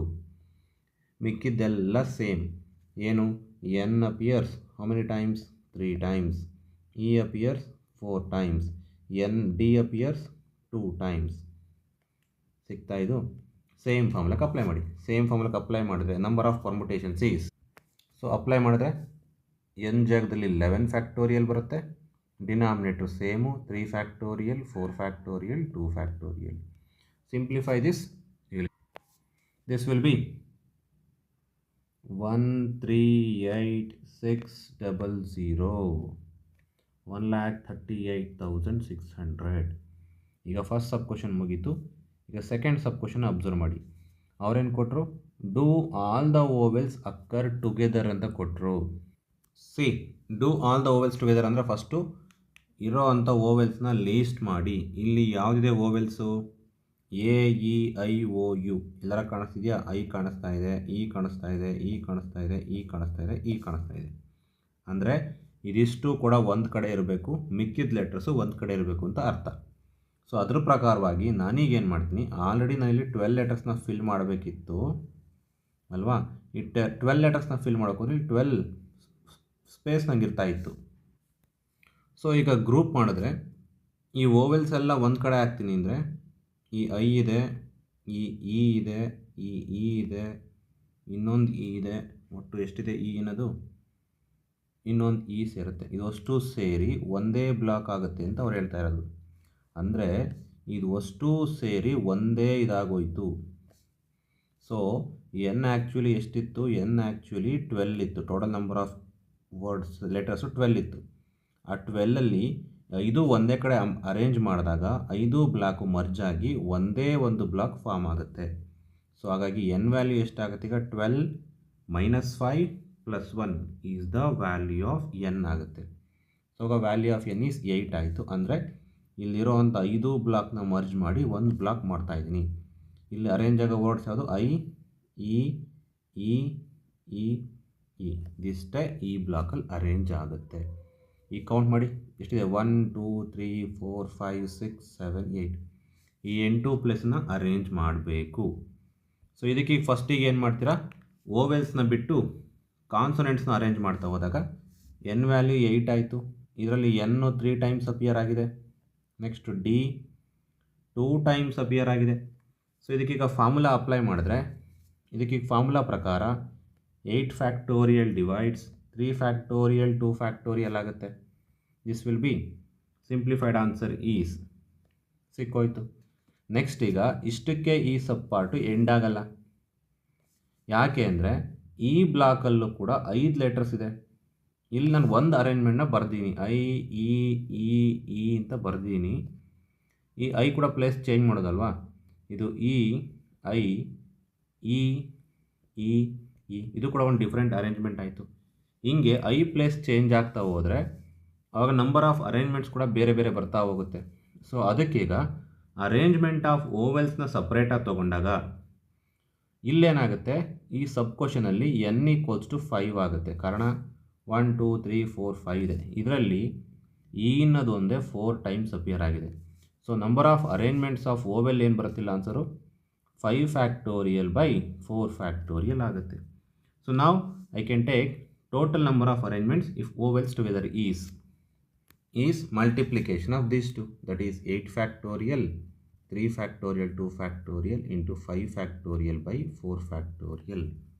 ಮಿಕ್ಕಿದ್ದೆಲ್ಲ ಸೇಮ್. ಏನು? n appears how many times? 3 times. e appears 4 times. d appears 2 times. ಸಿಗ್ತಾ ಇದು? ಸೇಮ್ ಫಾರ್ಮುಲಾಕ್ಕೆ ಅಪ್ಲೈ ಮಾಡಿ. ಸೇಮ್ ಫಾರ್ಮುಲಾಕ್ಕೆ ಅಪ್ಲೈ ಮಾಡಿದ್ರೆ number of permutations is, so apply ಮಾಡಿದ್ರೆ n ಜಾಗದಲ್ಲಿ 11 ಫ್ಯಾಕ್ಟೋರಿಯಲ್ ಬರುತ್ತೆ. Denominator same 3 factorial, 4 factorial, 2 factorial. Simplify this will B 138,600, 1,38,600. ಈಗ first sub question ಮುಗೀತು. ಈಗ ಸೆಕೆಂಡ್ ಸಬ್ ಕ್ವಶನ್ ಅಬ್ಸರ್ವ್ ಮಾಡಿ. ಅವ್ರೇನು ಕೊಟ್ಟರು? Do all the vowels occur together ಅಂತ ಕೊಟ್ಟರು. See, do all the vowels together ಅಂದರೆ ಫಸ್ಟು ಇರೋ ಅಂಥ ಓವೆಲ್ಸ್ನ ಲೀಸ್ಟ್ ಮಾಡಿ. ಇಲ್ಲಿ ಯಾವುದಿದೆ vowels? A E I O U ಎಲ್ಲರ ಕಾಣಿಸ್ತಿದೆಯಾ? ಐ ಕಾಣಿಸ್ತಾ ಇದೆ, ಇ ಕಾಣಿಸ್ತಾ ಇದೆ, ಇ ಕಾಣಿಸ್ತಾ ಇದೆ, ಇ ಕಾಣಿಸ್ತಾ ಇದೆ, ಇ ಕಾಣಿಸ್ತಾ ಇದೆ. ಅಂದರೆ ಇದಿಷ್ಟು ಕೂಡ ಒಂದು ಕಡೆ ಇರಬೇಕು, ಮಿಕ್ಕಿದ ಲೆಟರ್ಸು ಒಂದು ಕಡೆ ಇರಬೇಕು ಅಂತ ಅರ್ಥ. ಸೊ ಅದ್ರ ಪ್ರಕಾರವಾಗಿ ನಾನೀಗೇನು ಮಾಡ್ತೀನಿ, ಆಲ್ರೆಡಿ ನಾನಿಲ್ಲಿ 12 ಲೆಟರ್ಸ್ನ ಫಿಲ್ ಮಾಡಬೇಕಿತ್ತು ಅಲ್ವಾ. ಈ 12 ಲೆಟರ್ಸ್ನ ಫಿಲ್ ಮಾಡೋಕ್ಕೋದ್ರೆ 12 ಸ್ಪೇಸ್ ನಂಗೆ ಇರ್ತಾ ಇತ್ತು. ಸೊ ಈಗ ಗ್ರೂಪ್ ಮಾಡಿದ್ರೆ ಈ ಓವೆಲ್ಸ್ ಎಲ್ಲ ಒಂದು ಕಡೆ ಹಾಕ್ತೀನಿ ಅಂದರೆ ಈ ಐ ಇದೆ, ಈ ಇ ಇದೆ, ಈ ಇ ಇದೆ, ಇನ್ನೊಂದು ಇ ಇದೆ, ಒಟ್ಟು ಎಷ್ಟಿದೆ ಇ ಅನ್ನೋದು? ಇನ್ನೊಂದು ಇ ಸೇರುತ್ತೆ. ಇದಷ್ಟು ಸೇರಿ ಒಂದೇ ಬ್ಲಾಕ್ ಆಗುತ್ತೆ ಅಂತ ಅವ್ರು ಹೇಳ್ತಾ ಇರೋದು. ಅಂದರೆ ಇದು ಅಷ್ಟು ಸೇರಿ ಒಂದೇ ಇದಾಗೋಯ್ತು. ಸೊ ಎನ್ ಆ್ಯಕ್ಚುಲಿ ಎಷ್ಟಿತ್ತು? ಎನ್ ಆ್ಯಕ್ಚುಲಿ 12 ಇತ್ತು. Total number of words letters 12 ಇತ್ತು. ಆ 12ಅಲ್ಲಿ 5 ಒಂದೇ ಕಡೆ ಅರೇಂಜ್ ಮಾಡಿದಾಗ 5 ಬ್ಲಾಕು ಮರ್ಜ್ ಆಗಿ ಒಂದೇ ಒಂದು ಬ್ಲಾಕ್ ಫಾರ್ಮ್ ಆಗುತ್ತೆ. ಸೊ ಹಾಗಾಗಿ ಎನ್ ವ್ಯಾಲ್ಯೂ ಎಷ್ಟಾಗುತ್ತೆ ಈಗ 12 - 5 + 1 is the value of N ಆಗುತ್ತೆ. ಸೊ ಆಗ ವ್ಯಾಲ್ಯೂ ಆಫ್ ಎನ್ ಈಸ್ 8 ಆಯಿತು. ಅಂದರೆ ಇಲ್ಲಿರೋವಂಥ 5 ಬ್ಲಾಕ್ನ ಮರ್ಜ್ ಮಾಡಿ ಒಂದು ಬ್ಲಾಕ್ ಮಾಡ್ತಾಯಿದ್ದೀನಿ. ಇಲ್ಲಿ ಅರೇಂಜ್ ಆಗೋ ವರ್ಡ್ಸ್ ಯಾವುದು I E E E E ಇದಿಷ್ಟೇ ಈ ಬ್ಲಾಕಲ್ಲಿ ಅರೇಂಜ್ ಆಗುತ್ತೆ. ಈಗ ಕೌಂಟ್ ಮಾಡಿ ಎಷ್ಟಿದೆ 1 2 3 4 5 6 7 8 ಈ 8 ಪ್ಲೇಸ್ನ ಅರೇಂಜ್ ಮಾಡಬೇಕು. ಸೊ ಇದಕ್ಕೆ ಈಗ ಫಸ್ಟಿಗೆ ಏನು ಮಾಡ್ತೀರಾ, ಓವೆಲ್ಸ್ನ ಬಿಟ್ಟು ಕಾನ್ಸೊನೆಂಟ್ಸ್ನ ಅರೇಂಜ್ ಮಾಡ್ತಾ ಹೋದಾಗ ಎನ್ ವ್ಯಾಲ್ಯೂ 8 ಆಯಿತು. ಇದರಲ್ಲಿ ಎನ್ 3 ಟೈಮ್ಸ್ ಅಪಿಯರ್ ಆಗಿದೆ. ನೆಕ್ಸ್ಟ್ ಡಿ 2 ಟೈಮ್ಸ್ ಅಪಿಯರ್ ಆಗಿದೆ. ಸೊ ಇದಕ್ಕೀಗ ಫಾರ್ಮುಲಾ ಅಪ್ಲೈ ಮಾಡಿದ್ರೆ ಇದಕ್ಕೀಗ ಫಾರ್ಮುಲಾ ಪ್ರಕಾರ 8 ಫ್ಯಾಕ್ಟೋರಿಯಲ್ ಡಿವೈಡ್ಸ್ 3 ಫ್ಯಾಕ್ಟೋರಿಯಲ್ 2 ಫ್ಯಾಕ್ಟೋರಿಯಲ್ ಆಗುತ್ತೆ. This will be simplified answer is ಸಿಕ್ಕೋಯ್ತು. ನೆಕ್ಸ್ಟ್ ಈಗ ಇಷ್ಟಕ್ಕೆ ಈ ಸಬ್ ಪಾರ್ಟು ಎಂಡ್ ಆಗಲ್ಲ. ಯಾಕೆ ಅಂದರೆ ಈ ಬ್ಲಾಕಲ್ಲೂ ಕೂಡ 5 ಲೆಟರ್ಸ್ ಇದೆ. ಇಲ್ಲಿ ನಾನು ಒಂದು ಅರೇಂಜ್ಮೆಂಟ್ನ ಬರ್ದೀನಿ, ಐ ಇ ಇ ಇ ಅಂತ ಬರ್ದೀನಿ. ಈ ಐ ಕೂಡ ಪ್ಲೇಸ್ ಚೇಂಜ್ ಮಾಡೋದಲ್ವಾ, ಇದು E I E E E ಇದು ಕೂಡ ಒಂದು ಡಿಫ್ರೆಂಟ್ ಅರೇಂಜ್ಮೆಂಟ್ ಆಯಿತು. ಹಿಂಗೆ ಐ ಪ್ಲೇಸ್ ಚೇಂಜ್ ಆಗ್ತಾ ಹೋದರೆ ಆವಾಗ ನಂಬರ್ ಆಫ್ ಅರೇಂಜ್ಮೆಂಟ್ಸ್ ಕೂಡ ಬೇರೆ ಬೇರೆ ಬರ್ತಾ ಹೋಗುತ್ತೆ. ಸೊ ಅದಕ್ಕೀಗ ಅರೇಂಜ್ಮೆಂಟ್ ಆಫ್ ಓವೆಲ್ಸ್ನ ಸಪ್ರೇಟಾಗಿ ತೊಗೊಂಡಾಗ ಇಲ್ಲೇನಾಗುತ್ತೆ, ಈ ಸಬ್ ಕ್ವಶನಲ್ಲಿ ಎನ್ = 5 ಆಗುತ್ತೆ. ಕಾರಣ 1 2 3 4 5 ಇದೆ. ಇದರಲ್ಲಿ ಇ ಅನ್ನೋದು ಒಂದೇ 4 ಟೈಮ್ಸ್ ಅಪಿಯರ್ ಆಗಿದೆ. So number of arrangements of vowel ಏನು ಬರುತ್ತಿಲ್ಲ ಆನ್ಸರು 5 ಫ್ಯಾಕ್ಟೋರಿಯಲ್ ಬೈ 4 ಫ್ಯಾಕ್ಟೋರಿಯಲ್ ಆಗುತ್ತೆ. ಸೊ ನಾವು I can take total number of arrangements if vowels together is multiplication of these two, that is 8 factorial 3 factorial 2 factorial into 5 factorial by 4 factorial.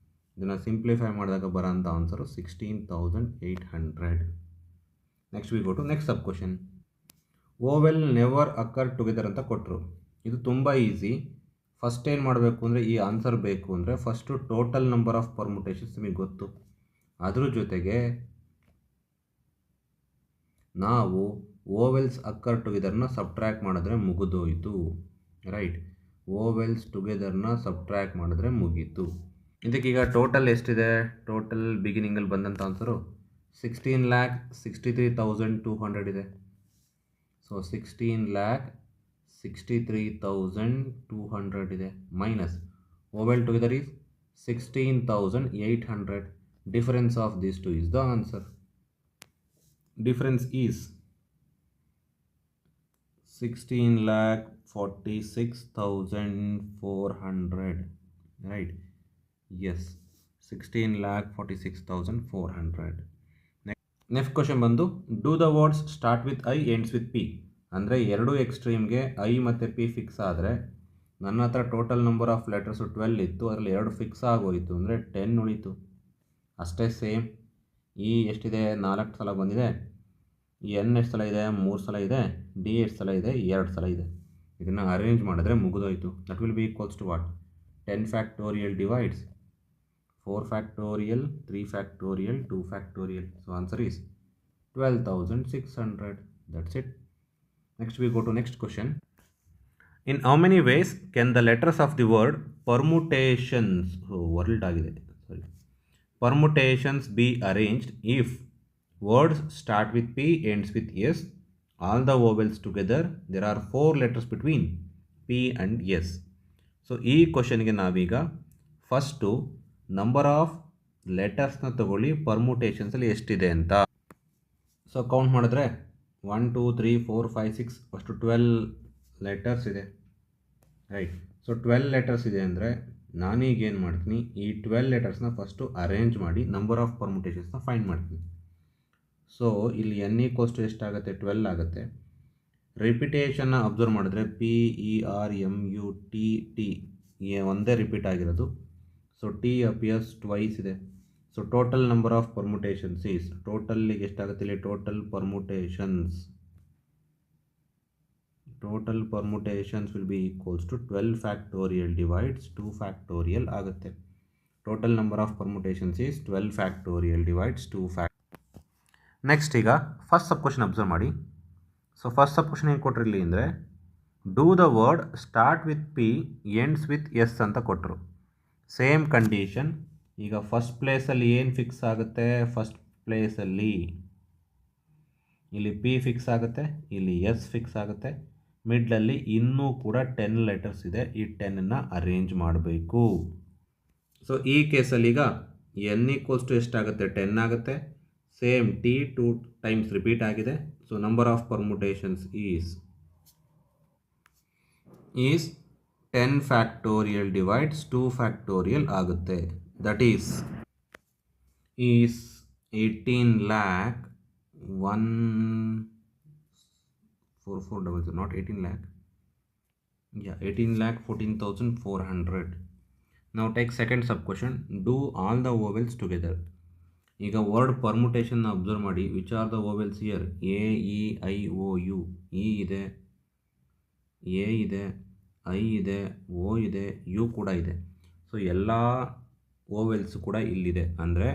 ಇದನ್ನು simplify ಮಾಡಿದಾಗ ಬರೋಂಥ answer 16,800. Next we go to next sub question. Vowel never occur together ಅಂತ ಕೊಟ್ಟರು. ಇದು ತುಂಬ easy. First ಏನು ಮಾಡಬೇಕು ಅಂದರೆ ಈ ಆನ್ಸರ್ ಬೇಕು ಅಂದರೆ first total number of permutations ನಿಮಗೆ ಗೊತ್ತು, ಅದ್ರ ಜೊತೆಗೆ ನಾವು ಓವೆಲ್ಸ್ ಅಕ್ಕರ್ ಟುಗೆದರ್ನ ಸಬ್ಟ್ರ್ಯಾಕ್ಟ್ ಮಾಡಿದ್ರೆ ಮುಗಿದೋಯ್ತು. ರೈಟ್, ಓವೆಲ್ಸ್ ಟುಗೆದರ್ನ ಸಬ್ಟ್ರ್ಯಾಕ್ಟ್ ಮಾಡಿದ್ರೆ ಮುಗೀತು. ಇದಕ್ಕೀಗ ಟೋಟಲ್ ಎಷ್ಟಿದೆ, ಟೋಟಲ್ ಬಿಗಿನಿಂಗಲ್ಲಿ ಬಂದಂಥ ಆನ್ಸರು 16,63,200 ಇದೆ. ಸೊ 16,63,200 ಇದೆ minus vowel together is 16,800. Difference of these two is the answer. Difference is 16,46,400. right, yes, 16,46,400. Next question ಬಂದು do the words start with I ends with P. ಅಂದರೆ ಎರಡು ಎಕ್ಸ್ಟ್ರೀಮ್ಗೆ ಐ ಮತ್ತು P fix ಆದರೆ ನನ್ನ ಹತ್ರ ಟೋಟಲ್ ನಂಬರ್ ಆಫ್ ಲೆಟರ್ಸು 12 ಇತ್ತು, ಅದರಲ್ಲಿ 2 ಫಿಕ್ಸ್ ಆಗೋಯಿತು ಅಂದರೆ 10 ಉಳಿತು. ಅಷ್ಟೇ ಸೇಮ್. ಇ ಎಷ್ಟಿದೆ, 4 ಸಲ ಬಂದಿದೆ. ಎನ್ ಎಷ್ಟು ಸಲ ಇದೆ, 3 ಸಲ ಇದೆ. ಡಿ ಎಷ್ಟು ಸಲ ಇದೆ, 2 ಸಲ ಇದೆ. ಇದನ್ನು ಅರೇಂಜ್ ಮಾಡಿದ್ರೆ ಮುಗಿದೋಯ್ತು. That will be equals to what, 10 factorial divides 4 factorial 3 factorial 2 factorial. So answer is 12,600. That's it. Next we go to next question. In how many ways can the letters of the word permutations permutations be arranged if words start with P, ends with S, all the vowels together, there are 4 letters between P and S. So ಈ ಕ್ವಶನ್ಗೆ ನಾವೀಗ first number of ಲೆಟರ್ಸ್ನ ತಗೊಳ್ಳಿ, ಪರ್ಮುಟೇಷನ್ಸಲ್ಲಿ ಎಷ್ಟಿದೆ ಅಂತ. So count ಮಾಡಿದ್ರೆ 1 2 3 4 5 6 ಅಷ್ಟು 12 letters ಇದೆ. Right, so 12 letters ಇದೆ ಅಂದರೆ ನಾನೀಗ ಏನು ಮಾಡ್ತೀನಿ, ಈ 12 ಲೆಟರ್ಸ್ನ ಫಸ್ಟು ಅರೇಂಜ್ ಮಾಡಿ ನಂಬರ್ ಆಫ್ ಪರ್ಮುಟೇಷನ್ಸ್ನ ಫೈಂಡ್ ಮಾಡ್ತೀನಿ. ಸೊ ಇಲ್ಲಿ ಎನ್ ಈಕ್ವಲ್ಸ್ ಟು ಎಷ್ಟಾಗುತ್ತೆ, 12 ಆಗುತ್ತೆ. ರಿಪಿಟೇಷನ್ನ ಅಬ್ಸರ್ವ್ ಮಾಡಿದ್ರೆ PERMUTT ಒಂದೇ ರಿಪೀಟ್ ಆಗಿರೋದು. ಸೊ ಟಿ ಅಪಿಯರ್ಸ್ ಟ್ವೈಸ್ ಇದೆ. So total number of permutations is, ಟೋಟಲ್ಲಿಗೆ ಎಷ್ಟಾಗುತ್ತೆ ಇಲ್ಲಿ, total permutations will be equals to 12 factorial divides 2 factorial ಆಗುತ್ತೆ. Total number of permutations is 12 factorial divides 2 factorial. Next ಈಗ first sub question observe ಮಾಡಿ. So first sub question ಏನು ಕೊಟ್ಟರು ಇಲ್ಲಿ ಅಂದರೆ do the word start with P ends with S ಅಂತ ಕೊಟ್ಟರು. Same condition. ಈಗ ಫಸ್ಟ್ ಪ್ಲೇಸಲ್ಲಿ ಏನು ಫಿಕ್ಸ್ ಆಗುತ್ತೆ, ಫಸ್ಟ್ ಪ್ಲೇಸಲ್ಲಿ ಇಲ್ಲಿ ಪಿ ಫಿಕ್ಸ್ ಆಗುತ್ತೆ, ಇಲ್ಲಿ ಎಸ್ ಫಿಕ್ಸ್ ಆಗುತ್ತೆ, ಮಿಡ್ಲಲ್ಲಿ ಇನ್ನೂ ಕೂಡ 10 ಲೆಟರ್ಸ್ ಇದೆ. ಈ 10ನ್ನು ಅರೇಂಜ್ ಮಾಡಬೇಕು. ಸೊ ಈ ಕೇಸಲ್ಲಿ ಈಗ ಎನ್ ಈಕ್ವಲ್ಸ್ ಟು ಎಷ್ಟಾಗುತ್ತೆ, 10 ಆಗುತ್ತೆ. ಸೇಮ್ ಟಿ 2 ಟೈಮ್ಸ್ ರಿಪೀಟ್ ಆಗಿದೆ. So number of permutations is 10 factorial divides 2 factorial ಆಗುತ್ತೆ. That is 18 lakh 14400, not 18 lakh. Yeah, 18 lakh 14,400. Now take second sub question. Do all the vowels together. ಈಗ word permutation observe ಮಾಡಿ. Which are the vowels here? A E I O U. E ಇದೆ, A ಇದೆ, I ಇದೆ, O ಇದೆ, you ಕೂಡ ಇದೆ. So ಎಲ್ಲ vowels ಕೂಡ ಇಲ್ಲಿದೆ. ಅಂದರೆ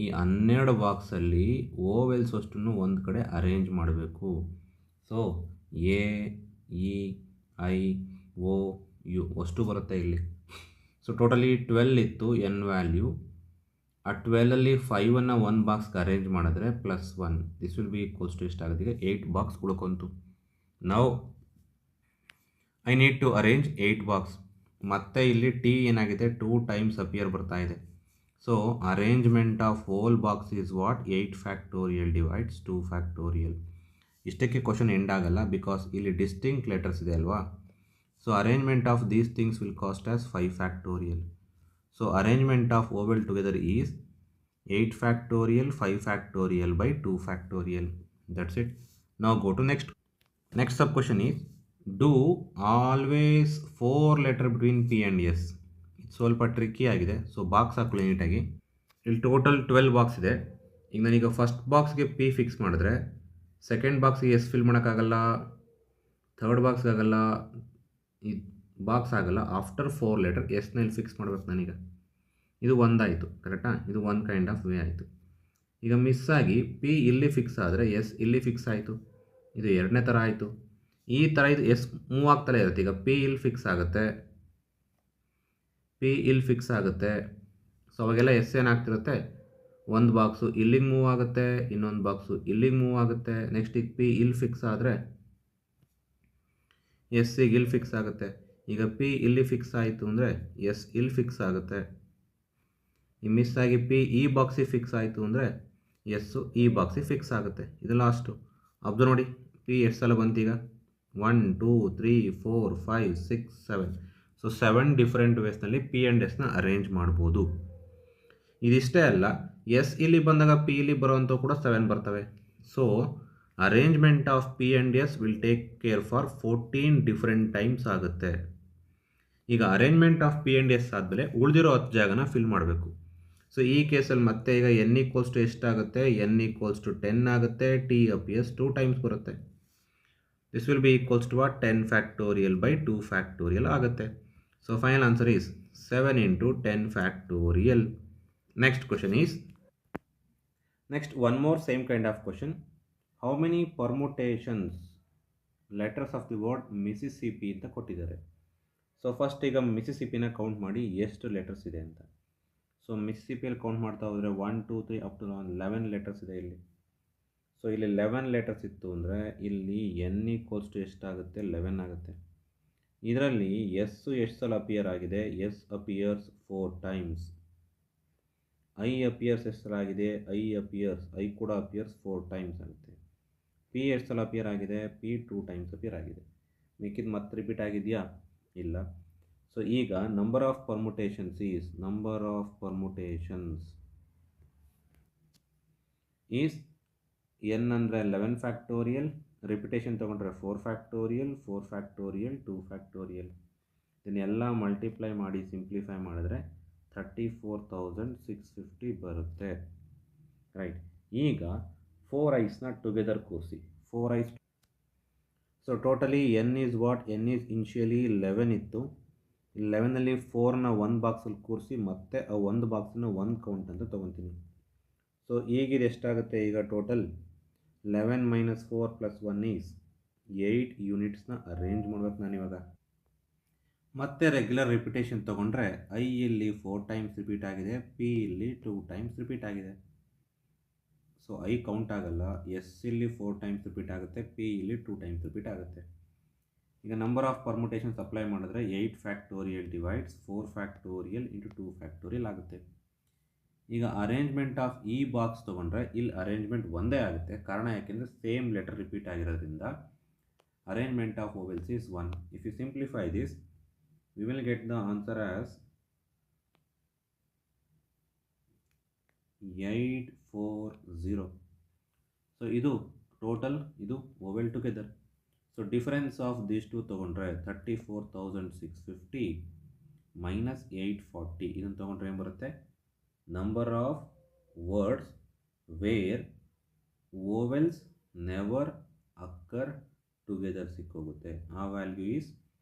ಈ 12 ಬಾಕ್ಸಲ್ಲಿ ಓವೆಲ್ಸ್ ಅಷ್ಟನ್ನು ಒಂದು ಕಡೆ ಅರೇಂಜ್ ಮಾಡಬೇಕು. So A E I O U ಅಷ್ಟು ಬರುತ್ತೆ ಇಲ್ಲಿ. ಸೊ ಟೋಟಲಿ 12 ಇತ್ತು ಎನ್ ವ್ಯಾಲ್ಯೂ. ಆ 12ಅಲ್ಲಿ 5ಅನ್ನು ಒಂದು ಬಾಕ್ಸ್ಗೆ ಅರೇಂಜ್ ಮಾಡಿದ್ರೆ +1 this will be equals to ಎಷ್ಟಾಗುತ್ತೆ? ಈಗ 8 ಬಾಕ್ಸ್ ಉಳ್ಕೊಂತು. ನಾವು I need to arrange 8 box. ಮತ್ತೆ ಇಲ್ಲಿ ಟಿ ಏನಾಗಿದೆ 2 ಟೈಮ್ಸ್ ಅಪಿಯರ್ ಬರ್ತಾ ಇದೆ. So arrangement of whole box is what? 8 factorial divides 2 factorial. ಇಷ್ಟಕ್ಕೆ ಕ್ವಶನ್ ಎಂಡ್ ಆಗಲ್ಲ, ಬಿಕಾಸ್ ಇಲ್ಲಿ ಡಿಸ್ಟಿಂಕ್ಟ್ ಲೆಟರ್ಸ್ ಇದೆ ಅಲ್ವಾ. So arrangement of these things will cost as 5 factorial. So arrangement of vowel together is 8 factorial 5 factorial by 2 factorial. That's it. ನಾವು go to next. Next sub question is do always 4 letter between P and S. ಇದು ಸ್ವಲ್ಪ tricky ಆಗಿದೆ. So box ಹಾಕೊಳ್ಳಿ ನೀಟಾಗಿ. ಇಲ್ಲಿ total 12 box ಇದೆ. ಈಗ ನಾನೀಗ ಫಸ್ಟ್ ಬಾಕ್ಸ್ಗೆ ಪಿ ಫಿಕ್ಸ್ ಮಾಡಿದ್ರೆ ಸೆಕೆಂಡ್ ಬಾಕ್ಸ್ಗೆ ಎಸ್ ಫಿಲ್ ಮಾಡೋಕ್ಕಾಗಲ್ಲ, ಥರ್ಡ್ ಬಾಕ್ಸ್ಗೆ ಆಗಲ್ಲ, ಈ ಬಾಕ್ಸ್ ಆಗಲ್ಲ. ಆಫ್ಟರ್ 4 ಲೆಟರ್ ಎಸ್ನಲ್ಲಿ ಫಿಕ್ಸ್ ಮಾಡ್ಬೇಕು ನಾನೀಗ. ಇದು ಒಂದಾಯಿತು, ಕರೆಕ್ಟಾ? ಇದು ಒಂದು ಕೈಂಡ್ ಆಫ್ ವೇ ಆಯಿತು. ಈಗ ಮಿಸ್ ಆಗಿ ಪಿ ಇಲ್ಲಿ ಫಿಕ್ಸ್ ಆದರೆ ಎಸ್ ಇಲ್ಲಿ ಫಿಕ್ಸ್ ಆಯಿತು. ಇದು ಎರಡನೇ ಥರ ಆಯಿತು. ಈ ಥರ ಇದು ಎಸ್ ಮೂವ್ ಆಗ್ತಲೇ ಇರುತ್ತೆ. ಈಗ ಪಿ ಇಲ್ಲಿ ಫಿಕ್ಸ್ ಆಗುತ್ತೆ, ಪಿ ಇಲ್ಲಿ ಫಿಕ್ಸ್ ಆಗುತ್ತೆ. ಸೊ ಅವಾಗೆಲ್ಲ ಎಸ್ ಏನಾಗ್ತಿರುತ್ತೆ, ಒಂದು ಬಾಕ್ಸು ಇಲ್ಲಿಗೆ ಮೂವ್ ಆಗುತ್ತೆ, ಇನ್ನೊಂದು ಬಾಕ್ಸು ಇಲ್ಲಿಗೆ ಮೂವ್ ಆಗುತ್ತೆ. ನೆಕ್ಸ್ಟ್ ಈಗ ಪಿ ಇಲ್ಲಿ ಫಿಕ್ಸ್ ಆದರೆ ಎಸ್ ಈಗ ಇಲ್ಲಿ ಫಿಕ್ಸ್ ಆಗುತ್ತೆ. ಈಗ ಪಿ ಇಲ್ಲಿ ಫಿಕ್ಸ್ ಆಯಿತು ಅಂದರೆ ಎಸ್ ಇಲ್ಲಿ ಫಿಕ್ಸ್ ಆಗುತ್ತೆ. ಈ ಮಿಸ್ ಆಗಿ ಪಿ ಈ ಬಾಕ್ಸಿಗೆ ಫಿಕ್ಸ್ ಆಯಿತು ಅಂದರೆ ಎಸ್ಸು ಈ ಬಾಕ್ಸಿಗೆ ಫಿಕ್ಸ್ ಆಗುತ್ತೆ. ಇದು ಲಾಸ್ಟು. ಅಬ್ಸರ್ವ್ ನೋಡಿ, ಪಿ ಎಷ್ಟು ಸಲ ಬಂತೀಗ? 1 2 3 4 5 6 7. ಸೊ 7 ಡಿಫ್ರೆಂಟ್ ವೇಸ್ನಲ್ಲಿ ಪಿ ಆ್ಯಂಡ್ ಎಸ್ನ ಅರೇಂಜ್ ಮಾಡ್ಬೋದು. ಇದಿಷ್ಟೇ ಅಲ್ಲ, ಎಸ್ ಇಲ್ಲಿ ಬಂದಾಗ ಪಿ ಇಲ್ಲಿ ಬರೋವಂಥ ಕೂಡ 7 ಬರ್ತವೆ. So arrangement of P and S will take care for 14 different times ಆಗುತ್ತೆ. ಈಗ arrangement of P and S ಆದಮೇಲೆ ಉಳಿದಿರೋ 10 ಜಾಗನ ಫಿಲ್ ಮಾಡಬೇಕು. ಸೊ ಈ ಕೇಸಲ್ಲಿ ಮತ್ತೆ ಈಗ ಎನ್ ಈಕ್ವಲ್ಸ್ ಟು ಎಷ್ಟಾಗುತ್ತೆ? ಎನ್ ಈಕ್ವಲ್ಸ್ ಟು 10 ಆಗುತ್ತೆ. ಟಿ ಅಪಿಯರ್ಸ್ 2 ಟೈಮ್ಸ್ ಬರುತ್ತೆ. This will be equals to 10 factorial by 2 factorial ಆಗುತ್ತೆ. So final answer is 7 into 10 factorial. Next question is, next one more same kind of question. How many permutations letters of the word Mississippi ಅಂತ ಕೊಟ್ಟಿದ್ದಾರೆ. So first ಈಗ ಮಿಸಿಸಿಪಿನ count ಮಾಡಿ ಎಷ್ಟು letters ಇದೆ ಅಂತ. So ಮಿಸಿಸಿಪಿಯಲ್ಲಿ count ಮಾಡ್ತಾ ಹೋದರೆ 1 2 3 ಅಪ್ ಟು 11 ಲೆಟರ್ಸ್ ಇದೆ ಇಲ್ಲಿ. ಸೊ ಇಲ್ಲಿ 11 ಲೆಟರ್ಸ್ ಇತ್ತು ಅಂದರೆ ಇಲ್ಲಿ ಎನ್ ಈಕ್ವಲ್ಸ್ ಟು ಎಷ್ಟಾಗುತ್ತೆ? 11 ಆಗುತ್ತೆ. ಇದರಲ್ಲಿ ಎಸ್ಸು ಎಷ್ಟು ಸಲ ಅಪಿಯರ್ ಆಗಿದೆ? S appears 4 times. I appears ಎಷ್ಟು ಸಲ ಆಗಿದೆ? ಐ ಅಪಿಯರ್ಸ್, ಐ ಕೂಡ ಅಪಿಯರ್ಸ್ 4 ಟೈಮ್ಸ್ ಆಗುತ್ತೆ. ಪಿ ಎಷ್ಟು ಸಲ ಅಪಿಯರ್ ಆಗಿದೆ? ಪಿ 2 ಟೈಮ್ಸ್ ಅಪಿಯರ್ ಆಗಿದೆ. ಮಿಕ್ಕಿದ್ದು ಮತ್ತೆ ರಿಪೀಟ್ ಆಗಿದೆಯಾ? ಇಲ್ಲ. ಸೊ ಈಗ number of permutations is, number of permutations is N ಅಂದರೆ 11 ಫ್ಯಾಕ್ಟೋರಿಯಲ್, ರಿಪಿಟೇಷನ್ ತೊಗೊಂಡ್ರೆ 4 ಫ್ಯಾಕ್ಟೋರಿಯಲ್, 4 ಫ್ಯಾಕ್ಟೋರಿಯಲ್, 2 ಫ್ಯಾಕ್ಟೋರಿಯಲ್. ಇದನ್ನೆಲ್ಲ ಮಲ್ಟಿಪ್ಲೈ ಮಾಡಿ ಸಿಂಪ್ಲಿಫೈ ಮಾಡಿದ್ರೆ 34,650 ಬರುತ್ತೆ. ರೈಟ್. ಈಗ 4 ಐಸ್ನ ಟುಗೆದರ್ ಕೂರಿಸಿ. 4 ice. So totally N is what? N is initially 11 ಇತ್ತು. 11ನಲ್ಲಿ 4ನ ಒಂದು ಬಾಕ್ಸಲ್ಲಿ ಕೂರಿಸಿ ಮತ್ತೆ ಆ ಒಂದು ಬಾಕ್ಸನ್ನ 1 ಕೌಂಟ್ ಅಂತ ತೊಗೊತೀನಿ. ಸೊ ಈಗಿದು ಎಷ್ಟಾಗುತ್ತೆ ಈಗ ಟೋಟಲ್ 11 ಮೈನಸ್ 4 ಪ್ಲಸ್ 1 ಈಸ್ 8 ಯೂನಿಟ್ಸ್ನ ಅರೇಂಜ್ ಮಾಡ್ಬೇಕು ನಾನು ಇವಾಗ. ಮತ್ತೆ ರೆಗ್ಯುಲರ್ ರಿಪಿಟೇಷನ್ ತೊಗೊಂಡ್ರೆ ಐ ಇಲ್ಲಿ 4 ಟೈಮ್ಸ್ ರಿಪೀಟ್ ಆಗಿದೆ, ಪಿ ಇಲ್ಲಿ 2 ಟೈಮ್ಸ್ ರಿಪೀಟ್ ಆಗಿದೆ. ಸೊ ಐ ಕೌಂಟ್ ಆಗಲ್ಲ, ಎಸ್ ಇಲ್ಲಿ 4 ಟೈಮ್ಸ್ ರಿಪೀಟ್ ಆಗುತ್ತೆ, ಪಿ ಇಲ್ಲಿ 2 ಟೈಮ್ಸ್ ರಿಪೀಟ್ ಆಗುತ್ತೆ. ಈಗ ನಂಬರ್ ಆಫ್ ಪರ್ಮುಟೇಷನ್ಸ್ ಅಪ್ಲೈ ಮಾಡಿದ್ರೆ 8 factorial divides 4 factorial into 2 factorial ಆಗುತ್ತೆ. ಈಗ ಅರೇಂಜ್ಮೆಂಟ್ ಆಫ್ ಈ ಬಾಕ್ಸ್ ತೊಗೊಂಡ್ರೆ ಇಲ್ಲಿ ಅರೇಂಜ್ಮೆಂಟ್ ಒಂದೇ ಆಗುತ್ತೆ. ಕಾರಣ ಯಾಕೆಂದರೆ ಸೇಮ್ ಲೆಟರ್ ರಿಪೀಟ್ ಆಗಿರೋದ್ರಿಂದ arrangement of vowels is 1. If you simplify this we will get the answer as 840. So ಇದು ಟೋಟಲ್, ಇದು ವೋವೆಲ್ ಟುಗೆದರ್. So difference of these two ತೊಗೊಂಡ್ರೆ 34,650 ಮೈನಸ್ 840 ಇದನ್ನು ತೊಗೊಂಡ್ರೆ ಏನು ಬರುತ್ತೆ, number of words where vowels never occur together ಸಿಕ್ಕೋಗುತ್ತೆ. ಆ value is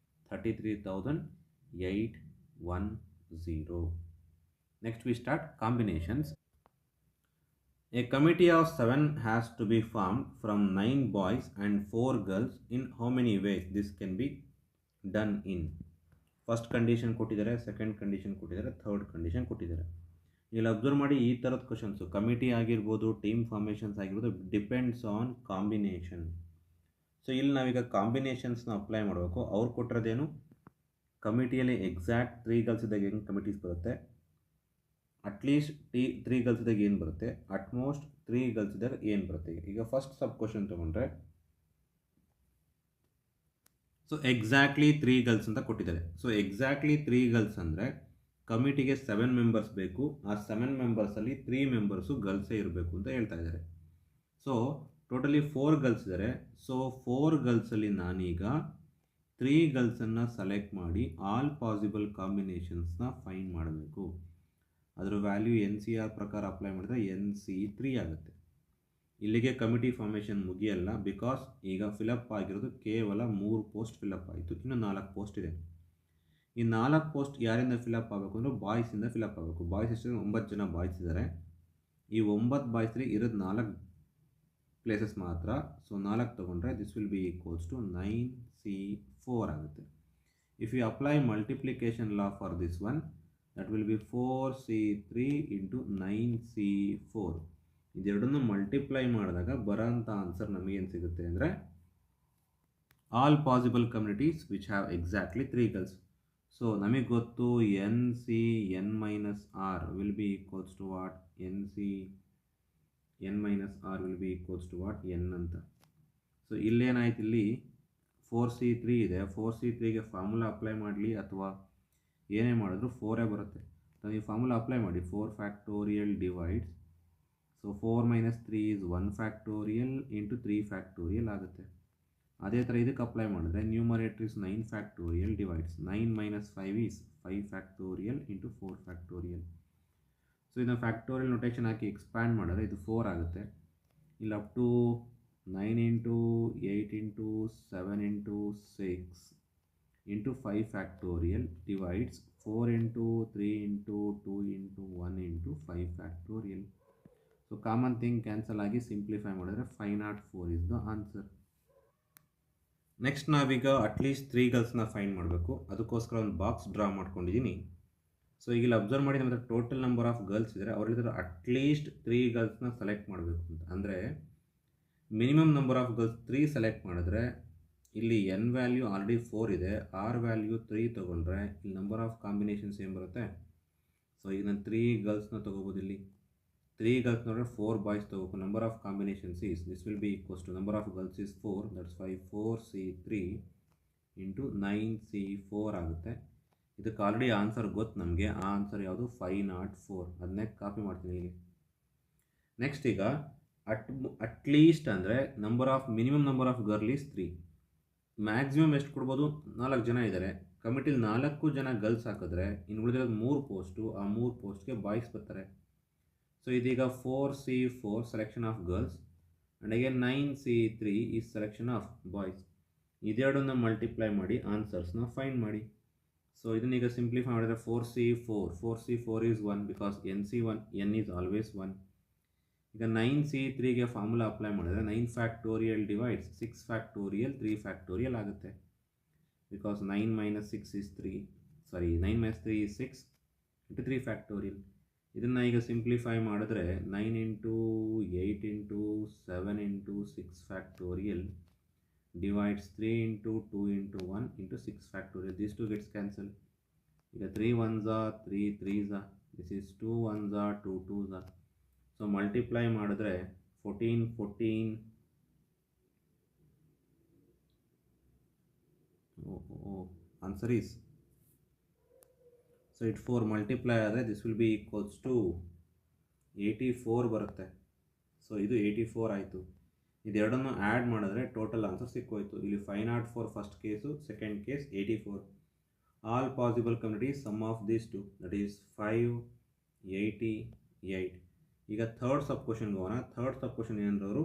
33,810. Next we start combinations. A committee of 7 has to be formed from 9 boys and 4 girls. In how many ways this can be done in? First condition ಕೊಟ್ಟಿದ್ದಾರೆ, second condition ಕೊಟ್ಟಿದ್ದಾರೆ, third condition ಕೊಟ್ಟಿದ್ದಾರೆ. ಇಲ್ಲಿ observe ಮಾಡಿ, ಈ ಥರದ questions committee ಆಗಿರ್ಬೋದು, team formations ಆಗಿರ್ಬೋದು, depends on combination. So ಇಲ್ಲಿ ನಾವೀಗ ಕಾಂಬಿನೇಷನ್ಸ್ನ ಅಪ್ಲೈ ಮಾಡಬೇಕು. ಅವ್ರು ಕೊಟ್ಟಿರೋದೇನು, ಕಮಿಟಿಯಲ್ಲಿ ಎಕ್ಸಾಕ್ಟ್ 3 ಗರ್ಲ್ಸ್ ಇದ್ದಾಗ ಹೆಂಗೆ ಕಮಿಟೀಸ್ ಬರುತ್ತೆ, ಅಟ್ಲೀಸ್ಟ್ 3 ಗರ್ಲ್ಸ್ ಇದ್ದಾಗ ಏನು ಬರುತ್ತೆ, ಅಟ್ಮೋಸ್ಟ್ 3 ಗರ್ಲ್ಸ್ ಇದ್ದಾಗ ಏನು ಬರುತ್ತೆ. ಈಗ ಫಸ್ಟ್ ಸಬ್ ಕ್ವಶನ್ ತೊಗೊಂಡ್ರೆ, ಸೊ ಎಕ್ಸಾಕ್ಟ್ಲಿ 3 ಗರ್ಲ್ಸ್ ಅಂತ ಕೊಟ್ಟಿದ್ದಾರೆ. ಸೊ ಎಕ್ಸಾಕ್ಟ್ಲಿ 3 ಗರ್ಲ್ಸ್ ಅಂದರೆ ಕಮಿಟಿಗೆ 7 ಮೆಂಬರ್ಸ್ ಬೇಕು. ಆ 7 ಮೆಂಬರ್ಸಲ್ಲಿ 3 ಮೆಂಬರ್ಸು ಗರ್ಲ್ಸೇ ಇರಬೇಕು ಅಂತ ಹೇಳ್ತಾ ಇದ್ದಾರೆ. ಸೊ ಟೋಟಲಿ 4 ಗರ್ಲ್ಸ್ ಇದ್ದಾರೆ. ಸೊ 4 ಗರ್ಲ್ಸಲ್ಲಿ ನಾನೀಗ 3 ಗರ್ಲ್ಸನ್ನು ಸೆಲೆಕ್ಟ್ ಮಾಡಿ ಆಲ್ ಪಾಸಿಬಲ್ ಕಾಂಬಿನೇಷನ್ಸ್ನ ಫೈಂಡ್ ಮಾಡಬೇಕು. ಅದರ ವ್ಯಾಲ್ಯೂ NCR ಪ್ರಕಾರ ಅಪ್ಲೈ ಮಾಡಿದ್ರೆ NC3 ಆಗುತ್ತೆ. ಇಲ್ಲಿಗೆ ಕಮಿಟಿ ಫಾರ್ಮೇಷನ್ ಮುಗಿಯಲ್ಲ, ಬಿಕಾಸ್ ಈಗ ಫಿಲಪ್ ಆಗಿರೋದು ಕೇವಲ 3 ಪೋಸ್ಟ್ ಫಿಲಪ್ ಆಯಿತು, ಇನ್ನು 4 ಪೋಸ್ಟ್ ಇದೆ. ಈ 4 ಪೋಸ್ಟ್ ಯಾರಿಂದ ಫಿಲಪ್ ಆಗಬೇಕು ಅಂದರೆ ಬಾಯ್ಸಿಂದ ಫಿಲಪ್ ಆಗಬೇಕು. ಬಾಯ್ಸ್ ಎಷ್ಟು, 9 ಜನ ಬಾಯ್ಸ್ ಇದ್ದಾರೆ. ಈ 9 ಬಾಯ್ಸ್ಲಿ ಇರೋದು 4 ಪ್ಲೇಸಸ್ ಮಾತ್ರ. ಸೊ 4 ತೊಗೊಂಡ್ರೆ this will be equals to 9C4 ಆಗುತ್ತೆ. If you apply multiplication law for this one, that will be 4C3 into 9C4. ಇದೆರಡನ್ನು ಮಲ್ಟಿಪ್ಲೈ ಮಾಡಿದಾಗ ಬರೋಂಥ ಆನ್ಸರ್ ನಮಗೇನು ಸಿಗುತ್ತೆ ಅಂದರೆ all possible communities which have exactly 3 girls. So ನಮಗೆ ಗೊತ್ತು NCn-R will be equals to what, NCn-R will be equals to what, N ಅಂತ. So ಇಲ್ಲೇನಾಯ್ತು, ಇಲ್ಲಿ 4C3 ಇದೆ. 4C3ಗೆ ಫಾರ್ಮುಲಾ ಅಪ್ಲೈ ಮಾಡಲಿ ಅಥವಾ ಏನೇ ಮಾಡಿದ್ರು 4 ಬರುತ್ತೆ. ಸೊ ಈ ಫಾರ್ಮುಲಾ ಅಪ್ಲೈ ಮಾಡಿ, 4 factorial divides, so 4 minus 3 is 1 factorial into 3 factorial ಆಗುತ್ತೆ. ಅದೇ ಥರ ಇದಕ್ಕೆ ಅಪ್ಲೈ ಮಾಡಿದ್ರೆ numerator is 9 factorial divides 9 minus 5 is 5 factorial into 4 factorial. ಸೊ ಇದನ್ನು ಫ್ಯಾಕ್ಟೋರಿಯಲ್ ನೊಟೇಷನ್ ಹಾಕಿ ಎಕ್ಸ್ಪ್ಯಾಂಡ್ ಮಾಡಿದ್ರೆ ಇದು 4 ಆಗುತ್ತೆ. ಇಲ್ಲಿ up to 9 into 8 into 7 into 6 into 5 factorial divides 4 into 3 into 2 into 1 into 5 factorial. So common thing cancel ಆಗಿ ಸಿಂಪ್ಲಿಫೈ ಮಾಡಿದ್ರೆ 504 ಇಸ್ ದ ಆನ್ಸರ್. ನೆಕ್ಸ್ಟ್ ನಾವೀಗ ಅಟ್ಲೀಸ್ಟ್ 3 ಗರ್ಲ್ಸ್ನ ಫೈಂಡ್ ಮಾಡಬೇಕು. ಅದಕ್ಕೋಸ್ಕರ ಒಂದು ಬಾಕ್ಸ್ ಡ್ರಾ ಮಾಡ್ಕೊಂಡಿದ್ದೀನಿ. ಸೊ ಈಗ ಇಲ್ಲಿ ಅಬ್ಸರ್ವ್ ಮಾಡಿ, ನಮ್ಮ ಟೋಟಲ್ ನಂಬರ್ ಆಫ್ ಗರ್ಲ್ಸ್ ಇದ್ದಾರೆ. ಅವರಿದ್ರೆ ಅಟ್ಲೀಸ್ಟ್ 3 ಗರ್ಲ್ಸ್ನ ಸೆಲೆಕ್ಟ್ ಮಾಡಬೇಕು ಅಂತ. ಅಂದರೆ minimum number of girls 3 select ಮಾಡಿದ್ರೆ ಇಲ್ಲಿ N ವ್ಯಾಲ್ಯೂ ಆಲ್ರೆಡಿ 4 ಇದೆ, R ವ್ಯಾಲ್ಯೂ 3 ತೊಗೊಂಡ್ರೆ ಇಲ್ಲಿ ನಂಬರ್ ಆಫ್ ಕಾಂಬಿನೇಷನ್ಸ್ ಏನು ಬರುತ್ತೆ. ಸೊ ಈಗ ನಾನು 3 ಗರ್ಲ್ಸ್ನ ತೊಗೋಬೋದು. ಇಲ್ಲಿ 3 ಗರ್ಲ್ಸ್ ನೋಡಿದ್ರೆ 4 ಬಾಯ್ಸ್ ತೊಗೋಬೇಕು. Number of combinations is this will be equals to number of girls is 4, that's 5 4C3 into 9C4 ಆಗುತ್ತೆ. ಇದಕ್ಕೆ ಆಲ್ರೆಡಿ ಆನ್ಸರ್ ಗೊತ್ತು ನಮಗೆ. ಆ ಆನ್ಸರ್ ಯಾವುದು, 504. ಅದನ್ನೇ ಕಾಪಿ ಮಾಡ್ತೀನಿ ಇಲ್ಲಿಗೆ. ನೆಕ್ಸ್ಟ್ ಈಗ ಅಟ್ಲೀಸ್ಟ್ ಅಂದರೆ minimum number of girl is 3. Maximum ಎಷ್ಟು ಕೊಡ್ಬೋದು, 4 ಜನ ಇದ್ದಾರೆ. ಕಮಿಟಿಲಿ 4 ಜನ ಗರ್ಲ್ಸ್ ಹಾಕಿದ್ರೆ ಇನ್ನು ಉಳಿದಿರೋದು 3 ಪೋಸ್ಟು. ಆ 3 ಪೋಸ್ಟ್ಗೆ ಬಾಯ್ಸ್ ಬರ್ತಾರೆ. ಸೊ ಇದೀಗ 4C4 selection of girls and again 9C3 is selection of boys. ಇದೆರಡನ್ನ ಮಲ್ಟಿಪ್ಲೈ ಮಾಡಿ ಆನ್ಸರ್ಸ್ನ ಫೈಂಡ್ ಮಾಡಿ. ಸೊ ಇದನ್ನೀಗ ಸಿಂಪ್ಲಿಫೈ ಮಾಡಿದರೆ 4C4 is 1 because N is always 1. ಈಗ 9C3ಗೆ ಫಾರ್ಮುಲಾ ಅಪ್ಲೈ ಮಾಡಿದ್ರೆ 9 ಫ್ಯಾಕ್ಟೋರಿಯಲ್ ಡಿವೈಡ್ಸ್ 6 ಫ್ಯಾಕ್ಟೋರಿಯಲ್ 3 ಫ್ಯಾಕ್ಟೋರಿಯಲ್ ಆಗುತ್ತೆ. Because 9 minus 6 is 3, 9 minus 3 is 6 into 3 factorial. ಇದನ್ನು ಈಗ ಸಿಂಪ್ಲಿಫೈ ಮಾಡಿದ್ರೆ 9 into 8 into 7 into 6 factorial divides 3 into 2 into 1 into 6 factorial. These two gets cancelled. ಈಗ 3 ones are 3 3s are, this is 2 ones are 2 2s are. So multiply ಮಾಡಿದ್ರೆ 14 14, answer is, so it 4 multiply ಆದರೆ this will be equals to 84 ಬರುತ್ತೆ. So ಇದು 84 ಆಯಿತು. ಇದೆರಡನ್ನು add ಮಾಡಿದ್ರೆ total answer ಸಿಕ್ಕೋಯ್ತು. ಇಲ್ಲಿ 504 first case, second case 84. All possible communities sum of these two, that is 588. ಈಗ ಥರ್ಡ್ ಸಬ್ ಕ್ವಶನ್ಗೆ ಹೋಗೋಣ. ಥರ್ಡ್ ಸಬ್ ಕ್ವಶನ್ ಏನಂದ್ರೆ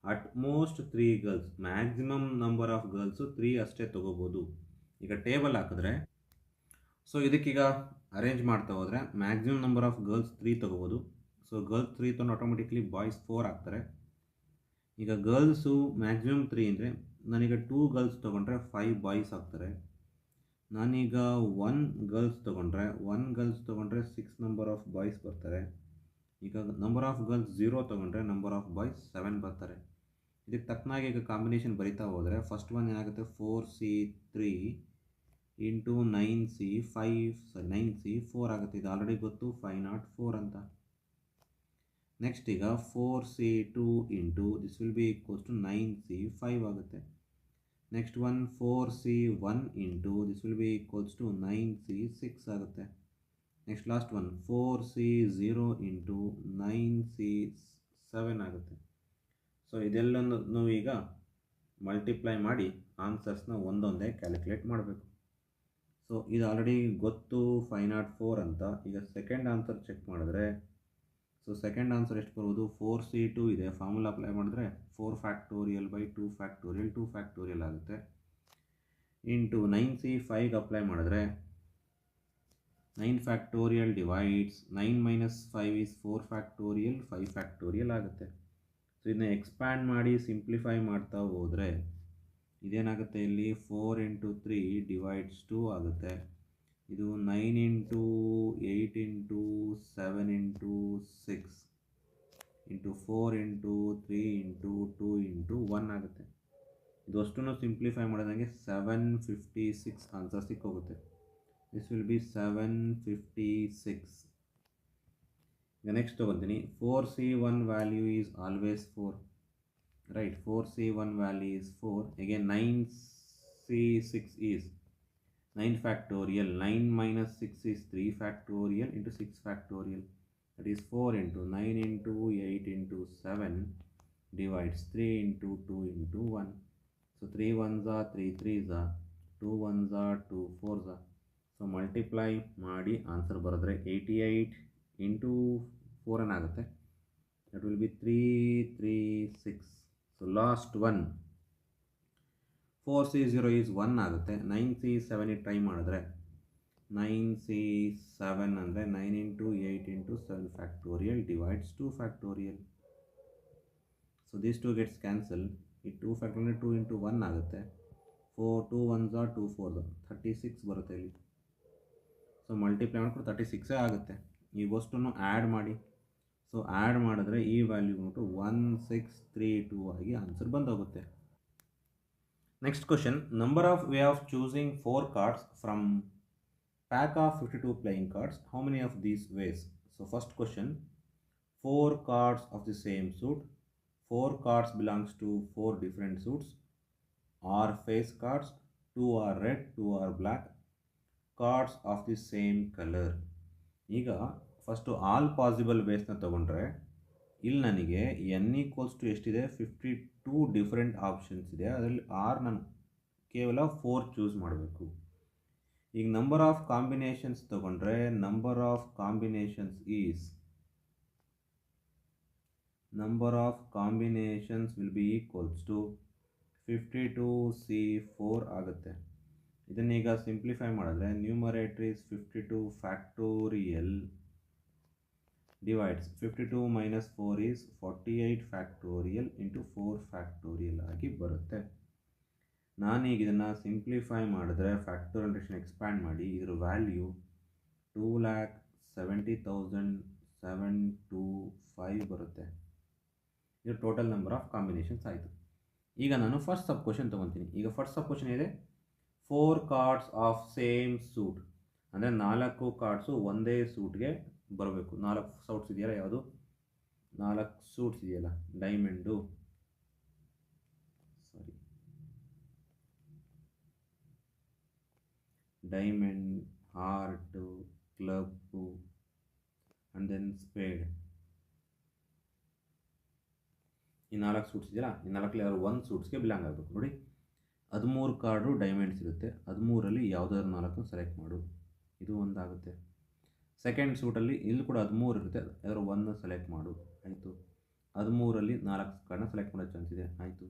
at most 3 girls, maximum number of girls 3 ಅಷ್ಟೇ ತೊಗೋಬೋದು. ಈಗ ಟೇಬಲ್ ಹಾಕಿದ್ರೆ, ಸೊ ಇದಕ್ಕೀಗ ಅರೇಂಜ್ ಮಾಡ್ತಾ ಹೋದರೆ ಮ್ಯಾಕ್ಸಿಮಮ್ ನಂಬರ್ ಆಫ್ ಗರ್ಲ್ಸ್ 3 ತೊಗೋಬೋದು. ಸೊ ಗರ್ಲ್ಸ್ 3 ತೊಗೊಂಡು ಆಟೋಮೆಟಿಕ್ಲಿ ಬಾಯ್ಸ್ 4 ಆಗ್ತಾರೆ. ಈಗ ಗರ್ಲ್ಸು ಮ್ಯಾಕ್ಸಿಮಮ್ 3 ಅಂದರೆ ನಾನೀಗ 2 ಗರ್ಲ್ಸ್ ತೊಗೊಂಡ್ರೆ 5 ಬಾಯ್ಸ್ ಆಗ್ತಾರೆ. ನಾನೀಗ 1 ಗರ್ಲ್ಸ್ ತೊಗೊಂಡ್ರೆ 6 ನಂಬರ್ ಆಫ್ ಬಾಯ್ಸ್ ಬರ್ತಾರೆ. ಈಗ ನಂಬರ್ ಆಫ್ ಗರ್ಲ್ಸ್ 0 ತೊಗೊಂಡ್ರೆ ನಂಬರ್ ಆಫ್ ಬಾಯ್ಸ್ 7 ಬರ್ತಾರೆ. ಇದಕ್ಕೆ ತಕ್ಕನಾಗಿ ಈಗ ಕಾಂಬಿನೇಷನ್ ಬರಿತಾ ಹೋದರೆ ಫಸ್ಟ್ ಒನ್ ಏನಾಗುತ್ತೆ, 4C3 ಇಂಟು 9C 4 ಆಗುತ್ತೆ. ಇದು ಆಲ್ರೆಡಿ ಗೊತ್ತು 504 ಅಂತ. ನೆಕ್ಸ್ಟ್ ಈಗ 4C2 into this will be equals to 9C5 ಆಗುತ್ತೆ. Next one 4C1 into this will be equals to 9C6 ಆಗುತ್ತೆ. Next last one 4C0 into 9C7 ಆಗುತ್ತೆ. So ಇದೆಲ್ಲನೂ ಈಗ ಮಲ್ಟಿಪ್ಲೈ ಮಾಡಿ ಆನ್ಸರ್ಸ್ನ ಒಂದೊಂದೇ ಕ್ಯಾಲ್ಕುಲೇಟ್ ಮಾಡಬೇಕು. ಸೊ ಇದು ಆಲ್ರೆಡಿ ಗೊತ್ತು 504 ಅಂತ. ಈಗ ಸೆಕೆಂಡ್ ಆನ್ಸರ್ ಚೆಕ್ ಮಾಡಿದ್ರೆ, ಸೊ ಸೆಕೆಂಡ್ ಆನ್ಸರ್ ಎಷ್ಟು ಬರುವುದು, 4C2 ಇದೆ, ಫಾರ್ಮುಲಾ ಅಪ್ಲೈ ಮಾಡಿದ್ರೆ 4 ಫ್ಯಾಕ್ಟೋರಿಯಲ್ ಬೈ 2 ಫ್ಯಾಕ್ಟೋರಿಯಲ್ 2 ಫ್ಯಾಕ್ಟೋರಿಯಲ್ ಆಗುತ್ತೆ. ಇಂಟು 9C5 ಅಪ್ಲೈ ಮಾಡಿದ್ರೆ 9 factorial divides 9 minus 5 is 4 factorial 5 factorial ಆಗುತ್ತೆ. ಸೊ ಇದನ್ನ ಎಕ್ಸ್ಪ್ಯಾಂಡ್ ಮಾಡಿ ಸಿಂಪ್ಲಿಫೈ ಮಾಡ್ತಾ ಹೋದರೆ ಇದೇನಾಗುತ್ತೆ, ಇಲ್ಲಿ 4 into 3 ಡಿವೈಡ್ಸ್ 2 ಆಗುತ್ತೆ. ಇದು 9 into 8 into 7 into 6 into 4 into 3 into 2 into 1 ಆಗುತ್ತೆ. ಇದು ಅಷ್ಟನ್ನು ಸಿಂಪ್ಲಿಫೈ ಮಾಡಿದಂಗೆ 756 ಆನ್ಸರ್ ಸಿಕ್ಕೋಗುತ್ತೆ. This will be 756. ಈಗ ನೆಕ್ಸ್ಟ್ ತೊಗೊತೀನಿ. 4C1 value is always 4, right. 4C1 value is 4. Again 9C6 is 9 factorial. 9 minus 6 is 3 factorial into 6 factorial. That is 4 into 9 into 8 into 7 divides 3 into 2 into 1. So 3 ones are 3 3s are, 2 ones are 2 4s are. So multiply ಮಾಡಿ answer ಬರೆದ್ರೆ 88 into 4 ಏನಾಗುತ್ತೆ, that will be 336. So last one 4C0 is 1 ಆಗುತ್ತೆ. 9C7 try ಮಾಡಿದ್ರೆ 9C7 ಅಂದರೆ 9 into 8 into 7 factorial divides 2 factorial. So this 2 gets cancel. ಈ 2 factorial 2 into 1 ಆಗುತ್ತೆ. 2 ones are 2 4s are 36 ಬರುತ್ತೆ ಇಲ್ಲಿ. ಸೊ ಮಲ್ಟಿಪ್ಲೈ ಮಾಡಿಕೊಂಡು 36 ಆಗುತ್ತೆ. ಈ ವಸ್ತುನು ಆ್ಯಡ್ ಮಾಡಿ. ಸೊ ಆ್ಯಡ್ ಮಾಡಿದ್ರೆ ಈ ವ್ಯಾಲ್ಯೂ ಬಂದ್ಬಿಟ್ಟು 1632 ಆಗಿ answer ಬಂದೋಗುತ್ತೆ. Next question, number of way of choosing 4 cards from pack of 52 playing cards. How many of these ways? So first question, 4 cards of the same suit. 4 cards belongs to 4 different suits. Are face cards. 2 are red, 2 are black. Cards of the same color. ಈಗ first all possible ವೇಸ್ನ ತೊಗೊಂಡ್ರೆ ಇಲ್ಲಿ ನನಗೆ n equals to ಎಷ್ಟಿದೆ, 52 different options ಇದೆ. ಅದರಲ್ಲಿ ನಾನು ಕೇವಲ 4 choose ಮಾಡಬೇಕು. ಈಗ ನಂಬರ್ ಆಫ್ ಕಾಂಬಿನೇಷನ್ಸ್ ತೊಗೊಂಡ್ರೆ number of combinations will be equals to 52C4 ಆಗುತ್ತೆ. ಇದನ್ನೀಗ ಸಿಂಪ್ಲಿಫೈ ಮಾಡಿದ್ರೆ numerator is 52 factorial divides 52 minus 4 is 48 factorial into 4 factorial ಆಗಿ ಬರುತ್ತೆ. ನಾನೀಗ ಇದನ್ನು ಸಿಂಪ್ಲಿಫೈ ಮಾಡಿದ್ರೆ ಫ್ಯಾಕ್ಟೋರಿಯಲ್ ಎಕ್ಸ್ಪ್ಯಾಂಡ್ ಮಾಡಿ ಇದರ ವ್ಯಾಲ್ಯೂ 2,70,725 ಬರುತ್ತೆ. ಇದು ಟೋಟಲ್ ನಂಬರ್ ಆಫ್ ಕಾಂಬಿನೇಷನ್ಸ್ ಆಯಿತು. ಈಗ ನಾನು ಫಸ್ಟ್ ಸಬ್ ಕ್ವಶನ್ ತೊಗೊತೀನಿ. ಈಗ ಫಸ್ಟ್ ಸಬ್ ಕ್ವಶನ್ ಇದೆ 4 ಕಾರ್ಡ್ಸ್ ಆಫ್ ಸೇಮ್ ಸೂಟ್, ಅಂದರೆ 4 ಕಾರ್ಡ್ಸು ಒಂದೇ ಸೂಟ್ಗೆ ಬರಬೇಕು. 4 ಸೂಟ್ಸ್ ಇದೆಯಲ್ಲ, ಯಾವುದು 4 ಸೂಟ್ಸ್ ಇದೆಯಲ್ಲ, diamond, diamond, heart, club and then spade. ಈ 4 ಸೂಟ್ಸ್ ಇದೆಯಲ್ಲ, ಈ 4 ಯಾರು ಒಂದು ಸೂಟ್ಸ್ಗೆ ಬಿಲಾಂಗ್ ಆಗಬೇಕು. ನೋಡಿ 13 ಕಾರ್ಡು ಡೈಮಂಡ್ಸ್ ಇರುತ್ತೆ, 13ರಲ್ಲಿ ಯಾವುದಾದ್ರು 4 ಸೆಲೆಕ್ಟ್ ಮಾಡು, ಇದು ಒಂದಾಗುತ್ತೆ. ಸೆಕೆಂಡ್ ಸೂಟಲ್ಲಿ ಇಲ್ಲಿ ಕೂಡ 13 ಇರುತ್ತೆ, ಅದರ 1 ಸೆಲೆಕ್ಟ್ ಮಾಡು, ಆಯಿತು. 13ರಲ್ಲಿ 4 ಕಾರ್ಡನ್ನ ಸೆಲೆಕ್ಟ್ ಮಾಡೋ ಚಾನ್ಸ್ ಇದೆ, ಆಯಿತು.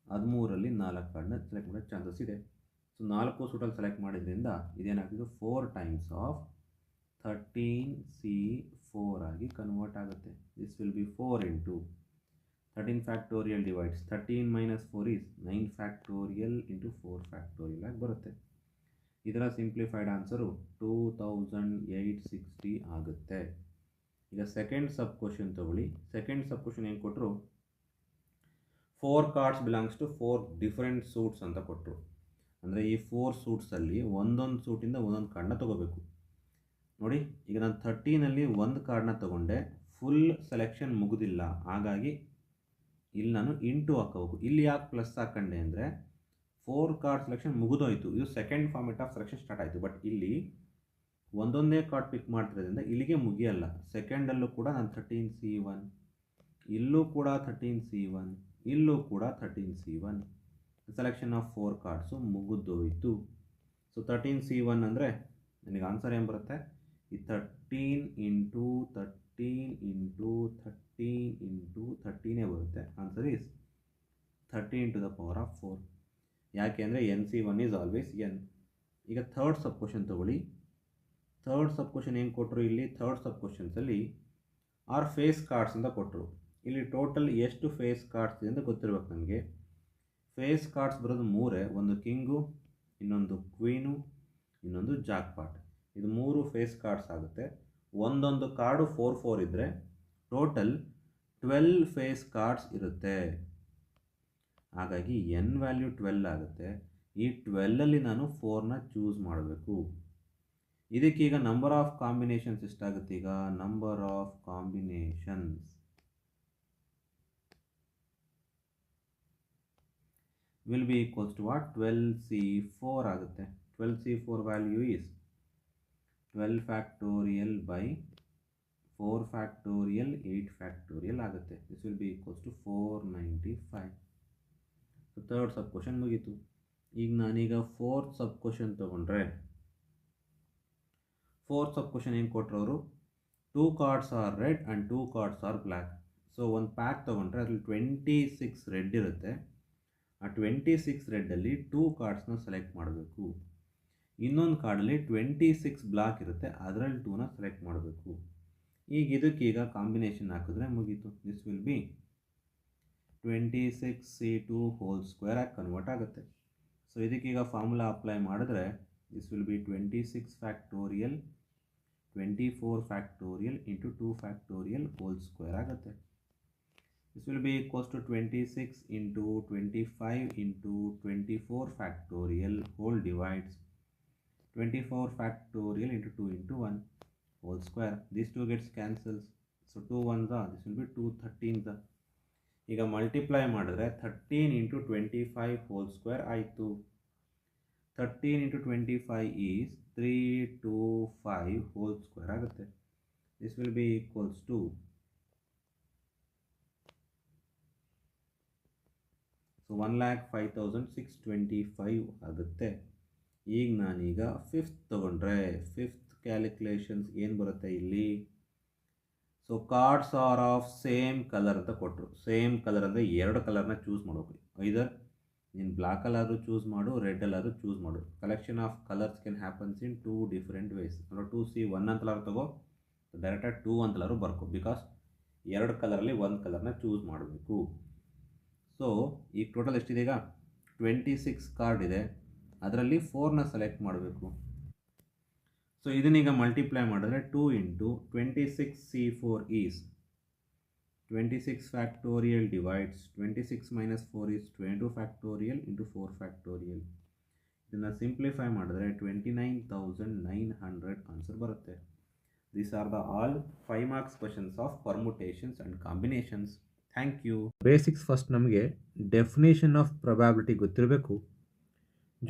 13ರಲ್ಲಿ 4 ಕಾರ್ಡನ್ನ ಸೆಲೆಕ್ಟ್ ಮಾಡೋ ಚಾನ್ಸಸ್ ಇದೆ. ಸೊ 4 ಸೂಟಲ್ಲಿ ಸೆಲೆಕ್ಟ್ ಮಾಡಿದ್ರಿಂದ ಇದೇನಾಗ್ತಿದೆ 4 ಟೈಮ್ಸ್ ಆಫ್ 13C4 ಆಗಿ ಕನ್ವರ್ಟ್ ಆಗುತ್ತೆ. This will be 4 into 13 factorial divides 13 minus 4 is 9 factorial into 4 factorial ಆಗಿ ಬರುತ್ತೆ. ಇದರ ಸಿಂಪ್ಲಿಫೈಡ್ ಆನ್ಸರು 2860 ಆಗುತ್ತೆ. ಈಗ ಸೆಕೆಂಡ್ ಸಬ್ ಕ್ವಶನ್ ತಗೊಳ್ಳಿ. ಸೆಕೆಂಡ್ ಸಬ್ ಕ್ವಶನ್ ಏನು ಕೊಟ್ಟರು, 4 cards belongs to 4 different suits ಅಂತ ಕೊಟ್ಟರು. ಅಂದರೆ ಈ 4 ಸೂಟ್ಸಲ್ಲಿ ಒಂದೊಂದು ಸೂಟಿಂದ ಒಂದೊಂದು ಕಾರ್ಡನ್ನ ತೊಗೋಬೇಕು. ನೋಡಿ ಈಗ ನಾನು 13ನಲ್ಲಿ ಒಂದು ಕಾರ್ಡನ್ನ ತೊಗೊಂಡೆ, ಫುಲ್ ಸೆಲೆಕ್ಷನ್ ಮುಗಿದಿಲ್ಲ, ಹಾಗಾಗಿ ಇಲ್ಲಿ ನಾನು ಇಂಟು ಹಾಕೋಬೇಕು. ಇಲ್ಲಿ ಯಾಕೆ ಪ್ಲಸ್ ಹಾಕೊಂಡೆ ಅಂದರೆ 4 ಕಾರ್ಡ್ ಸೆಲೆಕ್ಷನ್ ಮುಗಿದೋಯ್ತು, ಇದು second format of selection start ಆಯಿತು. ಬಟ್ ಇಲ್ಲಿ ಒಂದೊಂದೇ ಕಾರ್ಡ್ ಪಿಕ್ ಮಾಡ್ತಿರೋದ್ರಿಂದ ಇಲ್ಲಿಗೆ ಮುಗಿಯಲ್ಲ. ಸೆಕೆಂಡಲ್ಲೂ ಕೂಡ ನಾನು 13C1, ಇಲ್ಲೂ ಕೂಡ 13C1, ಇಲ್ಲೂ ಕೂಡ 13C1, ಸೆಲೆಕ್ಷನ್ ಆಫ್ 4 ಕಾರ್ಡ್ಸು ಮುಗಿದೋಯ್ತು. ಸೊ 13C1 ಅಂದರೆ ನನಗೆ ಆನ್ಸರ್ ಏನು ಬರುತ್ತೆ, ಈ 13 ಇಂಟು 13 ಇಂಟು 13 ಇಂಟು 13 ಬರುತ್ತೆ. Answer is 13 to the power of 4. ಯಾಕೆ ಅಂದರೆ NC1 ಈಸ್ ಆಲ್ವೇಸ್ N. ಈಗ ಥರ್ಡ್ ಸಬ್ ಕ್ವಶನ್ ತೊಗೊಳ್ಳಿ. ಥರ್ಡ್ ಸಬ್ ಕ್ವಶನ್ ಏನು ಕೊಟ್ಟರು, ಇಲ್ಲಿ ಥರ್ಡ್ ಸಬ್ ಕ್ವಶನ್ಸಲ್ಲಿ ಆರ್ ಫೇಸ್ ಕಾರ್ಡ್ಸ್ ಅಂತ ಕೊಟ್ಟರು. ಇಲ್ಲಿ ಟೋಟಲ್ ಎಷ್ಟು ಫೇಸ್ ಕಾರ್ಡ್ಸ್ ಇದೆ ಅಂತ ಗೊತ್ತಿರ್ಬೇಕು ನನಗೆ. ಫೇಸ್ ಕಾರ್ಡ್ಸ್ ಬರೋದು 3, ಒಂದು ಕಿಂಗು, ಇನ್ನೊಂದು ಕ್ವೀನು, ಇನ್ನೊಂದು ಜಾಕ್ ಪಾಟ್. ಇದು 3 ಫೇಸ್ ಕಾರ್ಡ್ಸ್ ಆಗುತ್ತೆ. ಒಂದೊಂದು ಕಾರ್ಡು 4 ಇದ್ದರೆ ಟೋಟಲ್ 12 ಫೇಸ್ ಕಾರ್ಡ್ಸ್ ಇರುತ್ತೆ. ಹಾಗಾಗಿ N ವ್ಯಾಲ್ಯೂ 12 ಆಗುತ್ತೆ. ಈ 12ಅಲ್ಲಿ ನಾನು 4ನ ಚೂಸ್ ಮಾಡಬೇಕು. ಇದಕ್ಕೀಗ ನಂಬರ್ ಆಫ್ ಕಾಂಬಿನೇಷನ್ಸ್ ಎಷ್ಟಾಗುತ್ತೆ, ಈಗ number of combinations will be equals to what, 12C4 ಆಗುತ್ತೆ. 12C4 value is 12 factorial by 4 factorial 8 factorial ಆಗುತ್ತೆ. This will be equals to 495. So third sub question ಮುಗೀತು. ಈಗ ನಾನೀಗ ಫೋರ್ತ್ ಸಬ್ ಕ್ವಶನ್ ತೊಗೊಂಡ್ರೆ, fourth sub question ಏನು ಕೊಟ್ಟರು, 2 cards are red and 2 cards are black. So ಒಂದು pack ತೊಗೊಂಡ್ರೆ ಅದರಲ್ಲಿ 26 ರೆಡ್ ಇರುತ್ತೆ. ಆ 26 ರೆಡ್ಡಲ್ಲಿ 2 ಕಾರ್ಡ್ಸ್ನ ಸೆಲೆಕ್ಟ್ ಮಾಡಬೇಕು. ಇನ್ನೊಂದು ಕಾರ್ಡಲ್ಲಿ 26 ಬ್ಲ್ಯಾಕ್ ಇರುತ್ತೆ, ಅದರಲ್ಲಿ 2ನ ಸೆಲೆಕ್ಟ್ ಮಾಡಬೇಕು. ಈಗ ಇದಕ್ಕೀಗ ಕಾಂಬಿನೇಷನ್ ಹಾಕಿದ್ರೆ ಮುಗೀತು. This will B 26C2 whole square ಆಗಿ ಕನ್ವರ್ಟ್ ಆಗುತ್ತೆ. ಸೊ ಇದಕ್ಕೀಗ ಫಾರ್ಮುಲಾ ಅಪ್ಲೈ ಮಾಡಿದ್ರೆ this will B 26 factorial 24 factorial into 2 factorial hole square ಆಗುತ್ತೆ. This will be equals to 26 into 25 into 24 factorial whole divides 24 factorial into 2 into 1 whole square. These two gets cancels. So 2 ones are, this will be 2 13s. ಈಗ multiply ಮಾಡಿದ್ರೆ 13 into 25 whole square ಆಯಿತು. 13 into 25 is 325 whole square ಆಗುತ್ತೆ. This will be equals to so 1,05,625 ಆಗುತ್ತೆ. ಈಗ ನಾನೀಗ fifth ತೊಗೊಂಡ್ರೆ fifth calculations ಏನು ಬರುತ್ತೆ ಇಲ್ಲಿ. So cards are of same colour ಅಂತ ಕೊಟ್ಟರು. ಸೇಮ್ ಕಲರ್ ಅಂದರೆ 2 ಕಲರ್ನ ಚೂಸ್ ಮಾಡಬೇಕು. ಐದರ್ ನೀನು ಬ್ಲ್ಯಾಕಲ್ಲಾದರೂ ಚೂಸ್ ಮಾಡು, ರೆಡ್ಡಲ್ಲಾದರೂ ಚೂಸ್ ಮಾಡು. Collection of colours can happens in 2 different ways. ಅಂದರೆ 2C 1 ಅಂತಲಾದ್ರು ತಗೋ, ಡೈರೆಕ್ಟಾಗಿ 2 ಅಂತಲಾದ್ರು ಬರ್ಕೊ, ಬಿಕಾಸ್ 2 ಕಲರಲ್ಲಿ ಒಂದು ಕಲರ್ನ ಚೂಸ್ ಮಾಡಬೇಕು. ಸೊ ಈಗ ಟೋಟಲ್ ಎಷ್ಟಿದೆ, ಈಗ 26 ಕಾರ್ಡ್ ಇದೆ, ಅದರಲ್ಲಿ 4ನ ಸೆಲೆಕ್ಟ್ ಮಾಡಬೇಕು. ಸೊ ಇದನ್ನೀಗ ಮಲ್ಟಿಪ್ಲೈ ಮಾಡಿದ್ರೆ 2 into 26C4 is 26 factorial divides 26 minus 4 is 22 factorial into 4 factorial. ಇದನ್ನು ಸಿಂಪ್ಲಿಫೈ ಮಾಡಿದ್ರೆ 29,900 ಆನ್ಸರ್ ಬರುತ್ತೆ. These are the all 5 marks questions of permutations and combinations. Thank you. Basics first ನಮಗೆ ಡೆಫಿನೇಷನ್ ಆಫ್ ಪ್ರೊಬ್ಯಾಬಿಲಿಟಿ ಗೊತ್ತಿರಬೇಕು,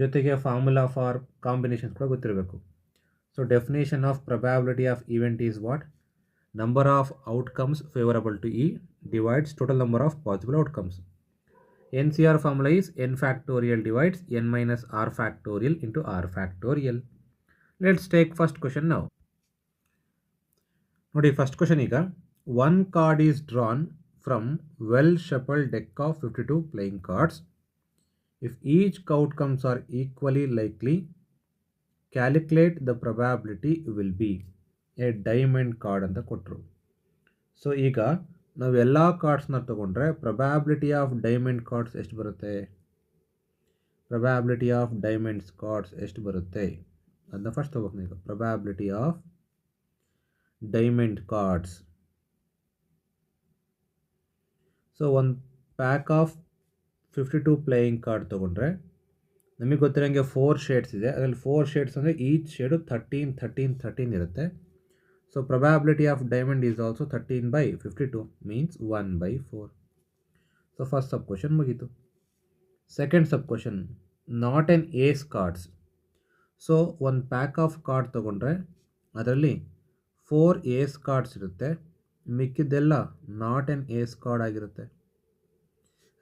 ಜೊತೆಗೆ formula for combinations ಕೂಡ ಗೊತ್ತಿರಬೇಕು. So definition of probability of event is what? Number of outcomes favorable to E divides total number of possible outcomes. NCR formula is n factorial divides n minus r factorial into r factorial. Let's take first question now. ನೋಡಿ first question ಈಗ, one card is drawn from well shuffled deck of 52 playing cards. If each outcomes are equally likely, calculate the probability will be A diamond card ಅಂತ ಕೊಟ್ಟರು. So ಈಗ ನಾವು ಎಲ್ಲ ಕಾರ್ಡ್ಸ್ನ ತೊಗೊಂಡ್ರೆ probability of diamond cards ಎಷ್ಟು ಬರುತ್ತೆ? Probability of diamonds cards ಎಷ್ಟು ಬರುತ್ತೆ ಅದನ್ನ ಫಸ್ಟ್ ತೊಗೋಬೇಕು. ಈಗ probability of diamond cards. So ಒಂದು ಪ್ಯಾಕ್ ಆಫ್ 52 ಪ್ಲೇಯಿಂಗ್ ಕಾರ್ಡ್ ತೊಗೊಂಡ್ರೆ ನಮಗೆ ಗೊತ್ತಿರೋಂಗೆ 4 ಶೇಡ್ಸ್ ಇದೆ. ಅದರಲ್ಲಿ 4 ಶೇಡ್ಸ್ ಅಂದರೆ ಈಚ್ ಶೇಡು 13 13 13 ಇರುತ್ತೆ. So probability of diamond is also 13 by 52 means 1 by 4. So first sub question ಮುಗಿತು. Second sub question, not an ace cards. So ಒಂದು pack of card ತೊಗೊಂಡ್ರೆ ಅದರಲ್ಲಿ 4 ace ಕಾರ್ಡ್ಸ್ ಇರುತ್ತೆ, ಮಿಕ್ಕಿದ್ದೆಲ್ಲ ನಾಟ್ ಆನ್ ಏಸ್ ಕಾರ್ಡ್ ಆಗಿರುತ್ತೆ.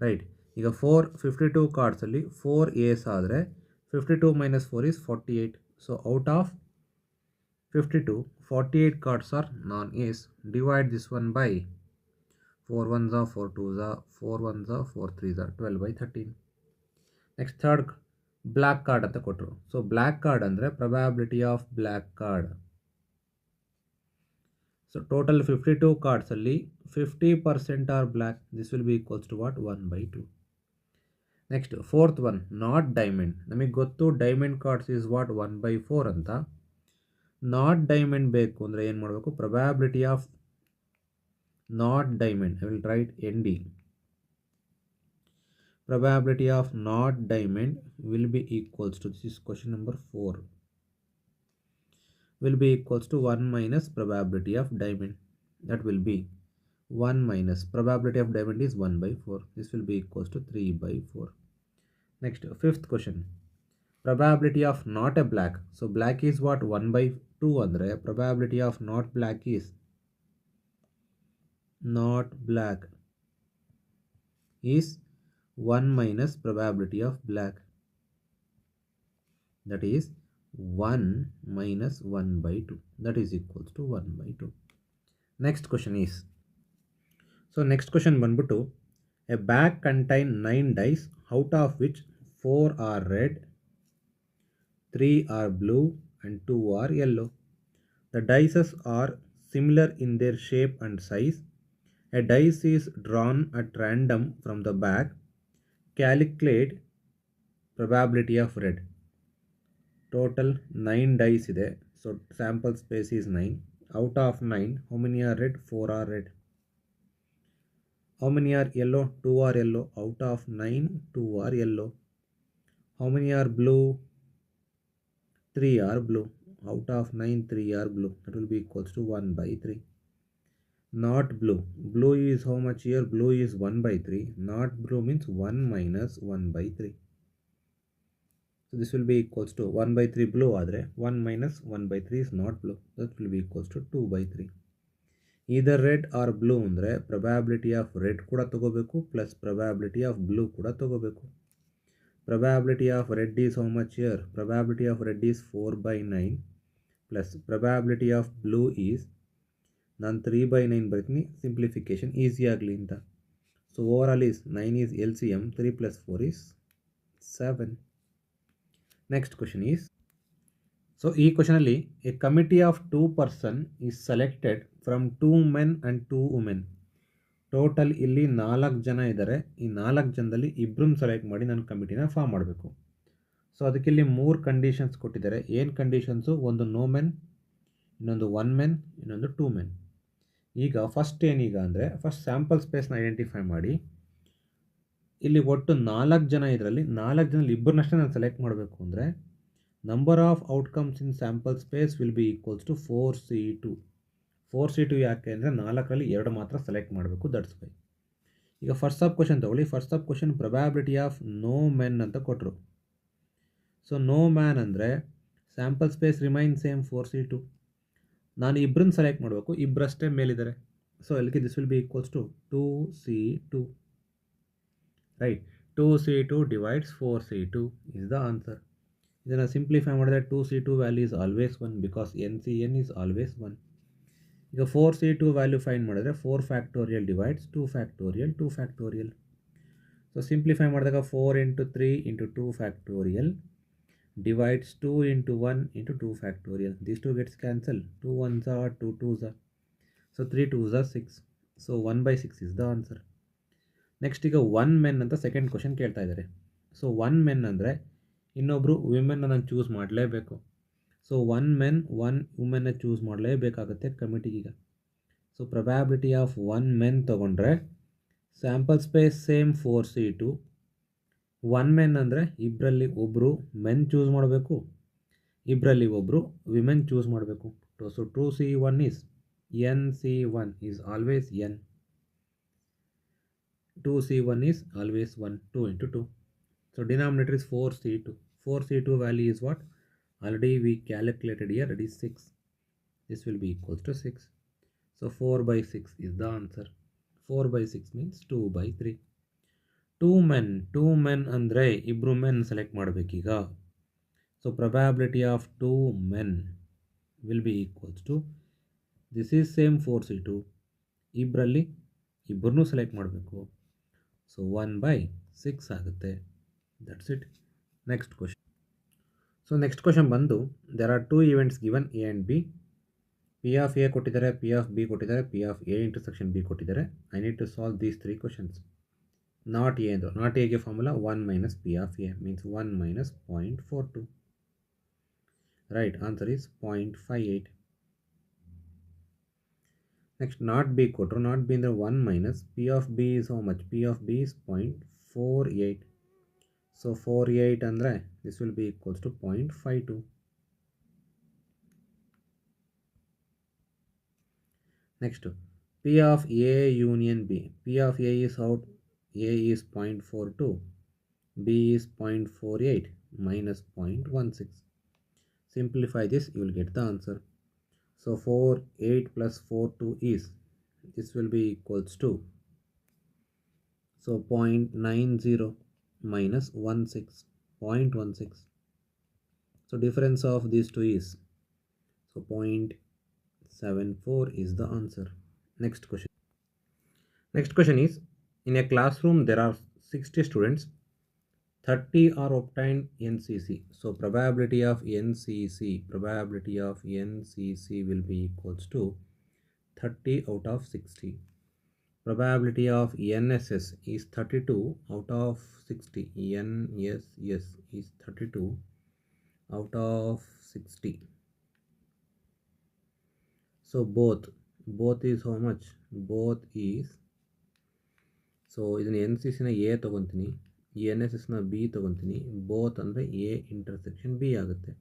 Right, ಈಗ 52 ಕಾರ್ಡ್ಸಲ್ಲಿ 4 ace ಆದರೆ 52 minus 4 is 48. So out of 52, 48 cards are non-ace. Divide this one by 4 ones are 4 twos are 4 ones are 4 threes are 12 by 13. Next third black card ಅಂತ ಕೊಟ್ಟರು. So black card ಅಂದರೆ probability of black card. So total 52 ಕಾರ್ಡ್ಸಲ್ಲಿ 50% are black. This will be equals to what? 1 by 2. Next fourth one, not diamond. ನಮಗೆ ಗೊತ್ತು diamond cards is what? 1 by 4 ಅಂತ. Not diamond ಬೇಕು ಅಂದರೆ ಏನು ಮಾಡಬೇಕು? Probability of not diamond, I will write ND. probability of not diamond will be equals to, this is question number 4, will be equals to 1 minus probability of diamond. That will be 1 minus probability of diamond is 1 by 4. This will be equals to 3 by 4. Next fifth question, probability of not a black. So black is what? 1 by 2 andre probability of not black is not black is 1 minus probability of black. That is 1 minus 1 by 2. That is equals to 1 by 2. Next question is, so next question banbutu, a bag contain 9 dice out of which 4 are red, 3 are blue and 2 are yellow. The dices are similar in their shape and size. A dice is drawn at random from the bag. Calculate probability of red. Total 9 dice ಇದೆ. So sample space is 9. Out of 9, how many are red? 4 are red. How many are yellow? 2 are yellow. Out of 9, 2 are yellow. How many are blue? 3 are blue. Out of 9, 3 are blue. That will be equals to 1 by 3. Not blue. Blue is how much here? Blue is 1 by 3. Not blue means 1 minus 1 by 3. So this will be equals to 1 by 3 blue ಆದರೆ 1 minus 1 by 3 is not blue. That will be equals to 2 by 3. Either red or blue ಅಂದರೆ probability of red ಕೂಡ ತಗೋಬೇಕು plus probability of blue ಕೂಡ ತಗೋಬೇಕು. Probability of red is how much here? Probability of red is 4 by 9 plus probability of blue is, ನಾನು 3 by 9 ಬರ್ತೀನಿ, simplification easy ಆಗಲಿ ಅಂತ. So over all is 9 is LCM, 3 plus 4 is 7. Next question is, so ಈ ಕ್ವಶನಲ್ಲಿ a committee of 2 person is selected from 2 men and 2 women. Total ಇಲ್ಲಿ 4 ಜನ ಇದ್ದಾರೆ. ಈ 4 ಜನದಲ್ಲಿ ಇಬ್ಬರನ್ನ ಸೆಲೆಕ್ಟ್ ಮಾಡಿ ನಾನು ಕಮಿಟಿನ ಫಾರ್ಮ್ ಮಾಡಬೇಕು. ಸೊ ಅದಕ್ಕೆ ಇಲ್ಲಿ 3 ಕಂಡೀಷನ್ಸ್ ಕೊಟ್ಟಿದ್ದಾರೆ. ಏನು ಕಂಡೀಷನ್ಸು? ಒಂದು ನೋ ಮೆನ್, ಇನ್ನೊಂದು 1 ಮೆನ್, ಇನ್ನೊಂದು 2 ಮೆನ್. ಈಗ ಫಸ್ಟ್ ಏನೀಗ ಅಂದರೆ ಫಸ್ಟ್ ಸ್ಯಾಂಪಲ್ ಸ್ಪೇಸ್ನ ಐಡೆಂಟಿಫೈ ಮಾಡಿ. ಇಲ್ಲಿ ಒಟ್ಟು 4 ಜನ ಇದರಲ್ಲಿ 4 ಜನದಲ್ಲಿ ಇಬ್ಬರನ್ನಷ್ಟೇ ನಾನು ಸೆಲೆಕ್ಟ್ ಮಾಡಬೇಕು ಅಂದರೆ number of outcomes in sample space will be equals to 4C2. 4C2 ಯಾಕೆ ಅಂದರೆ 4ರಲ್ಲಿ 2 ಮಾತ್ರ ಸೆಲೆಕ್ಟ್ ಮಾಡಬೇಕು, ದಟ್ಸ್ ವೈ. ಈಗ ಫಸ್ಟ್ ಸಬ್ ಕ್ವಶನ್ ತೊಗೊಳ್ಳಿ. First sub question probability of no men ಅಂತ ಕೊಟ್ಟರು. ಸೊ ನೋ ಮ್ಯಾನ್ ಅಂದರೆ sample space remain same 4C2. ನಾನು ಇಬ್ಬರನ್ನ ಸೆಲೆಕ್ಟ್ ಮಾಡಬೇಕು, ಇಬ್ಬರಷ್ಟೇ ಮೇಲಿದ್ದಾರೆ. ಸೊ ಅಲ್ಲಿಗೆ this will be equals to 2C2. Right, 2C2 divides 4C2 is the answer. ಇದನ್ನು ಸಿಂಪ್ಲಿಫೈ ಮಾಡಿದ್ರೆ 2C2 value is always 1 because NCN is always 1. ಈಗ 4C2 ವ್ಯಾಲ್ಯೂ ಫೈಂಡ್ ಮಾಡಿದ್ರೆ 4 factorial divides 2 factorial 2 factorial. So simplify ಮಾಡಿದಾಗ 4 into 3 into 2 factorial divides 2 into 1 into 2 factorial. These two gets cancelled. 2 1s are 2 2s are. So 3 2s are 6. So 1 by 6 is the answer. Next ಈಗ 1 men ಅಂತ second question ಕೇಳ್ತಾ ಇದ್ದಾರೆ. So 1 men ಅಂದರೆ ಇನ್ನೊಬ್ಬರು ವಿಮೆನ್ನ ನಾನು choose ಮಾಡಲೇಬೇಕು. So 1 men 1 ವುಮೆನ್ನ choose ಮಾಡಲೇಬೇಕಾಗುತ್ತೆ ಕಮಿಟಿಗೀಗ. ಸೊ ಪ್ರೊಬ್ಯಾಬಿಲಿಟಿ ಆಫ್ 1 ಮೆನ್ ತೊಗೊಂಡ್ರೆ sample space same 4C2. 1 men ಅಂದರೆ ಇಬ್ಬರಲ್ಲಿ ಒಬ್ಬರು ಮೆನ್ ಚೂಸ್ ಮಾಡಬೇಕು, ಇಬ್ಬರಲ್ಲಿ ಒಬ್ಬರು ವಿಮೆನ್ ಚೂಸ್ ಮಾಡಬೇಕು. So 2C1 is NC1 is always N. 2C1 is always 1, 2 into 2. So denominator is 4C2. 4C2 value is what? Already we calculated here, it is 6. This will be equals to 6. So 4 by 6 is the answer. 4 by 6 means 2 by 3. 2 men ಅಂದರೆ ಇಬ್ಬರು men select ಮಾಡಬೇಕೀಗ. So probability of 2 men will be equals to, this is same 4C2. ಇಬ್ಬರಲ್ಲಿ ಇಬ್ಬರನ್ನೂ select ಮಾಡಬೇಕು. So 1 by 6 ಆಗುತ್ತೆ. That's it. Next question. So next question ಬಂದು there are 2 events given A and B. P of A ಕೊಟ್ಟಿದ್ದಾರೆ, P of B ಕೊಟ್ಟಿದ್ದಾರೆ, P of A intersection B ಕೊಟ್ಟಿದ್ದಾರೆ. I need to solve these 3 questions. Not A ಅಂದರು. Not Aಗೆ formula 1 minus P of A means 1 minus 0.42. Right, answer is 0.58. Next not B ಕೊಟ್ಟರು. Not B ಅಂದರೆ 1 minus P of B is how much? P of B is 0.48. So 48 ಅಂದರೆ this will be equals to 0.52. Next P of A union B. P of A is out, A is 0.42, B is 0.48 minus 0.16. Simplify this, you will get the answer. So 48 plus 42 is, this will be equals to, so 0.90 minus 16, 0.16. So difference of these two is, so 0.74 is the answer. Next question. Next question is, in a classroom there are 60 students, 30 are obtained NCC. So probability of NCC will be equals to 30 out of 60. Probability of NSS is 32 out of 60. NSS is 32 out of 60. So both is how much? Both is, so ಇದನ್ನು NCCನ A ತೊಗೊತೀನಿ, NSSನ B ತೊಗೊತೀನಿ. Both ಅಂದರೆ A intersection B ಆಗುತ್ತೆ.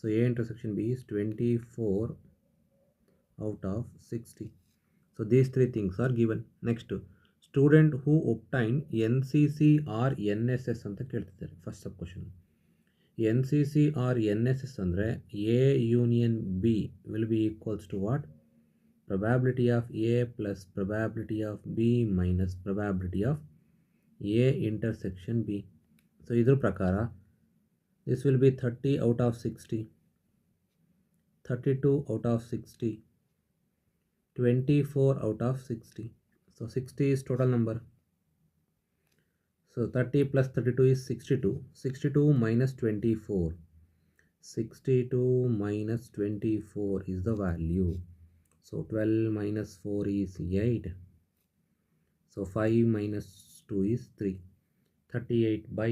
So A intersection B is 24 out of 60. So these 3 things are given. Next, student who obtain NCC or NSS ಅಂತ ಕೇಳ್ತಿದ್ದಾರೆ first sub question. NCC or NSS ಅಂದರೆ A union B will be equals to what? Probability of A plus probability of B minus probability of A intersection B. So ಇದರ ಪ್ರಕಾರ this will be 30 out of 60, 32 out of 60, 24 out of 60. So 60 is total number. So 30 plus 32 is 62. 62 minus 24. 62 minus 24 is the value. So 12 minus 4 is 8. So 5 minus 2 is 3. 38 by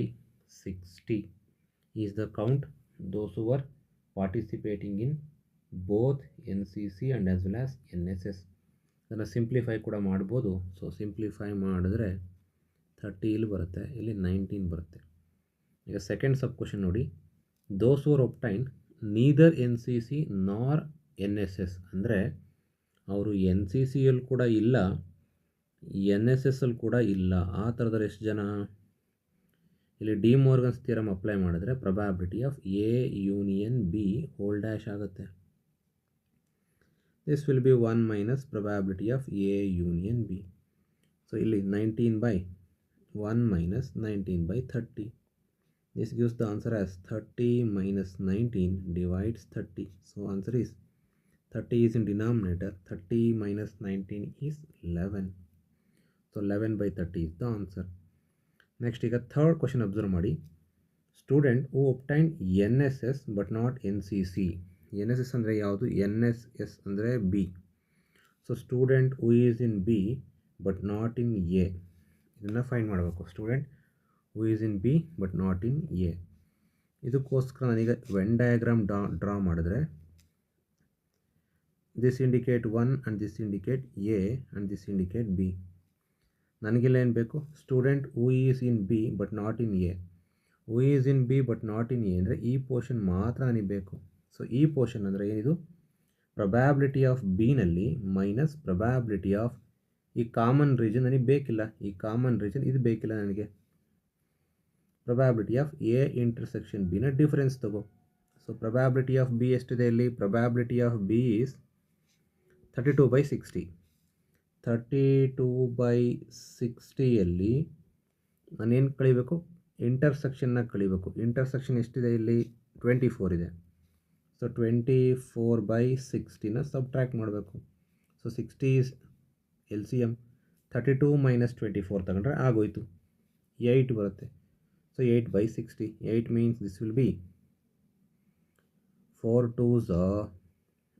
60 is the count. Those who were participating in both NCC and as well as NSS. ಅದನ್ನು simplify ಕೂಡ ಮಾಡ್ಬೋದು. So simplify ಮಾಡಿದ್ರೆ 30 ಇಲ್ಲಿ ಬರುತ್ತೆ, ಇಲ್ಲಿ 19 ಬರುತ್ತೆ. ಈಗ second sub question ನೋಡಿ. Those were obtain neither NCC ನಾರ್ NSS, ಅಂದರೆ ಅವರು NCCಯಲ್ಲಿ ಕೂಡ ಇಲ್ಲ, NSSಲ್ಲಿ ಕೂಡ ಇಲ್ಲ. ಆ ಥರದಲ್ಲಿ ಎಷ್ಟು ಜನ? ಇಲ್ಲಿ ಡಿ ಮೋರ್ಗನ್ಸ್ ಥಿಯರಮ್ ಅಪ್ಲೈ ಮಾಡಿದ್ರೆ probability of A union B hole dash ಆಗುತ್ತೆ. This will be 1 minus probability of A union B. So, ಇಲ್ಲಿ 19 by 1 minus 19 by 30. This gives the answer as 30 minus 19 divides 30. So, answer is 30 is in denominator. 30 minus 19 is 11. So, 11 by 30 is the answer. Next, ಈಗ third question observe ಮಾಡಿ. Student who obtained NSS but not NCC. NSS ಅಂದರೆ ಯಾವುದು? NSS ಅಂದರೆ B. So student who is in B but not in a, ಇದನ್ನು find ಮಾಡಬೇಕು. Student who is in B but not in a. ಇದಕ್ಕೋಸ್ಕರ ನಾನೀಗ when diagram draw ಮಾಡಿದ್ರೆ this indicate 1 and this indicate A and this indicate B. ನನಗೆಲ್ಲ ಏನು ಬೇಕು? Student who is in B but not in a. Who is in B but not in a ಅಂದರೆ ಈ portion ಮಾತ್ರ ನನಗೆ ಬೇಕು. So ಈ ಪೋರ್ಷನ್ ಅಂದರೆ ಏನಿದು? ಪ್ರೊಬ್ಯಾಬಿಲಿಟಿ ಆಫ್ ಬಿನಲ್ಲಿ ಮೈನಸ್ ಪ್ರೊಬ್ಯಾಬಿಲಿಟಿ ಆಫ್ ಈ ಕಾಮನ್ ರೀಜನ್ ನನಗೆ ಬೇಕಿಲ್ಲ. ಈ ಕಾಮನ್ ರೀಜನ್ ಇದು ಬೇಕಿಲ್ಲ ನನಗೆ. ಪ್ರೊಬ್ಯಾಬಿಲಿಟಿ ಆಫ್ ಎ ಇಂಟರ್ಸೆಕ್ಷನ್ ಬಿನ ಡಿಫರೆನ್ಸ್ ತಗೋ. ಸೊ ಪ್ರೊಬ್ಯಾಬಿಲಿಟಿ ಆಫ್ ಬಿ ಎಷ್ಟಿದೆ ಇಲ್ಲಿ? Probability of B is 32 by 60. 32 by 60ಯಲ್ಲಿ ನಾನೇನು ಕಳಿಬೇಕು? ಇಂಟರ್ಸೆಕ್ಷನ್ನ ಕಳಿಬೇಕು. ಇಂಟರ್ಸೆಕ್ಷನ್ ಎಷ್ಟಿದೆ ಇಲ್ಲಿ? 24 ಇದೆ. ಸೊ 24 by 60ನ ಸಬ್ಟ್ರ್ಯಾಕ್ಟ್ ಮಾಡಬೇಕು. So 60 is LCM. 32 minus 24 ತಗೊಂಡ್ರೆ ಆಗೋಯ್ತು, 8 ಬರುತ್ತೆ. So 8 by 60. 8 means this will be 4 2s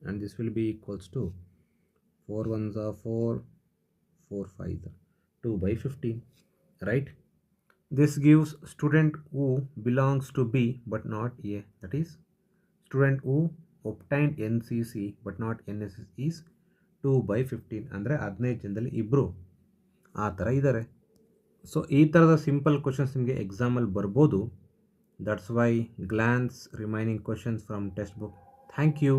and this will be equals to 4 1s are 4, 4 5s are 2 by 15, right? This gives student who belongs to B but not A, that is student who obtained NCC but not NSS is 2 by 15. ಅಂದರೆ 15 ಜನದಲ್ಲಿ ಇಬ್ಬರು ಆ ಥರ ಇದ್ದಾರೆ. So ಈ ಥರದ simple questions ನಿಮಗೆ ಎಕ್ಸಾಮಲ್ಲಿ ಬರ್ಬೋದು. That's why glance remaining questions from text book. Thank you.